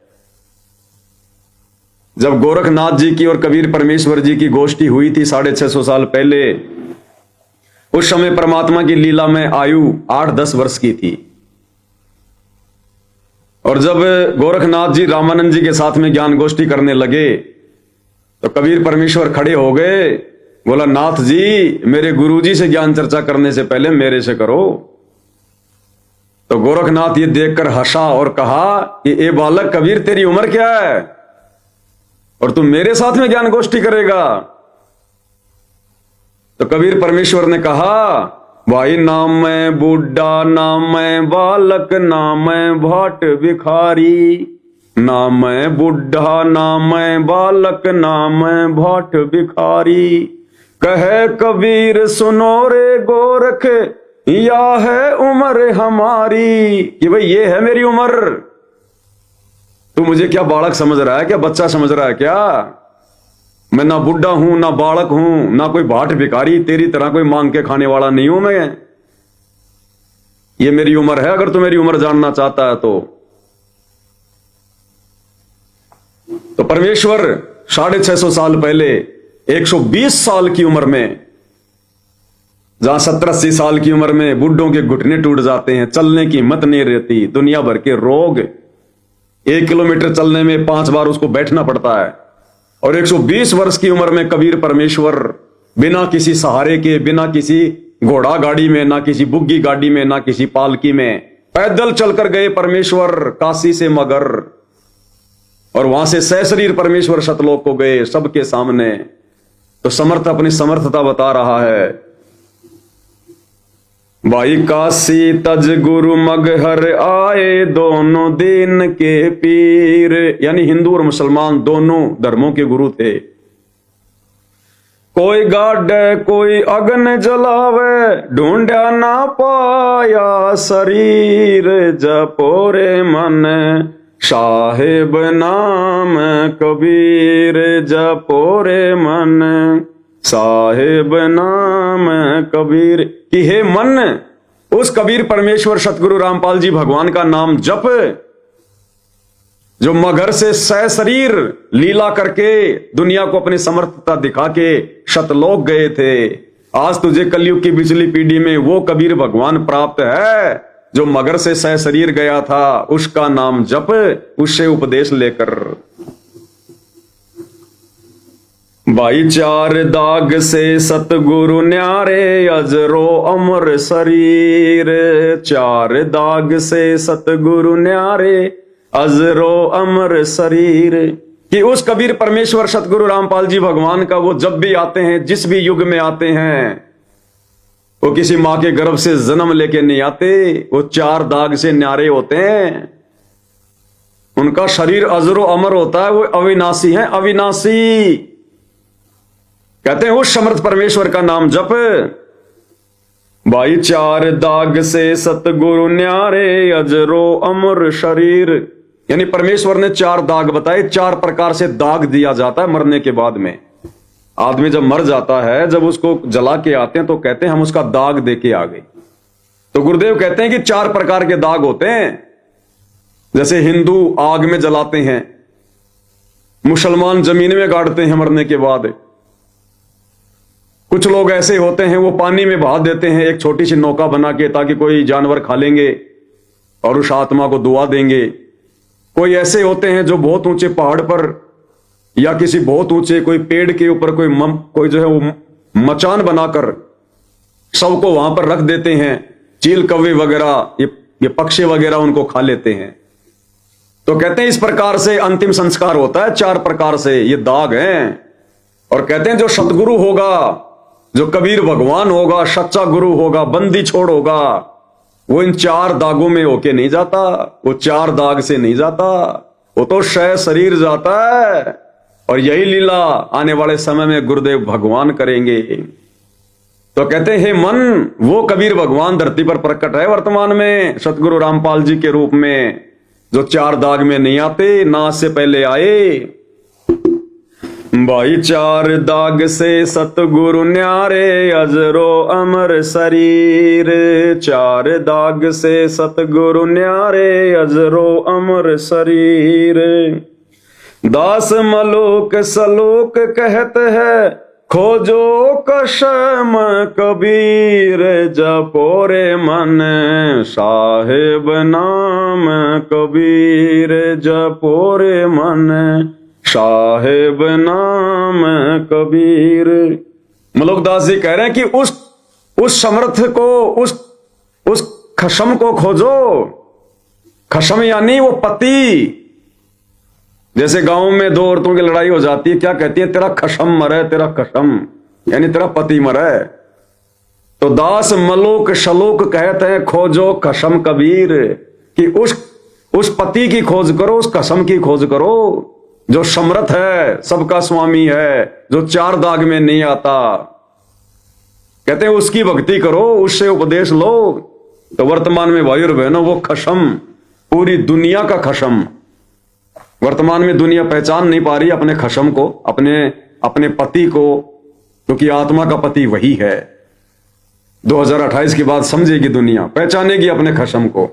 जब गोरखनाथ जी की और कबीर परमेश्वर जी की गोष्ठी हुई थी 650 साल पहले, उस समय परमात्मा की लीला में आयु 8-10 वर्ष की थी। और जब गोरखनाथ जी रामानंद जी के साथ में ज्ञान गोष्ठी करने लगे तो कबीर परमेश्वर खड़े हो गए, बोला नाथ जी मेरे गुरुजी से ज्ञान चर्चा करने से पहले मेरे से करो। तो गोरखनाथ ये देखकर हंसा और कहा कि ए बालक कबीर तेरी उम्र क्या है और तू मेरे साथ में ज्ञान गोष्ठी करेगा। तो कबीर परमेश्वर ने कहा भाई ना मैं बूढ़ा ना मैं बालक ना मैं भाट भिखारी, ना मैं बुढ़ा ना मैं बालक ना मैं भाट भिखारी, कहे कबीर सुनो रे गोरख या है उम्र हमारी, कि भाई ये है मेरी उम्र। तू मुझे क्या बालक समझ रहा है, क्या बच्चा समझ रहा है क्या? मैं ना बुढ़ा हूं ना बालक हूं ना कोई भाट भिखारी, तेरी तरह कोई मांग के खाने वाला नहीं हूं मैं। ये मेरी उम्र है, अगर तू मेरी उम्र जानना चाहता है तो परमेश्वर 650 साल पहले 120 साल की उम्र में, जहां 70-80 साल की उम्र में बुढ़ों के घुटने टूट जाते हैं, चलने की हिम्मत नहीं रहती, दुनिया भर के रोग, 1 किलोमीटर चलने में 5 बार उसको बैठना पड़ता है, और 120 वर्ष की उम्र में कबीर परमेश्वर बिना किसी सहारे के, बिना किसी घोड़ा गाड़ी में, ना किसी बुग्गी गाड़ी में, ना किसी पालकी में, पैदल चलकर गए परमेश्वर काशी से मगर, और वहां से सहशरीर परमेश्वर सतलोक को गए सबके सामने। तो समर्थ अपनी समर्थता बता रहा है, भाई काशी तज गुरु मगहर आए दोनों दीन के पीर, यानी हिंदू और मुसलमान दोनों धर्मों के गुरु थे। कोई गाड़े कोई अग्न जलावे, ढूंढा ना पाया शरीर, जपोरे मन साहेब नाम कबीर, जपोरे मन साहेब नाम कबीर, कि हे मन उस कबीर परमेश्वर सतगुरु रामपाल जी भगवान का नाम जप, जो मगर से सहशरीर लीला करके दुनिया को अपनी समर्थता दिखा के शतलोक गए थे। आज तुझे कलयुग की बिजली पीढ़ी में वो कबीर भगवान प्राप्त है जो मगर से सहशरीर गया था, उसका नाम जप, उससे उपदेश लेकर। भाई 4 दाग से सतगुरु न्यारे, अजरो अमर शरीर, 4 दाग से सतगुरु न्यारे, अजरो अमर शरीर, कि उस कबीर परमेश्वर सतगुरु रामपाल जी भगवान का वो जब भी आते हैं, जिस भी युग में आते हैं, वो किसी मां के गर्भ से जन्म लेके नहीं आते, वो 4 दाग से न्यारे होते हैं। उनका शरीर अजरो अमर होता है, वो अविनाशी है, अविनाशी। कहते हैं उस समर्थ परमेश्वर का नाम जप। भाई 4 दाग से सतगुरु न्यारे, अजरो अमर शरीर, यानी परमेश्वर ने 4 दाग बताए। 4 प्रकार से दाग दिया जाता है मरने के बाद में। आदमी जब मर जाता है, जब उसको जला के आते हैं तो कहते हैं हम उसका दाग दे के आ गए। तो गुरुदेव कहते हैं कि 4 प्रकार के दाग होते हैं। जैसे हिंदू आग में जलाते हैं, मुसलमान जमीन में गाड़ते हैं मरने के बाद, कुछ लोग ऐसे होते हैं वो पानी में बहा देते हैं एक छोटी सी नौका बना के, ताकि कोई जानवर खा लेंगे और उस आत्मा को दुआ देंगे। कोई ऐसे होते हैं जो बहुत ऊंचे पहाड़ पर या किसी बहुत ऊंचे कोई पेड़ के ऊपर कोई जो है वो मचान बनाकर सबको वहां पर रख देते हैं। चील कौवे वगैरह ये पक्षी वगैरह उनको खा लेते हैं। तो कहते हैं इस प्रकार से अंतिम संस्कार होता है। 4 प्रकार से ये दाग हैं। और कहते हैं जो सतगुरु होगा, जो कबीर भगवान होगा, सच्चा गुरु होगा, बंदी छोड़ होगा, वो इन 4 दागों में होके नहीं जाता, वो 4 दाग से नहीं जाता, वो तो क्षय शरीर जाता है। और यही लीला आने वाले समय में गुरुदेव भगवान करेंगे। तो कहते हैं, हे मन, वो कबीर भगवान धरती पर प्रकट है वर्तमान में सतगुरु रामपाल जी के रूप में, जो 4 दाग में नहीं आते, ना से पहले आए। भाई 4 दाग से सतगुरु न्यारे, अजरो अमर शरीर। 4 दाग से सतगुरु न्यारे, अजरो अमर शरीर। दास मलोक सलोक कहत है, खोजो कशम कबीर। जपोरे मन साहेब नाम कबीर। जपोरे मन साहेब नाम कबीर। मलोकदास जी कह रहे हैं कि उस समर्थ को, उस खशम को खोजो। खशम यानी वो पति। जैसे गांव में 2 औरतों की लड़ाई हो जाती है, क्या कहती है? तेरा खशम मरे, तेरा खशम, यानी तेरा पति मरे। तो दास मलोक शलोक कहते हैं, खोजो खशम कबीर, कि उस पति की खोज करो, उस खशम की खोज करो, जो समर्थ है, सबका स्वामी है, जो 4 दाग में नहीं आता। कहते हैं उसकी भक्ति करो, उससे उपदेश लो। तो वर्तमान में भाई और बहनों, वो खशम, पूरी दुनिया का खशम, वर्तमान में दुनिया पहचान नहीं पा रही अपने खशम को, अपने पति को, क्योंकि आत्मा का पति वही है। 2028 के बाद समझेगी दुनिया, पहचानेगी अपने खशम को।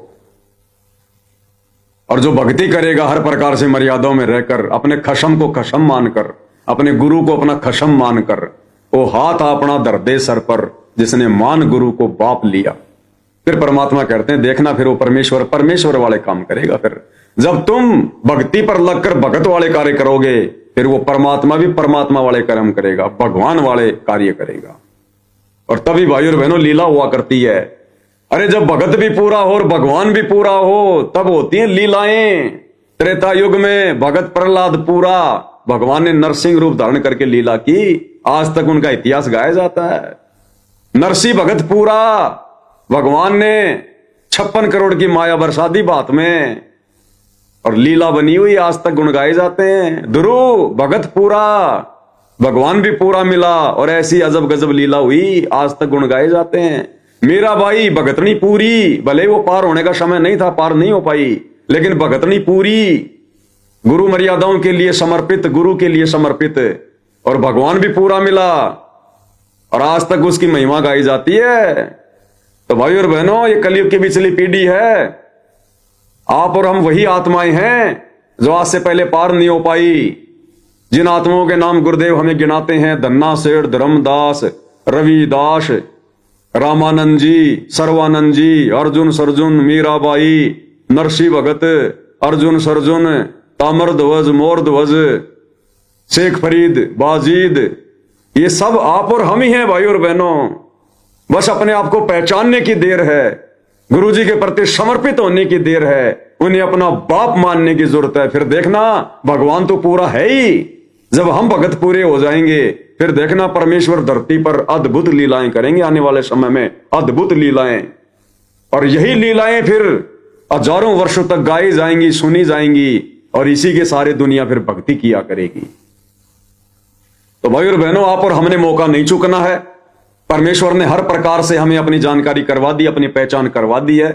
और जो भक्ति करेगा हर प्रकार से मर्यादाओं में रहकर, अपने खशम को खशम मानकर, अपने गुरु को अपना खशम मानकर, वो हाथ अपना धर दे सर पर, जिसने मान गुरु को बाप लिया। फिर परमात्मा कहते हैं, देखना फिर वो परमेश्वर वाले काम करेगा। फिर जब तुम भक्ति पर लगकर भगत वाले कार्य करोगे, फिर वो परमात्मा भी परमात्मा वाले कर्म करेगा, भगवान वाले कार्य करेगा। और तभी भाई और बहनों लीला हुआ करती है। अरे जब भगत भी पूरा हो और भगवान भी पूरा हो, तब होती हैं लीलाएं। त्रेता युग में भगत प्रहलाद पूरा, भगवान ने नरसिंह रूप धारण करके लीला की, आज तक उनका इतिहास गाया जाता है। नरसिंह भगत पूरा, भगवान ने 56 करोड़ की माया बरसा दी बात में, और लीला बनी हुई, आज तक गुण गाए जाते हैं। ध्रुव भगत पूरा, भगवान भी पूरा मिला, और ऐसी अजब गजब लीला हुई, आज तक गुण गाए जाते हैं। मीराबाई भगतनी पूरी, भले वो पार होने का समय नहीं था, पार नहीं हो पाई, लेकिन भगतनी पूरी, गुरु मर्यादाओं के लिए समर्पित, गुरु के लिए समर्पित, और भगवान भी पूरा मिला, और आज तक उसकी महिमा गाई जाती है। तो भाई और बहनों, ये कलयुग की पिछली पीढ़ी है। आप और हम वही आत्माएं हैं जो आज से पहले पार नहीं हो पाई। जिन आत्माओं के नाम गुरुदेव हमें गिनाते हैं, धन्ना सेठ, धर्मदास, रविदास, रामानंद जी, सर्वानंद जी, अर्जुन सरजुन, मीराबाई, नरसिंह भगत, अर्जुन सरजुन, ताम्रध्वज, मोरध्वज, शेख फरीद, बाजीद, ये सब आप और हम ही हैं भाई और बहनों। बस अपने आप को पहचानने की देर है, गुरुजी के प्रति समर्पित होने की देर है, उन्हें अपना बाप मानने की जरूरत है। फिर देखना भगवान तो पूरा है ही। जब हम भगत पूरे हो जाएंगे, फिर देखना परमेश्वर धरती पर अद्भुत लीलाएं करेंगे आने वाले समय में, अद्भुत लीलाएं। और यही लीलाएं फिर हजारों वर्षों तक गाई जाएंगी, सुनी जाएंगी, और इसी के सारे दुनिया फिर भक्ति किया करेगी। तो भाई और बहनों, आप और हमने मौका नहीं चूकना है। परमेश्वर ने हर प्रकार से हमें अपनी जानकारी करवा दी, अपनी पहचान करवा दी है।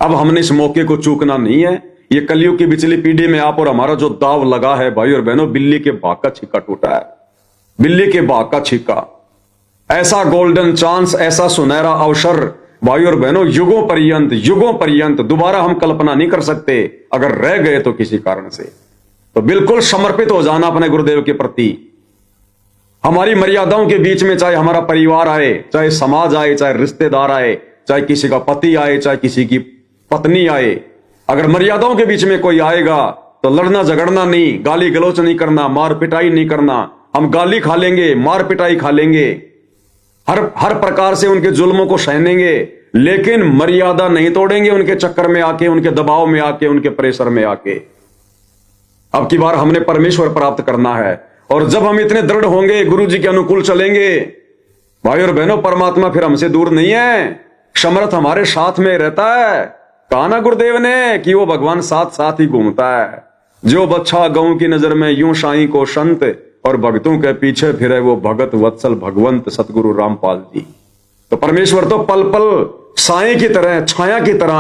अब हमने इस मौके को चूकना नहीं है। ये कलयुग की पिछली पीढ़ी में आप और हमारा जो दाव लगा है भाई और बहनों, बिल्ली के भाग का छिक्का टूटा है, बिल्ली के भाग का छिक्का। ऐसा गोल्डन चांस, ऐसा सुनहरा अवसर भाई और बहनों, युगों पर्यंत दोबारा हम कल्पना नहीं कर सकते। अगर रह गए तो किसी कारण से, तो बिल्कुल समर्पित हो जाना अपने गुरुदेव के प्रति। हमारी मर्यादाओं के बीच में, चाहे हमारा परिवार आए, चाहे समाज आए, चाहे रिश्तेदार आए, चाहे किसी का पति आए, चाहे किसी की पत्नी आए, अगर मर्यादाओं के बीच में कोई आएगा तो लड़ना झगड़ना नहीं, गाली गलौच नहीं करना, मार पिटाई नहीं करना। हम गाली खा लेंगे, मार पिटाई खा लेंगे, हर प्रकार से उनके जुल्मों को सहनेंगे, लेकिन मर्यादा नहीं तोड़ेंगे उनके चक्कर में आके, उनके दबाव में आके, उनके प्रेशर में आके। अब की बार हमने परमेश्वर प्राप्त करना है, और जब हम इतने दृढ़ होंगे, गुरु जी के अनुकूल चलेंगे, भाई और बहनों, परमात्मा फिर हमसे दूर नहीं है। समर्थ हमारे साथ में रहता है। कहा ना गुरुदेव ने कि वो भगवान साथ साथ ही घूमता है। जो बच्चा गऊ की नजर में यूं साईं को संत और भक्तों के पीछे फिरे वो भगत वत्सल भगवंत सतगुरु रामपाल जी। तो परमेश्वर तो पल पल साईं की तरह, छाया की तरह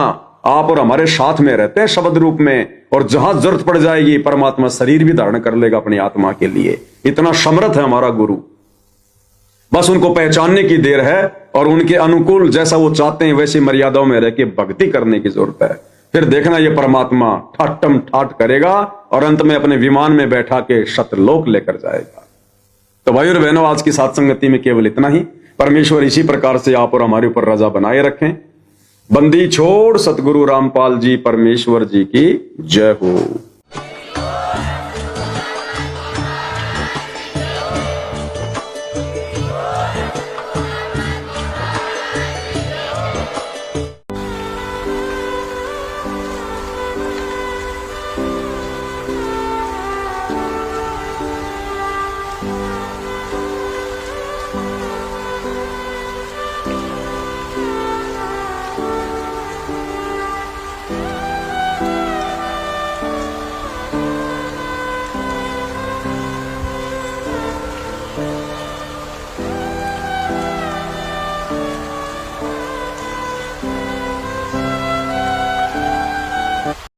आप और हमारे साथ में रहते हैं शब्द रूप में। और जहां जरूरत पड़ जाएगी परमात्मा शरीर भी धारण कर लेगा अपनी आत्मा के लिए। इतना समर्थ है हमारा गुरु। बस उनको पहचानने की देर है और उनके अनुकूल जैसा वो चाहते हैं वैसी मर्यादाओं में रह के भक्ति करने की जरूरत है। फिर देखना ये परमात्मा ठाटम ठाट करेगा और अंत में अपने विमान में बैठा के सतलोक लेकर जाएगा। तो भाई और बहनों, आज की सत्संगति में केवल इतना ही। परमेश्वर इसी प्रकार से आप और हमारे ऊपर रजा बनाए रखें। बंदी छोड़ सतगुरु रामपाल जी परमेश्वर जी की जय हो।